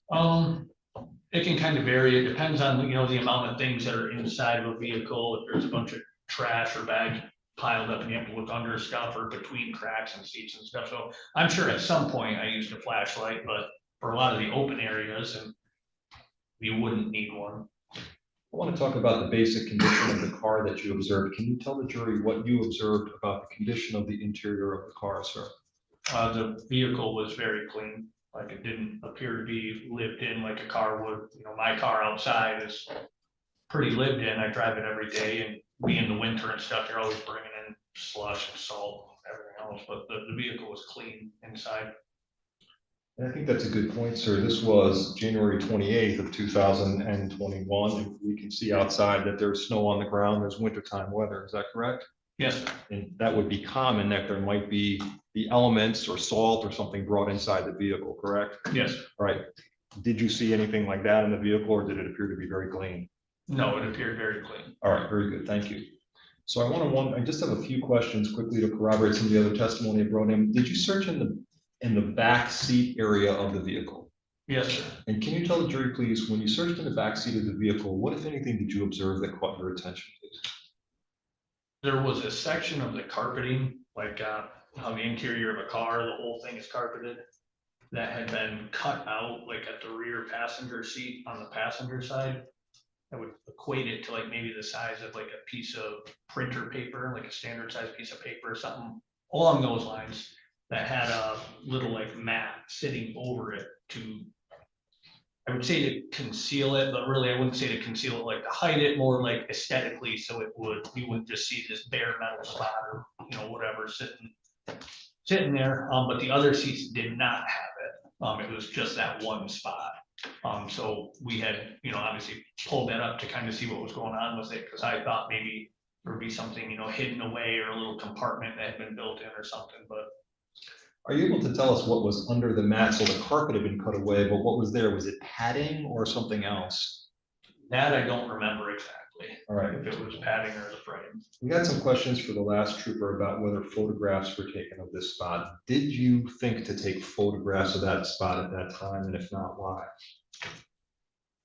It can kind of vary. It depends on, the amount of things that are inside of a vehicle. If there's a bunch of trash or bags piled up and you have to look under stuff or between cracks and seats and stuff. So I'm sure at some point I used a flashlight, but for a lot of the open areas, and you wouldn't need one. I want to talk about the basic condition of the car that you observed. Can you tell the jury what you observed about the condition of the interior of the car, sir? The vehicle was very clean. Like, it didn't appear to be lived in like a car would. My car outside is pretty lived in. I drive it every day, and be in the winter and stuff, you're always bringing in slush and salt, everything else, but the vehicle was clean inside. And I think that's a good point, sir. This was January 28th of 2021. And we can see outside that there's snow on the ground. There's wintertime weather. Is that correct? Yes, sir. And that would be common, that there might be the elements or salt or something brought inside the vehicle, correct? Yes, sir. All right. Did you see anything like that in the vehicle, or did it appear to be very clean? No, it appeared very clean. All right, very good. Thank you. So I just have a few questions quickly to corroborate some of the other testimony I brought in. Did you search in the back seat area of the vehicle? Yes, sir. And can you tell the jury, please, when you searched in the back seat of the vehicle, what, if anything, did you observe that caught your attention, please? There was a section of the carpeting, like how the interior of a car, the whole thing is carpeted, that had been cut out, like at the rear passenger seat on the passenger side. I would equate it to like maybe the size of like a piece of printer paper, like a standard size piece of paper or something along those lines, that had a little like mat sitting over it to, I would say to conceal it, but really I wouldn't say to conceal it, like to hide it, more like aesthetically, so you wouldn't just see this bare metal spot or, whatever sitting there. But the other seats did not have it. It was just that one spot. So we had, obviously pulled that up to kind of see what was going on with it, because I thought maybe there would be something, hidden away, or a little compartment that had been built in or something, but. Are you able to tell us what was under the mat? So the carpet had been cut away, but what was there? Was it padding or something else? That I don't remember exactly. All right. If it was padding or the frame. We got some questions for the last trooper about whether photographs were taken of this spot. Did you think to take photographs of that spot at that time? And if not, why?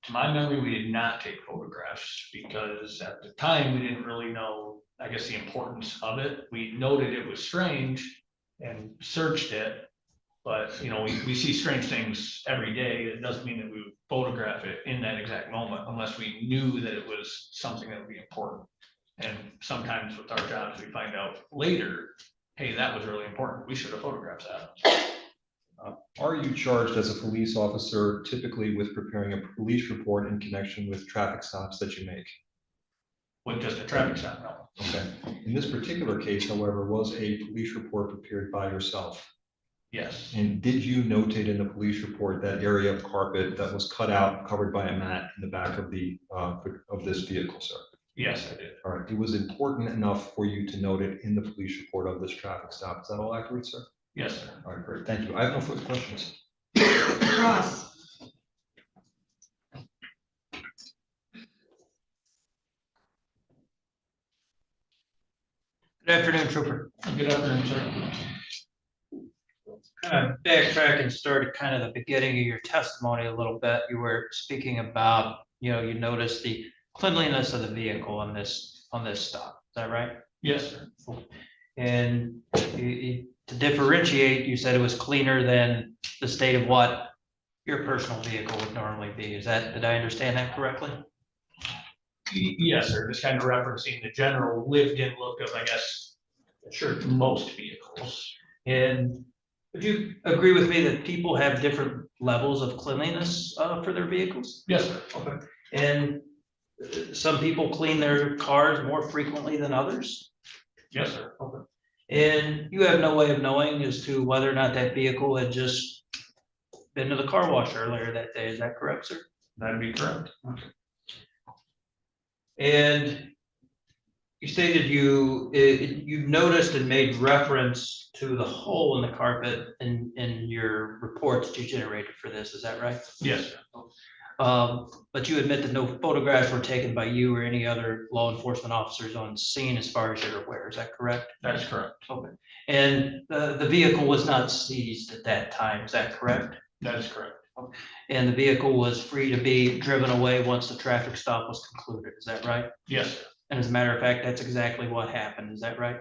To my memory, we did not take photographs because at the time we didn't really know, I guess, the importance of it. We noted it was strange and searched it, but we see strange things every day. It doesn't mean that we would photograph it in that exact moment unless we knew that it was something that would be important. And sometimes with our jobs, we find out later, hey, that was really important. We should have photographed that. Are you charged as a police officer typically with preparing a police report in connection with traffic stops that you make? With just a traffic stop, no. Okay. In this particular case, however, was a police report prepared by yourself? Yes. And did you notate in the police report that area of carpet that was cut out, covered by a mat in the back of this vehicle, sir? Yes, I did. All right. It was important enough for you to note it in the police report of this traffic stop. Is that all accurate, sir? Yes, sir. All right, great. Thank you. I have no further questions. Ross. Good afternoon, Trooper. Good afternoon, sir. Kind of backtrack and start at kind of the beginning of your testimony a little bit. You were speaking about, you noticed the cleanliness of the vehicle on this stop. Is that right? Yes, sir. And to differentiate, you said it was cleaner than the state of what your personal vehicle would normally be. Did I understand that correctly? Yes, sir. Just kind of referencing the general lived-in look of, I guess, sure, most vehicles. And would you agree with me that people have different levels of cleanliness for their vehicles? Yes, sir. Okay. And some people clean their cars more frequently than others? Yes, sir. Okay. And you have no way of knowing as to whether or not that vehicle had just been to the car wash earlier that day, is that correct, sir? That'd be correct. And you stated you noticed and made reference to the hole in the carpet in your reports that you generated for this, is that right? Yes, sir. But you admit that no photographs were taken by you or any other law enforcement officers on scene as far as you're aware, is that correct? That is correct. Okay. And the vehicle was not seized at that time, is that correct? That is correct. And the vehicle was free to be driven away once the traffic stop was concluded, is that right? Yes, sir. And as a matter of fact, that's exactly what happened, is that right?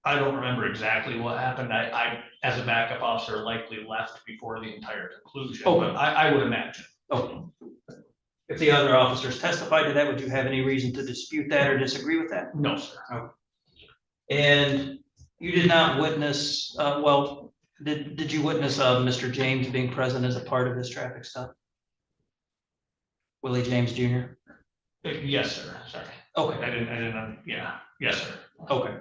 I don't remember exactly what happened. I, as a backup officer, likely left before the entire conclusion, Oh. but I would imagine. Oh. If the other officers testified to that, would you have any reason to dispute that or disagree with that? No, sir. And you did not witness, did you witness Mr. James being present as a part of this traffic stop? Willie James Jr.? Yes, sir. Sorry. Okay, I didn't, yeah. Yes, sir. okay.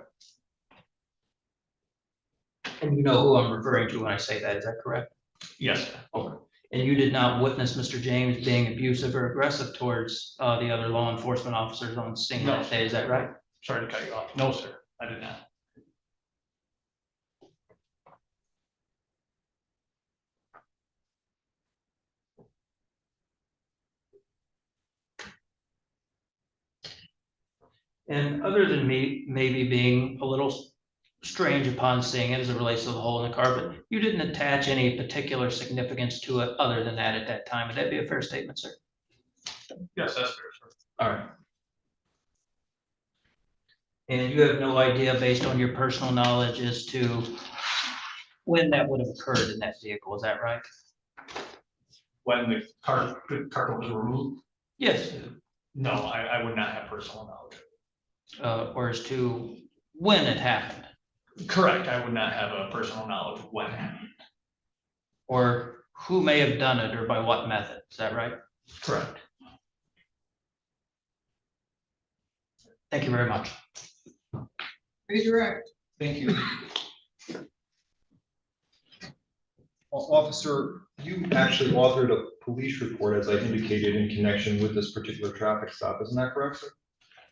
And you know who I'm referring to when I say that, is that correct? Yes, sir. Okay. And you did not witness Mr. James being abusive or aggressive towards the other law enforcement officers on scene No. that day, is that right? Sorry to cut you off. No, sir. I did not. And other than me maybe being a little strange upon seeing it as it relates to the hole in the carpet, you didn't attach any particular significance to it other than that at that time. Would that be a fair statement, sir? Yes, that's fair, sir. All right. And you have no idea, based on your personal knowledge, as to when that would have occurred in that vehicle, is that right? When the carpet was removed? Yes. No, I would not have personal knowledge. Or as to when it happened, Correct. I would not have a personal knowledge of when it happened. or who may have done it, or by what method, is that right? Correct. Thank you very much. Redirect. Thank you. Officer, you actually authored a police report, as I indicated, in connection with this particular traffic stop, isn't that correct, sir?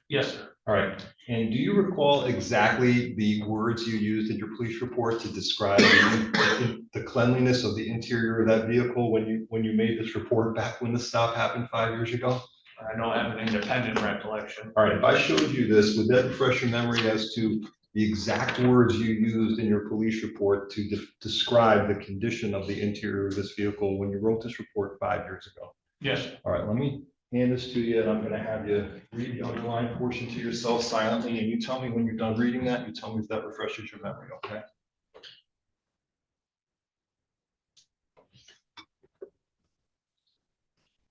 Yes, sir. All right, and do you recall exactly the words you used in your police report to describe the cleanliness of the interior of that vehicle when you made this report back when the stop happened 5 years ago? I don't have an independent recollection. All right, if I showed you this, would that refresh your memory as to the exact words you used in your police report to describe the condition of the interior of this vehicle when you wrote this report 5 years ago? Yes, sir. All right, let me hand this to you, and I'm gonna have you read the underlying portion to yourself silently, and you tell me when you're done reading that, you tell me if that refreshes your memory, okay?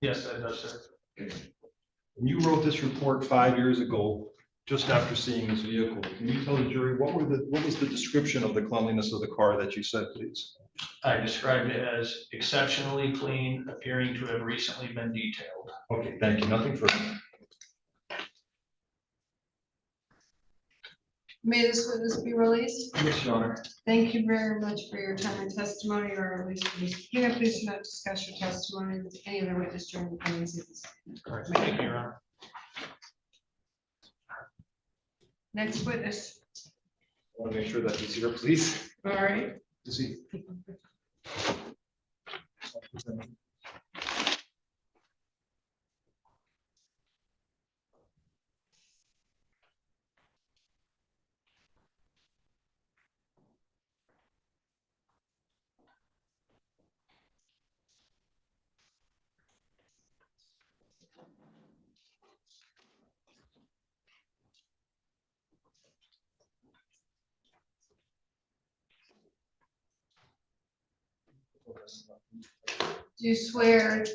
Yes, that does, sir. When you wrote this report 5 years ago, just after seeing this vehicle, can you tell the jury what was the description of the cleanliness of the car that you said, please? I described it as exceptionally clean, appearing to have recently been detailed. Okay, thank you, nothing further. May this witness be released? Yes, Your Honor. Thank you very much for your time and testimony, or at least for this. Can you please do not discuss your testimony with any other witness during the pendency of this? Thank you, Your Honor. Next witness. I want to make sure that he's here, please. All right. Is he? Do you swear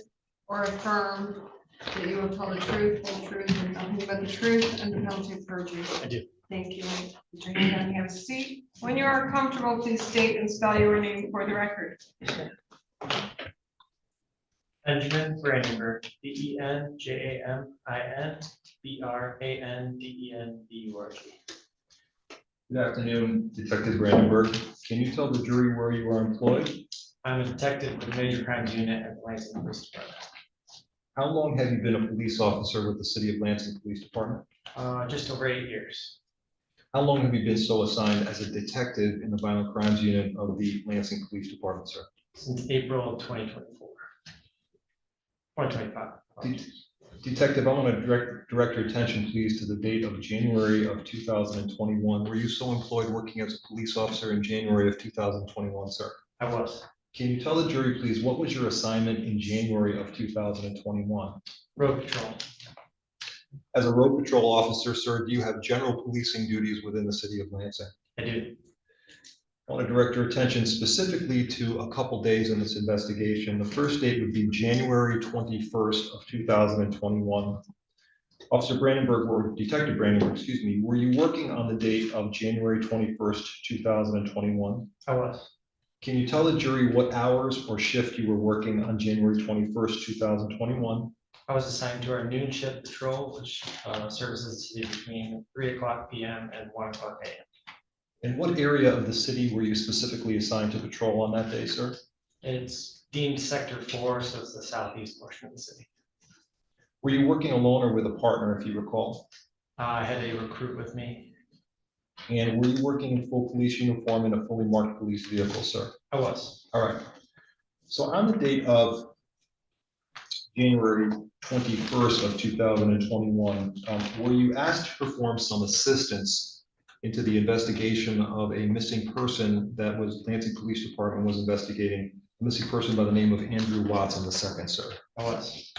or affirm that you will tell the truth, whole truth, and nothing but the truth, and the penalty of perjury? I do. Thank you. Put your hand down and have a seat. When you are comfortable, please state and spell your name for the record. Benjamin Brandenburg, BenjaminBrandenburg. Good afternoon, Detective Brandenburg. Can you tell the jury where you are employed? I'm a detective with the Major Crimes Unit at the Lansing Police Department. How long have you been a police officer with the City of Lansing Police Department? Just over 8 years. How long have you been so assigned as a detective in the Violent Crimes Unit of the Lansing Police Department, sir? Since April of 2024. 2025. Detective, I want to direct your attention, please, to the date of January of 2021. Were you so employed working as a police officer in January of 2021, sir? I was. Can you tell the jury, please, what was your assignment in January of 2021? Road patrol. As a road patrol officer, sir, do you have general policing duties within the City of Lansing? I do. I want to direct your attention specifically to a couple days in this investigation. The first date would be January 21st of 2021. Officer Brandenburg, or Detective Brandenburg, excuse me, were you working on the date of January 21st, 2021? I was. Can you tell the jury what hours or shift you were working on January 21st, 2021? I was assigned to our noon shift patrol, which services the city between 3 o'clock PM and 1 o'clock AM. In what area of the city were you specifically assigned to patrol on that day, sir? It's deemed Sector 4, so it's the southeast portion of the city. Were you working alone or with a partner, if you recall? I had a recruit with me. And were you working in full police uniform in a fully marked police vehicle, sir? I was. All right. So on the date of January 21st of 2021, were you asked to perform some assistance into the investigation of a missing person that was Lansing Police Department was investigating, a missing person by the name of Andrew Watson II, sir? I was.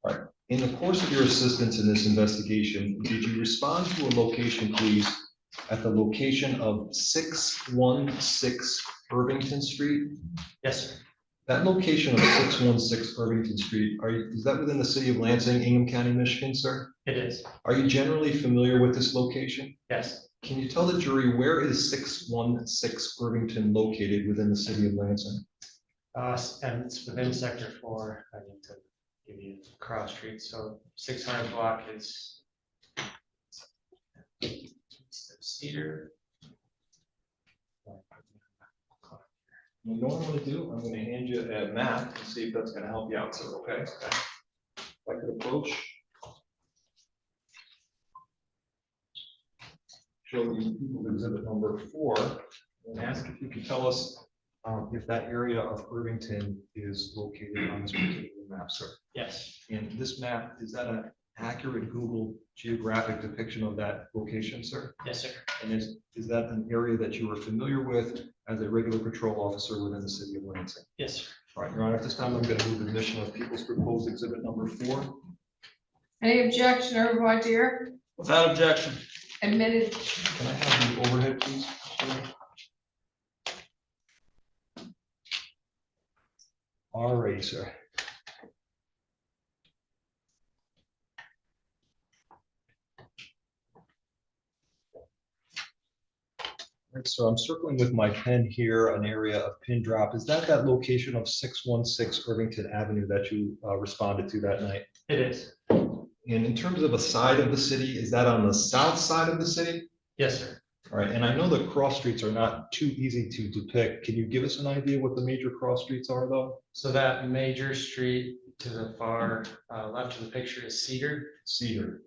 All right. In the course of your assistance in this investigation, did you respond to a location, please, at the location of 616 Irvington Street? Yes, sir. That location of 616 Irvington Street, is that within the City of Lansing, Ingham County, Michigan, sir? It is. Are you generally familiar with this location? Yes. Can you tell the jury where is 616 Irvington located within the City of Lansing? And it's within Sector 4. I need to give you cross street. So 600 block is Cedar. You know what I'm going to do? I'm going to hand you a map and see if that's going to help you out, sir, okay? If I could approach. Show you people exhibit number 4 and ask if you could tell us if that area of Irvington is located on this particular map, sir. Yes. And this map, is that an accurate Google geographic depiction of that location, sir? Yes, sir. And is that an area that you are familiar with as a regular patrol officer within the City of Lansing? Yes, sir. All right, Your Honor, at this time, I'm going to move admission of People's Proposed Exhibit number 4. Any objection or voir dire? Without objection. Admitted. Can I have the overhead, please? All right, sir. All right, so I'm circling with my pen here, an area of pin drop. Is that location of 616 Irvington Avenue that you responded to that night? It is. And in terms of a side of the city, is that on the south side of the city? Yes, sir. All right, and I know the cross streets are not too easy to depict. Can you give us an idea what the major cross streets are, though? So that major street to the far left of the picture is Cedar. Cedar.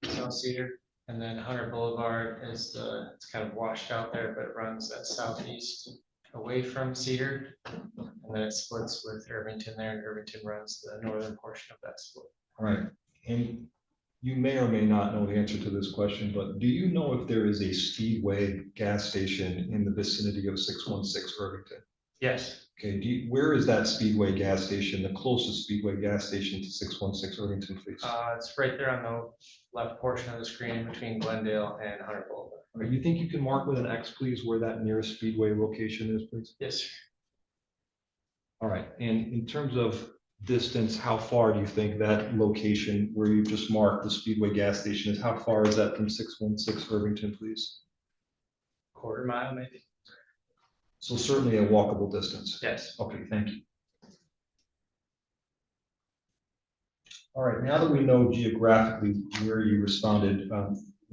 South Cedar. And then Hunter Boulevard is it's kind of washed out there, but it runs that southeast away from Cedar. And then it splits with Irvington there, and Irvington runs the northern portion of that split. All right, and you may or may not know the answer to this question, but do you know if there is a Speedway gas station in the vicinity of 616 Irvington? Yes. Okay, where is that Speedway gas station, the closest Speedway gas station to 616 Irvington, please? It's right there on the left portion of the screen between Glendale and Hunter Boulevard. All right, you think you can mark with an X, please, where that nearest Speedway location is, please? Yes, sir. All right, and in terms of distance, how far do you think that location where you just marked the Speedway gas station is? How far is that from 616 Irvington, please? Quarter mile, maybe. So certainly a walkable distance. Yes. Okay, thank you. All right, now that we know geographically where you responded,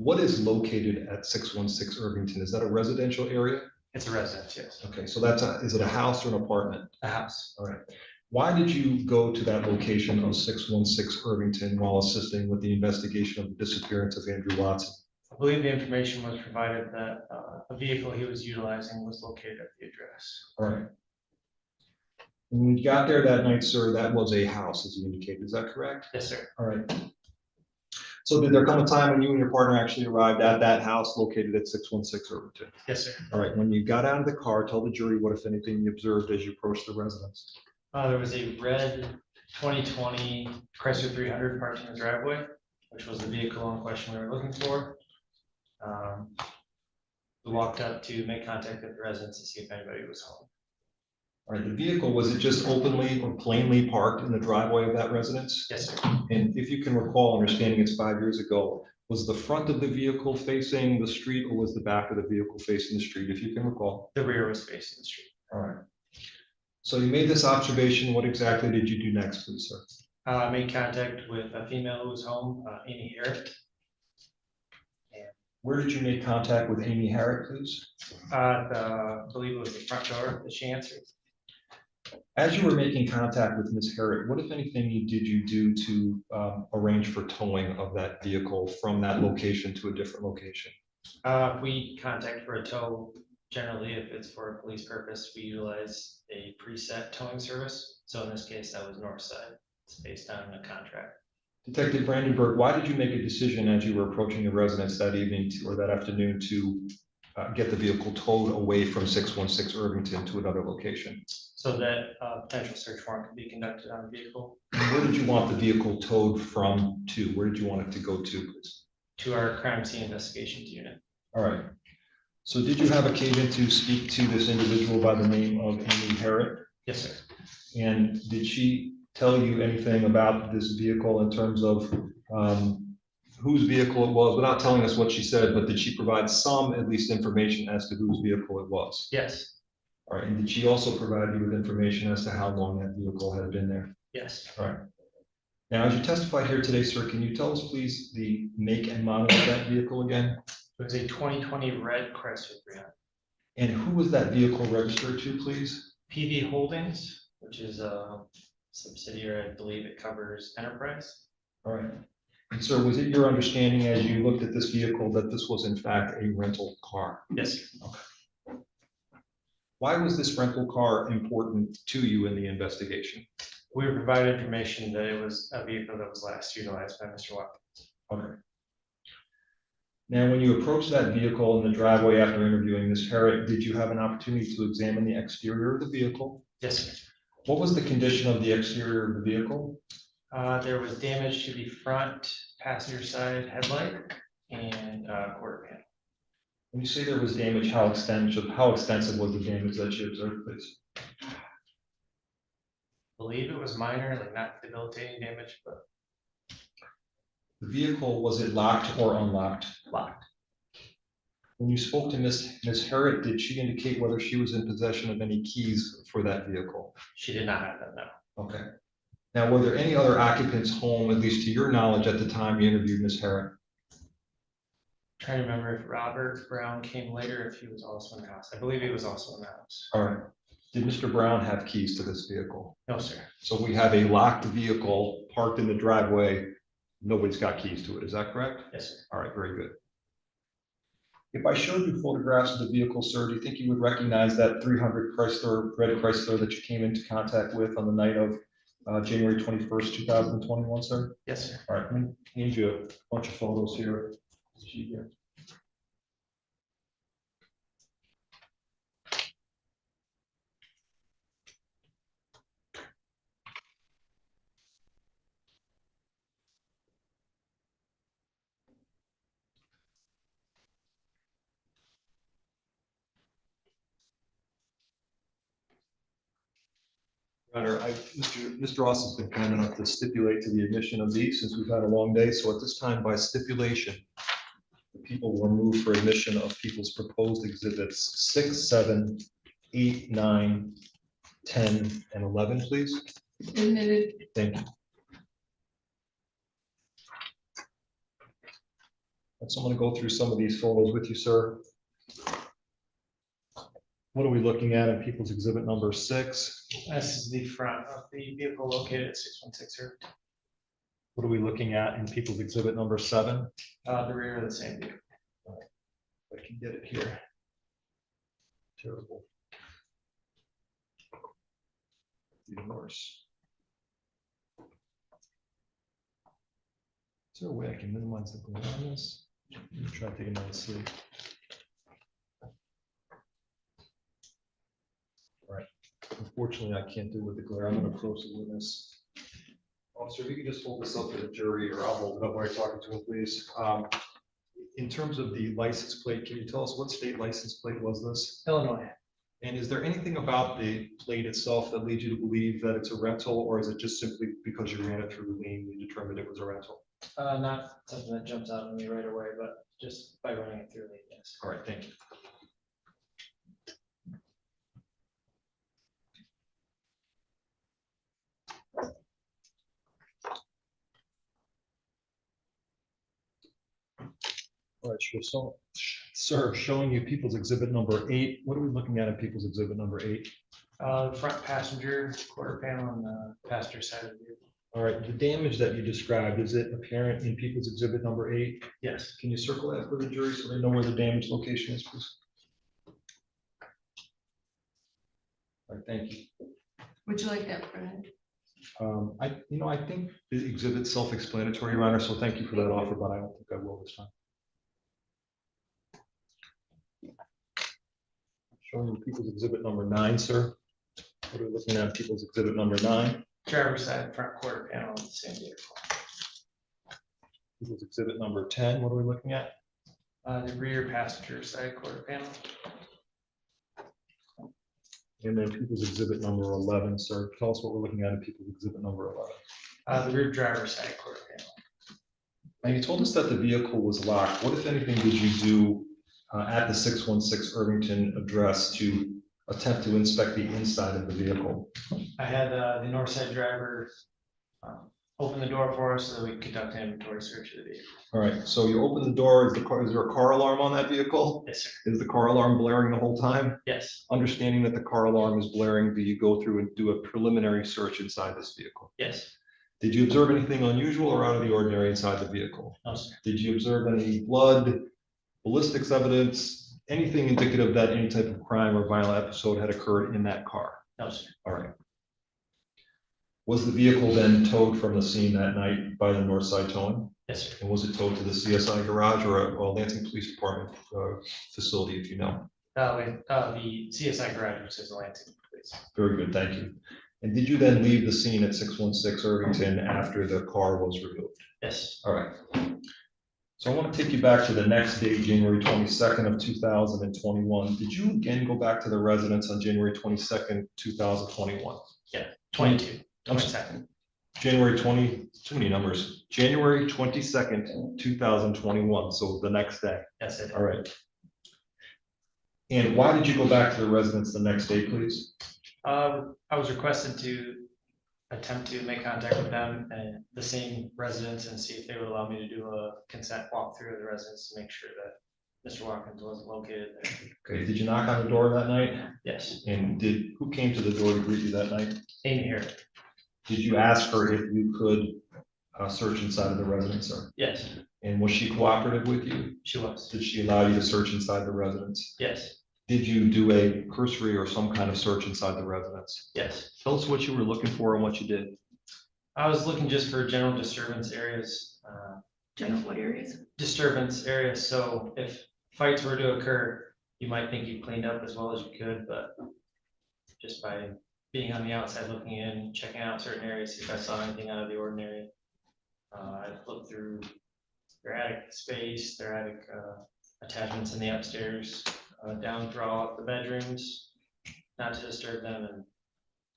What is located at 616 Irvington? Is that a residential area? It's a residence, yes, Okay, so is it a house or an apartment? a house. All right. Why did you go to that location of 616 Irvington while assisting with the investigation of the disappearance of Andrew Watson? I believe the information was provided that a vehicle he was utilizing was located at the address. All right. When you got there that night, sir, that was a house, as you indicated. Is that correct? Yes, sir. All right. So did there come a time when you and your partner actually arrived at that house located at 616 Irvington? Yes, sir. All right. When you got out of the car, tell the jury what, if anything, you observed as you approached the residence. There was a red 2020 Chrysler 300 parked in the driveway, which was the vehicle in question we were looking for. We walked up to make contact with the residents to see if anybody was home. All right, the vehicle, was it just openly or plainly parked in the driveway of that residence? Yes, sir. And if you can recall, understanding it's 5 years ago, was the front of the vehicle facing the street or was the back of the vehicle facing the street, if you can recall? The rear was facing the street. All right. So you made this observation. What exactly did you do next, please, sir? I made contact with a female who was home, Amy Harris. Where did you make contact with Amy Harriet, please? I believe it was the front door that she answered. As you were making contact with Ms. Harriet, what, if anything, did you do to arrange for towing of that vehicle from that location to a different location? We contact for a tow. Generally, if it's for a police purpose, we utilize a preset towing service. So in this case, that was Northside. It's based on a contract. Detective Brandenburg, why did you make a decision as you were approaching the residence that evening or that afternoon to get the vehicle towed away from 616 Irvington to another location? So that potential search warrant could be conducted on the vehicle. Where did you want the vehicle towed from to? Where did you want it to go to, please? To our crime scene investigations unit. All right. So did you have occasion to speak to this individual by the name of Amy Harriet? Yes, sir. And did she tell you anything about this vehicle in terms of whose vehicle it was, without telling us what she said, but did she provide some, at least, information as to whose vehicle it was? Yes. All right, and did she also provide you with information as to how long that vehicle had been there? Yes. All right. Now, as you testified here today, sir, can you tell us, please, the make and model of that vehicle again? It was a 2020 red Chrysler 300. And who was that vehicle registered to, please? PV Holdings, which is a subsidiary, I believe it covers Enterprise. All right. And sir, was it your understanding as you looked at this vehicle that this was in fact a rental car? Yes, sir. Okay. Why was this rental car important to you in the investigation? We were provided information that it was a vehicle that was last utilized by Mr. Watkins. Okay. Now, when you approached that vehicle in the driveway after interviewing Ms. Harriet, did you have an opportunity to examine the exterior of the vehicle? Yes, sir. What was the condition of the exterior of the vehicle? There was damage to the front passenger side headlight and quarter panel. When you say there was damage, how extensive was the damage that you observed, please? I believe it was minor, like not debilitating damage, but The vehicle, was it locked or unlocked? locked. When you spoke to Ms. Harriet, did she indicate whether she was in possession of any keys for that vehicle? She did not have that, no. Okay. Now, were there any other occupants home, at least to your knowledge, at the time you interviewed Ms. Harriet? Trying to remember if Robert Brown came later, if he was also in the house. I believe he was also in the house. All right. Did Mr. Brown have keys to this vehicle? No, sir. So we have a locked vehicle parked in the driveway. Nobody's got keys to it. Is that correct? Yes, sir. All right, very good. If I showed you photographs of the vehicle, sir, do you think you would recognize that 300 Chrysler, red Chrysler that you came into contact with on the night of January 21st, 2021, sir? Yes, sir. All right, let me hand you a bunch of photos here. Sheet here. Your Honor, Mr. Ross has been kind enough to stipulate to the admission of these since we've had a long day. So at this time, by stipulation, the people will move for admission of people's proposed exhibits 6, 7, 8, 9, 10, and 11, please. Admitted. Thank you. So I'm gonna go through some of these photos with you, sir. What are we looking at in People's Exhibit number 6? This is the front of the vehicle located at 616 Irvington. What are we looking at in People's Exhibit number 7? The rear of the same vehicle. If I can get it here. Terrible. Even worse. Is there a way I can minimize the glare on this? Let me try to take another sleep. All right. Unfortunately, I can't do it with the glare. I'm going to approach the witness. Officer, if you can just hold this up to the jury, or I'll hold it up while you're talking to him, please. In terms of the license plate, can you tell us what state license plate was this? Illinois. And is there anything about the plate itself that leads you to believe that it's a rental, or is it just simply because you ran it through the lien, you determined it was a rental? Not something that jumps out at me right away, but just by running it through the yes. All right, thank you. All right, sure. So, sir, showing you People's Exhibit number 8. What are we looking at in People's Exhibit number 8? The front passenger quarter panel on the passenger side of the vehicle. All right, the damage that you described, is it apparent in People's Exhibit number 8? Yes. Can you circle that for the jury so they know where the damage location is, please? All right, thank you. Would you like that printed? I think the exhibit's self-explanatory, Your Honor, so thank you for that offer, but I don't think I will this time. Showing you People's Exhibit number 9, sir. What are we looking at, People's Exhibit number 9? Driver's side front quarter panel on the same vehicle. People's Exhibit number 10, what are we looking at? The rear passenger side quarter panel. And then People's Exhibit number 11, sir. Tell us what we're looking at in People's Exhibit number 11. The rear driver's side quarter panel. Now, you told us that the vehicle was locked. What, if anything, did you do at the 616 Irvington address to attempt to inspect the inside of the vehicle? I had the north side driver open the door for us so that we could conduct an inventory search of the vehicle. All right, so you open the door. Is there a car alarm on that vehicle? Yes, sir. Is the car alarm blaring the whole time? Yes. Understanding that the car alarm is blaring, do you go through and do a preliminary search inside this vehicle? Yes. Did you observe anything unusual or out of the ordinary inside the vehicle? No, sir. Did you observe any blood, ballistics evidence, anything indicative that any type of crime or violent episode had occurred in that car? No, sir. All right. Was the vehicle then towed from the scene that night by the Northside Towing? Yes, sir. And was it towed to the CSI garage or a Lansing Police Department facility, if you know? The CSI garage, which is the Lansing Police. Very good, thank you. And did you then leave the scene at 616 Irvington after the car was removed? Yes. All right. So I want to take you back to the next day, January 22nd of 2021. Did you again go back to the residence on January 22nd, 2021? Yeah, 22, 22nd. January 20, too many numbers. January 22nd, 2021, so the next day. Yes, I did. All right. And why did you go back to the residence the next day, please? I was requested to attempt to make contact with them and the same residents and see if they would allow me to do a consent walkthrough of the residence to make sure that Mr. Watkins wasn't located there. Okay, did you knock on the door that night? Yes. And who came to the door to greet you that night? Amy here. Did you ask her if you could search inside of the residence, sir? Yes, And was she cooperative with you? she was. Did she allow you to search inside the residence? Yes, Did you do a cursory or some kind of search inside the residence? yes. Tell us what you were looking for and what you did. I was looking just for general disturbance areas. General what areas? Disturbance areas, so if fights were to occur, you might think you cleaned up as well as you could, but just by being on the outside, looking in, checking out certain areas, see if I saw anything out of the ordinary. I looked through their attic space, their attic attachments in the upstairs, down through all the bedrooms, not to disturb them, and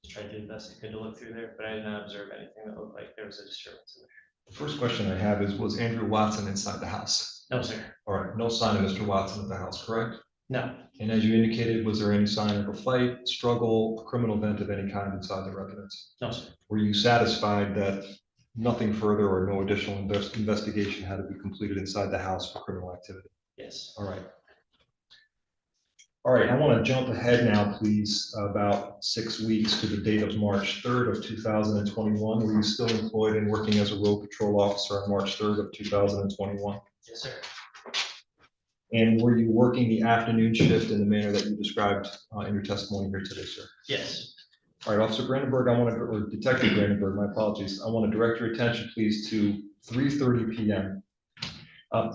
just tried to do the best I could to look through there, but I did not observe anything that looked like there was a disturbance in there. The first question I have is, was Andrew Watson inside the house? No, sir. All right, no sign of Mr. Watson at the house, correct? No, And as you indicated, was there any sign of a fight, struggle, criminal event of any kind inside the residence? no, sir. Were you satisfied that nothing further or no additional investigation had to be completed inside the house for criminal activity. Yes. All right. All right, I want to jump ahead now, please, about 6 weeks to the date of March 3rd of 2021. Were you still employed and working as a road patrol officer on March 3rd of 2021? Yes, sir. And were you working the afternoon shift in the manner that you described in your testimony here today, sir? Yes. All right, Officer Brandenburg, or Detective Brandenburg, my apologies. I want to direct your attention, please, to 3:30 p.m.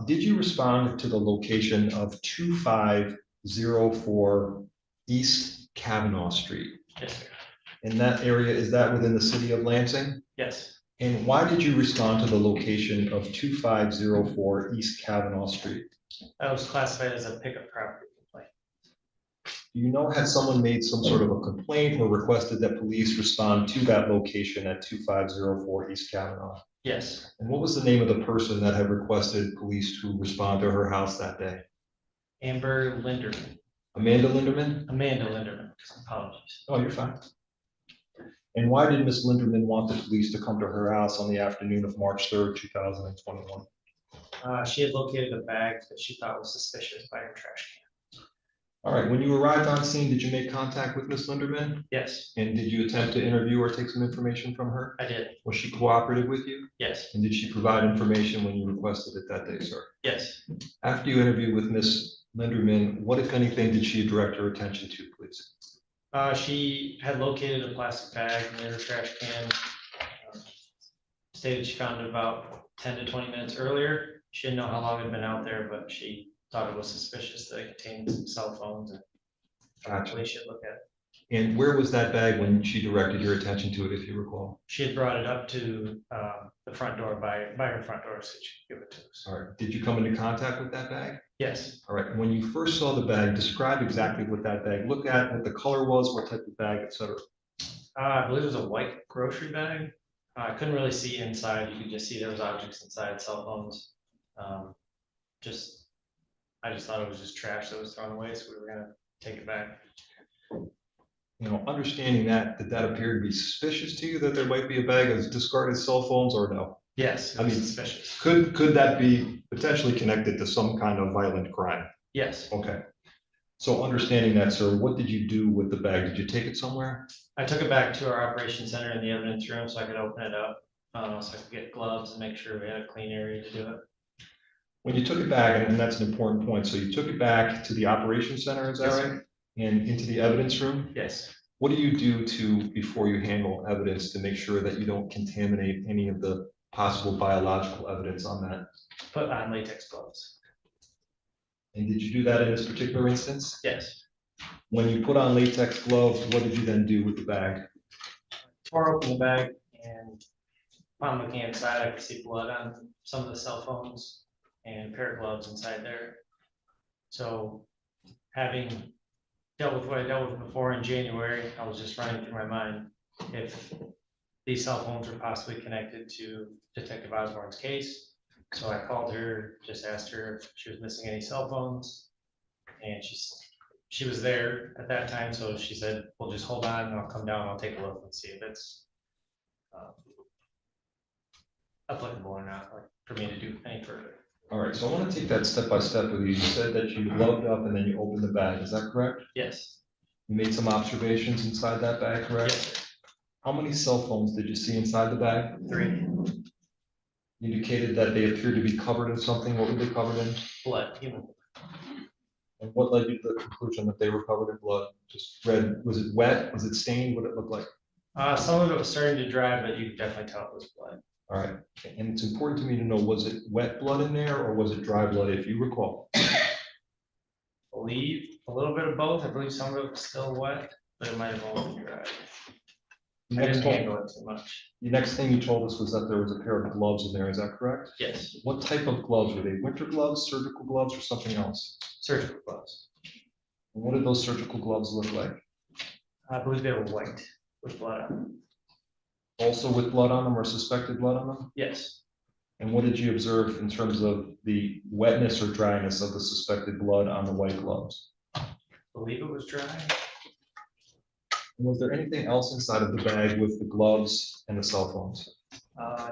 Did you respond to the location of 2504 East Kavanaugh Street? Yes, sir. In that area, is that within the city of Lansing? Yes. And why did you respond to the location of 2504 East Kavanaugh Street? That was classified as a pickup property complaint. Do you know, had someone made some sort of a complaint or requested that police respond to that location at 2504 East Kavanaugh? Yes. And what was the name of the person that had requested police to respond to her house that day? Amber Linderman. Amanda Linderman? Amanda Linderman. Apologies. Oh, you're fine. And why did Ms. Linderman want the police to come to her house on the afternoon of March 3rd, 2021? She had located a bag that she thought was suspicious by her trash can. All right, when you arrived on scene, did you make contact with Ms. Linderman? Yes, And did you attempt to interview or take some information from her? I did. Was she cooperative with you? Yes. And did she provide information when you requested it that day, sir? Yes. After you interviewed with Ms. Linderman, what, if anything, did she direct her attention to, please? She had located a plastic bag in her trash can. Stated she found it about 10 to 20 minutes earlier. She didn't know how long it had been out there, but she thought it was suspicious that it contained some cell phones and Gotcha. should look at it. And where was that bag when she directed your attention to it, if you recall? She had brought it up to the front door by her front door, so she could give it to us. All right, did you come into contact with that bag? Yes. All right, when you first saw the bag, describe exactly what that bag looked at, what the color was, what type of bag, et cetera. I believe it was a white grocery bag. I couldn't really see inside. You could just see there was objects inside, cell phones. I just thought it was just trash that was thrown away, so we were gonna take it back. You know, understanding that, did that appear to be suspicious to you that there might be a bag of discarded cell phones or no? Yes, it I was mean, suspicious. Could that be potentially connected to some kind of violent crime? Yes, Okay. So understanding that, sir, what did you do with the bag? Did you take it somewhere? I took it back to our operations center in the evidence room so I could open it up. So I could get gloves and make sure we had a clean area to do it. When you took it back, and that's an important point, so you took it back to the operations center, is that Yes, right? And into the evidence room? Yes. What do you do before you handle evidence to make sure that you don't contaminate any of the possible biological evidence on that? Put on latex gloves. And did you do that in this particular instance? Yes. When you put on latex gloves, what did you then do with the bag? Tore open the bag, and upon looking inside, I could see blood on some of the cell phones and a pair of gloves inside there. So having dealt with what I dealt with before in January, I was just running through my mind if these cell phones were possibly connected to Detective Osborne's case. So I called her, just asked her if she was missing any cell phones. And she was there at that time, so she said, well, just hold on and I'll come down, I'll take a look and see if it's applicable or not, like for me to do any further. All right, so I want to take that step by step with you. You said that you loaded up and then you opened the bag. Is that correct? Yes. You made some observations inside that bag, correct? Yes. How many cell phones did you see inside the bag? 3. You indicated that they appeared to be covered in something. What were they covered in? Blood, human. And what led you to the conclusion that they were covered in blood? Just red, was it wet? Was it stained? What did it look like? Some of it was starting to dry, but you could definitely tell it was blood. All right, and it's important to me to know, was it wet blood in there or was it dry blood, if you recall? I believe a little bit of both. I believe some of it was still wet, but it might have all been dry. I didn't handle it too much. The next thing you told us was that there was a pair of gloves in there, is that correct? Yes. What type of gloves were they? Winter gloves, surgical gloves, or something else? Surgical gloves. And what did those surgical gloves look like? I believe they were white with blood on them. Also with blood on them or suspected blood on them? Yes. And what did you observe in terms of the wetness or dryness of the suspected blood on the white gloves? I believe it was dry. Was there anything else inside of the bag with the gloves and the cell phones?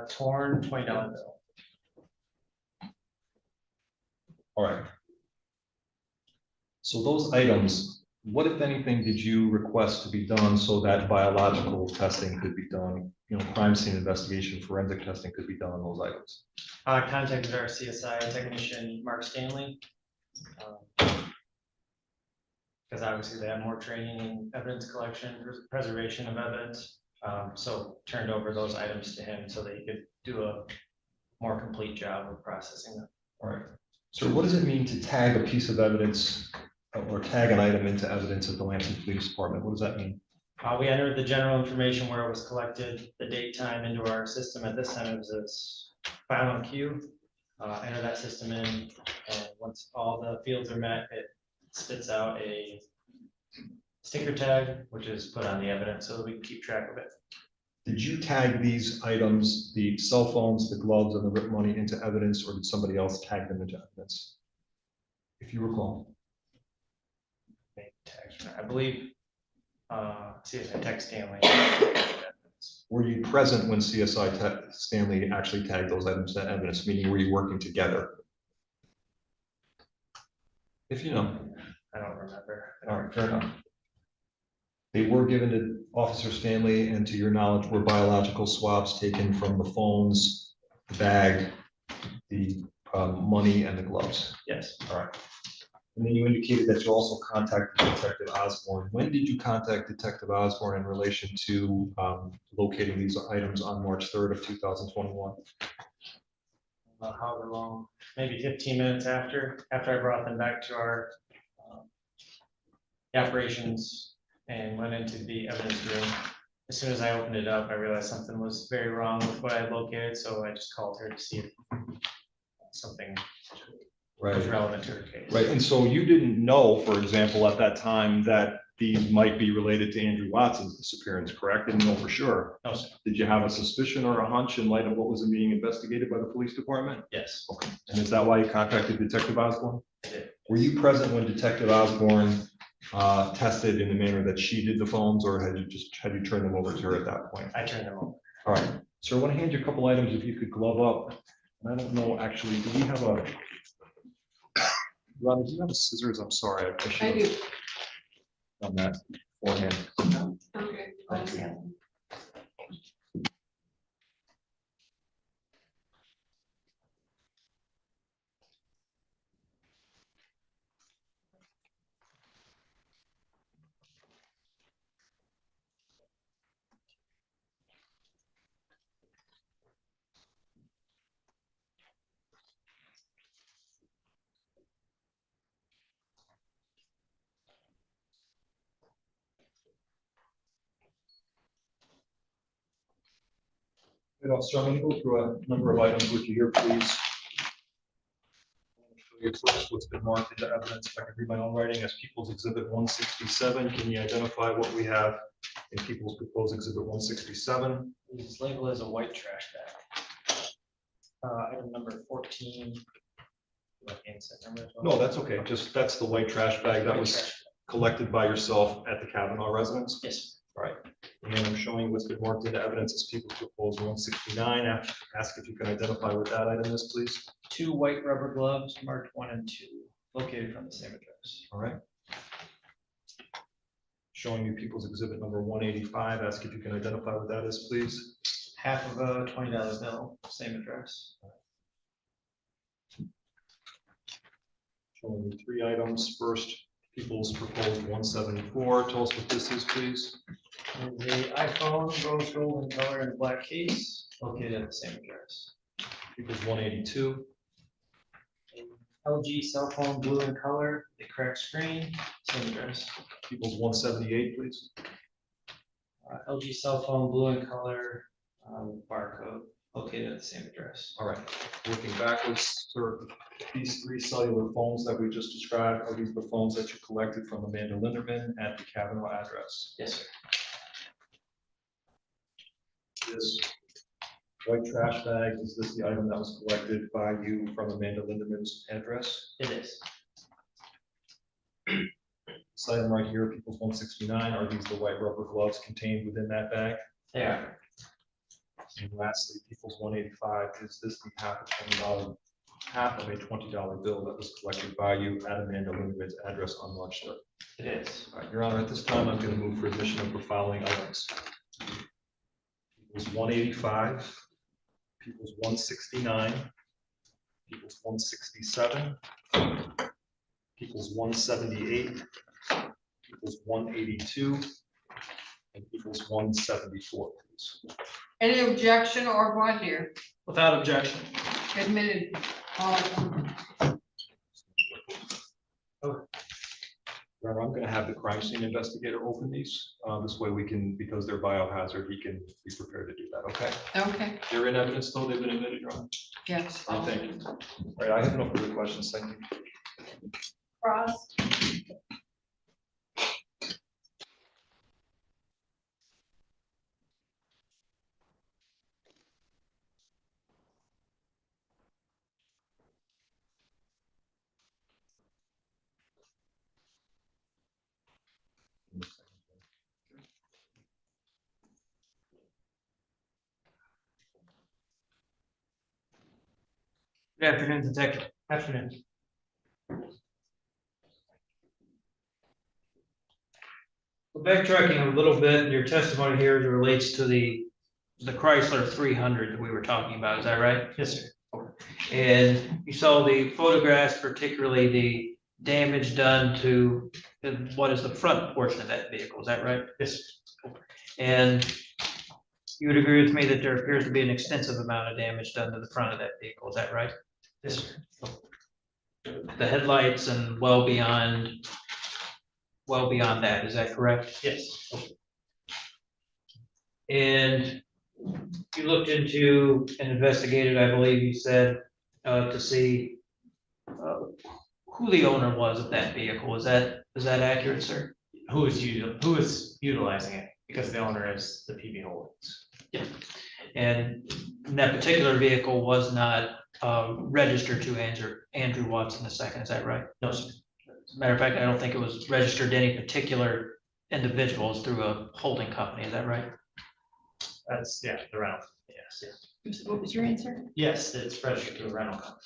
Torn $20 bill. All right. So those items, what if anything did you request to be done so that biological testing could be done? You know, crime scene investigation, forensic testing could be done on those items. Contacted our CSI technician, Mark Stanley. Because obviously they have more training in evidence collection, preservation of evidence. So turned over those items to him so that he could do a more complete job of processing them. All right. So what does it mean to tag a piece of evidence or tag an item into evidence of the Lansing Police Department? What does that mean? We entered the general information where it was collected, the date, time into our system. At this time, it was a file on queue. Enter that system in, and once all the fields are met, it spits out a sticker tag, which is put on the evidence so that we can keep track of it. Did you tag these items, the cell phones, the gloves, and the RIP money into evidence, or did somebody else tag them into evidence? If you recall. I believe CSI Tech Stanley. Were you present when CSI Stanley actually tagged those items to evidence, meaning were you working together? If you know. I don't remember. All right, fair enough. They were given to Officer Stanley, and to your knowledge, were biological swabs taken from the phones, the bag, the money, and the gloves? Yes. All right. And then you indicated that you also contacted Detective Osborne. When did you contact Detective Osborne in relation to locating these items on March 3rd of 2021? However long, maybe 15 minutes after I brought them back to our operations and went into the evidence room. As soon as I opened it up, I realized something was very wrong with what I had located, so I just called her to see if something was relevant to her case. Right, and so you didn't know, for example, at that time that these might be related to Andrew Watson's disappearance, correct? Didn't know for sure. No, sir. Did you have a suspicion or a hunch in light of what was being investigated by the police department? Yes. Okay, and is that why you contacted Detective Osborne? I did. Were you present when Detective Osborne tested in the manner that she did the phones, or had you turned them over to her at that point? I turned them over. All right, so I want to hand you a couple items if you could glove up. And I don't know, actually, do we have a, Ron, do you have a scissors? I'm sorry. I should have do. done that beforehand. Okay. Thank you. So I'm going to go through a number of items with you here, please. First, what's been marked into evidence, if I can read my own writing, as People's Exhibit 167. Can you identify what we have in People's Proposed Exhibit 167? It's labeled as a white trash bag. Item number 14. No, that's okay. Just, that's the white trash bag that was collected by yourself at the Kavanaugh residence? Yes. All right. And then I'm showing what's been marked into evidence as People's Proposed 169. Ask if you can identify what that item is, please. 2 white rubber gloves marked 1 and 2, located from the same address. All right. Showing you People's Exhibit number 185. Ask if you can identify what that is, please. Half of a $20 bill, same address. Showing you 3 items. First, People's Proposed 174. Tell us what this is, please. The iPhone, rose gold in color and black case, located at the same address. People's 182. LG cell phone, blue in color, the cracked screen, same address. People's 178, please. LG cell phone, blue in color, barcode, located at the same address. All right. Working backwards, sir, these 3 cellular phones that we just described, are these the phones that you collected from Amanda Linderman at the Kavanaugh address? Yes, sir. This white trash bag, is this the item that was collected by you from Amanda Linderman's address? It is. This item right here, People's 169, are these the white rubber gloves contained within that bag? They are. And lastly, People's 185, is this the half of a $20 bill that was collected by you at Amanda Lindgren's address on March 3rd? It is. All right, Your Honor, at this time, I'm going to move for admission of the following items. People's 185, People's 169, People's 167, People's 178, People's 182, and People's 174, please. Any objection or voir dire? Without objection. Admitted. All of them. Your Honor, I'm going to have the crime scene investigator open these. This way we can, because they're biohazard, he can be prepared to do that, okay? Okay, They're in evidence, though, they've been admitted, Your Honor. yes. Thank you. All right, I have no further questions, thank you. Cross. Good afternoon, Detective. Afternoon. Backtracking a little bit, your testimony here relates to the Chrysler 300 that we were talking about, is that right? Yes, sir. And you saw the photographs, particularly the damage done to what is the front portion of that vehicle, is that right? Yes, sir. And you would agree with me that there appears to be an extensive amount of damage done to the front of that vehicle, is that right? Yes, sir. The headlights and well beyond that, is that correct? Yes. And you looked into and investigated, I believe you said, to see who the owner was of that vehicle. Is that accurate, sir? Who is utilizing it? Because the owner is the PB Holdings. Yeah. And that particular vehicle was not registered to Andrew Watson II, is that right? No, sir. As a matter of fact, I don't think it was registered to any particular individuals through a holding company, is that right? That's, yeah, the rental. Yes. What was your answer? Yes, it's registered to a rental company.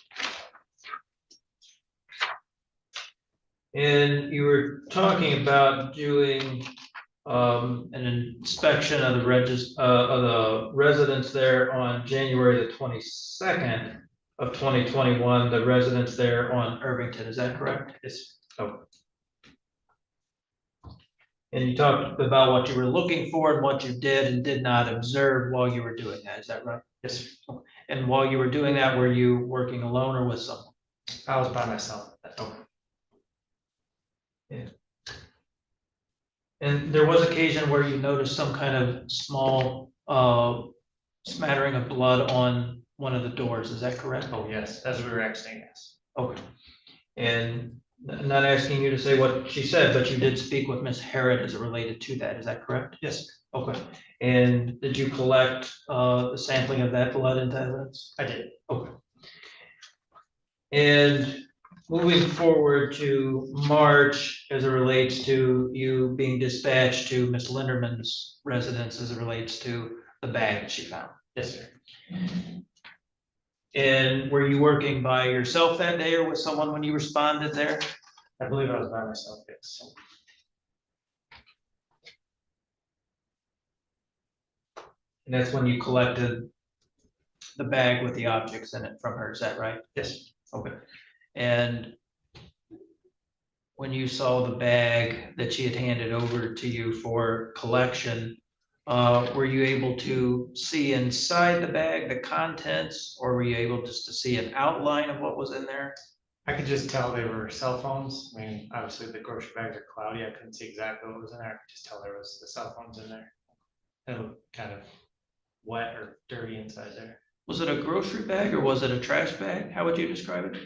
And you were talking about doing an inspection of the residence there on January the 22nd of 2021, the residence there on Irvington, is that correct? Yes. Oh. And you talked about what you were looking for and what you did and did not observe while you were doing that, is that right? Yes, sir. And while you were doing that, were you working alone or with someone? I was by myself. Okay. Yeah. And there was occasion where you noticed some kind of small smattering of blood on one of the doors, is that correct? Oh, yes, as we were exiting, yes. Okay. And I'm not asking you to say what she said, but you did speak with Miss Harrod as it related to that, is that correct? Yes, sir. Okay. And did you collect the sampling of that blood into evidence? I did. Okay. And moving forward to March, as it relates to you being dispatched to Miss Linderman's residence as it relates to the bag that she found. Yes, sir. And were you working by yourself that day or with someone when you responded there? I believe I was by myself, yes. And that's when you collected the bag with the objects in it from her, is that right? Yes. Okay. And when you saw the bag that she had handed over to you for collection, were you able to see inside the bag, the contents, or were you able just to see an outline of what was in there? I could just tell they were cell phones. I mean, obviously the grocery bags are cloudy. I couldn't see exactly what was in there. I could just tell there was the cell phones in there. It looked kind of wet or dirty inside there. Was it a grocery bag or was it a trash bag? How would you describe it?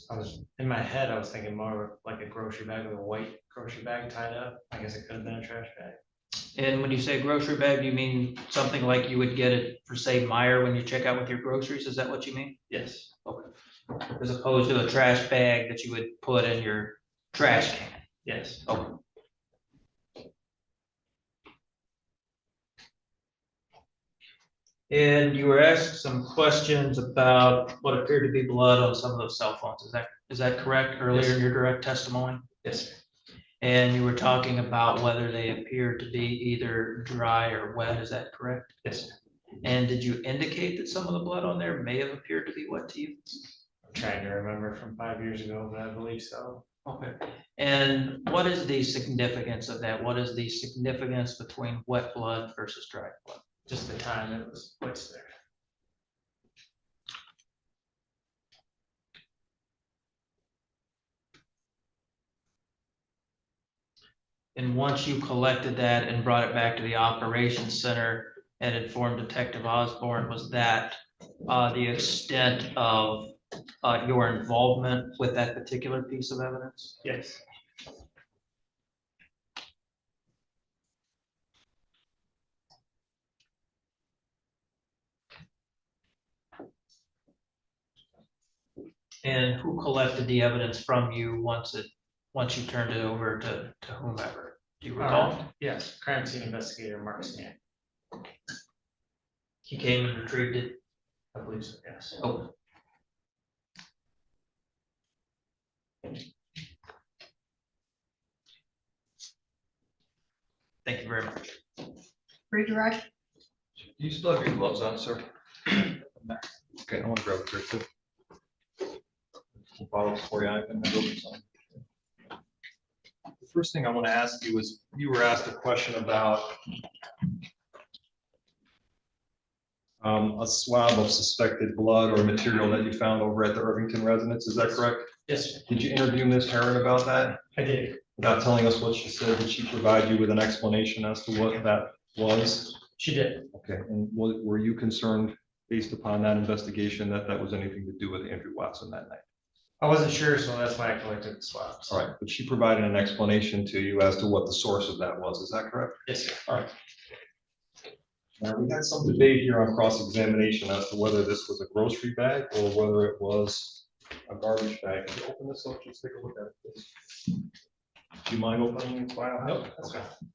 I was, in my head, I was thinking more of like a grocery bag with a white grocery bag tied up. I guess it could have been a trash bag. And when you say grocery bag, do you mean something like you would get it for, say, Meijer when you check out with your groceries? Is that what you mean? Yes. Okay. As opposed to a trash bag that you would put in your trash can? Yes. Okay. And you were asked some questions about what appeared to be blood on some of those cell phones. Is that correct earlier in your direct testimony? Yes, sir. And you were talking about whether they appeared to be either dry or wet. Is that correct? Yes, sir. And did you indicate that some of the blood on there may have appeared to be wet to you? I'm trying to remember from 5 years ago, but I believe so. Okay. And what is the significance of that? What is the significance between wet blood versus dry blood? Just the time it was placed there. And once you collected that and brought it back to the operations center and informed Detective Osborne, was that the extent of your involvement with that particular piece of evidence? Yes. And who collected the evidence from you once you turned it over to whomever? Do you recall? Yes, crime scene investigator Mark Stan. He came and retrieved it? I believe so, yes. Oh. Thank you very much. Redirect. Do you still have your gloves on, sir? Okay, I want to grab a drink too. Some bottles for you. I can have open some. The first thing I want to ask you is, you were asked a question about a swab of suspected blood or material that you found over at the Irvington residence. Is that correct? Yes, sir. Did you interview Ms. Herron about that? I did. Without telling us what she said, did she provide you with an explanation as to what that was? She did. Okay, and were you concerned, based upon that investigation, that that was anything to do with Andrew Watson that night? I wasn't sure, so that's why I collected the swabs. All right, but she provided an explanation to you as to what the source of that was. Is that correct? Yes, sir. All right. Now, we had some debate here on cross-examination as to whether this was a grocery bag or whether it was a garbage bag. Can you open this up? Just take a look at it, please. Do you mind opening the file? Nope, that's Okay. fine.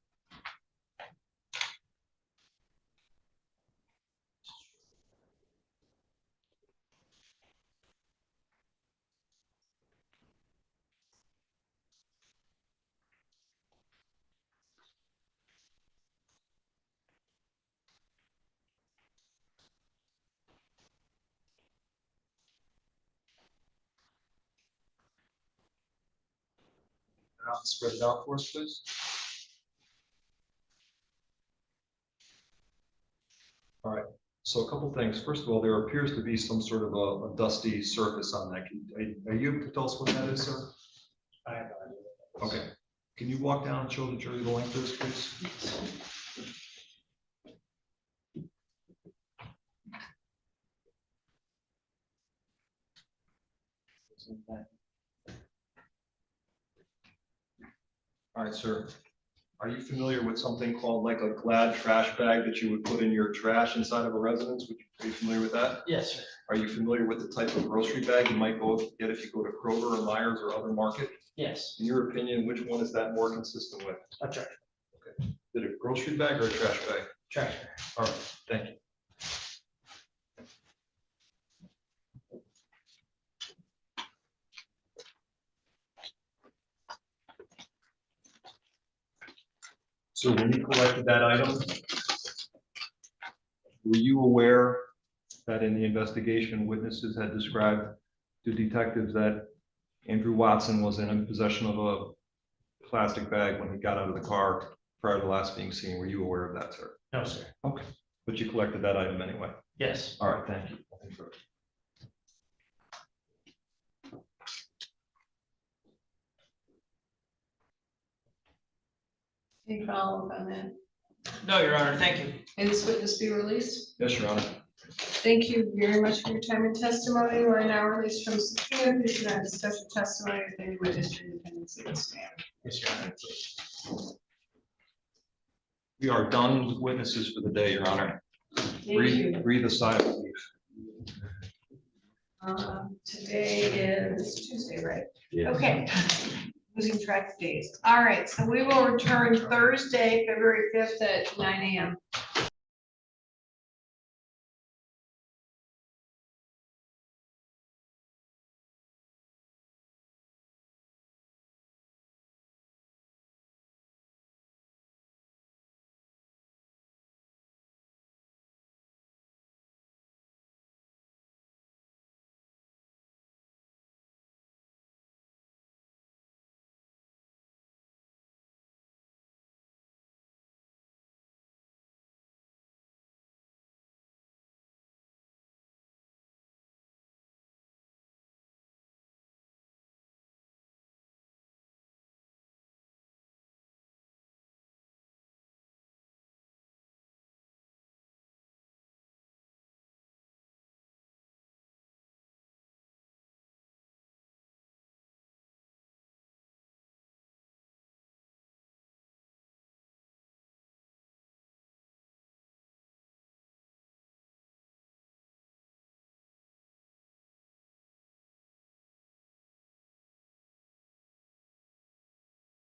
Spread it out for us, please. All right, so a couple things. First of all, there appears to be some sort of a dusty surface on that. Are you able to tell us what that is, sir? I have no idea. Okay. Can you walk down and show the jury the length of this, please? All right, sir. Are you familiar with something called like a Glad trash bag that you would put in your trash inside of a residence? Are you familiar with that? Yes, sir. Are you familiar with the type of grocery bag you might go get if you go to Kroger or Myers or other market? Yes. In your opinion, which one is that more consistent with? A trash. Okay. Is it a grocery bag or a trash bag? Trash. All right, thank you. So when you collected that item, were you aware that in the investigation, witnesses had described to detectives that Andrew Watson was in possession of a plastic bag when he got out of the car prior to last being seen? Were you aware of that, sir? No, sir. Okay, but you collected that item anyway? Yes. All right, thank you. Nothing further. Any follow-up on that? No, Your Honor, thank you. And this witness be released? Yes, Your Honor. Thank you very much for your time and testimony. We're now released from subpoena. Please do not discuss your testimony with any witness or independence of the stand. Yes, Your Honor. We are done with witnesses for the day, Your Honor. Thank you. Breathe a sigh of relief. Today is Tuesday, right? Yeah. Okay. Losing track of days. All right, so we will return Thursday, February 5th at 9 a.m.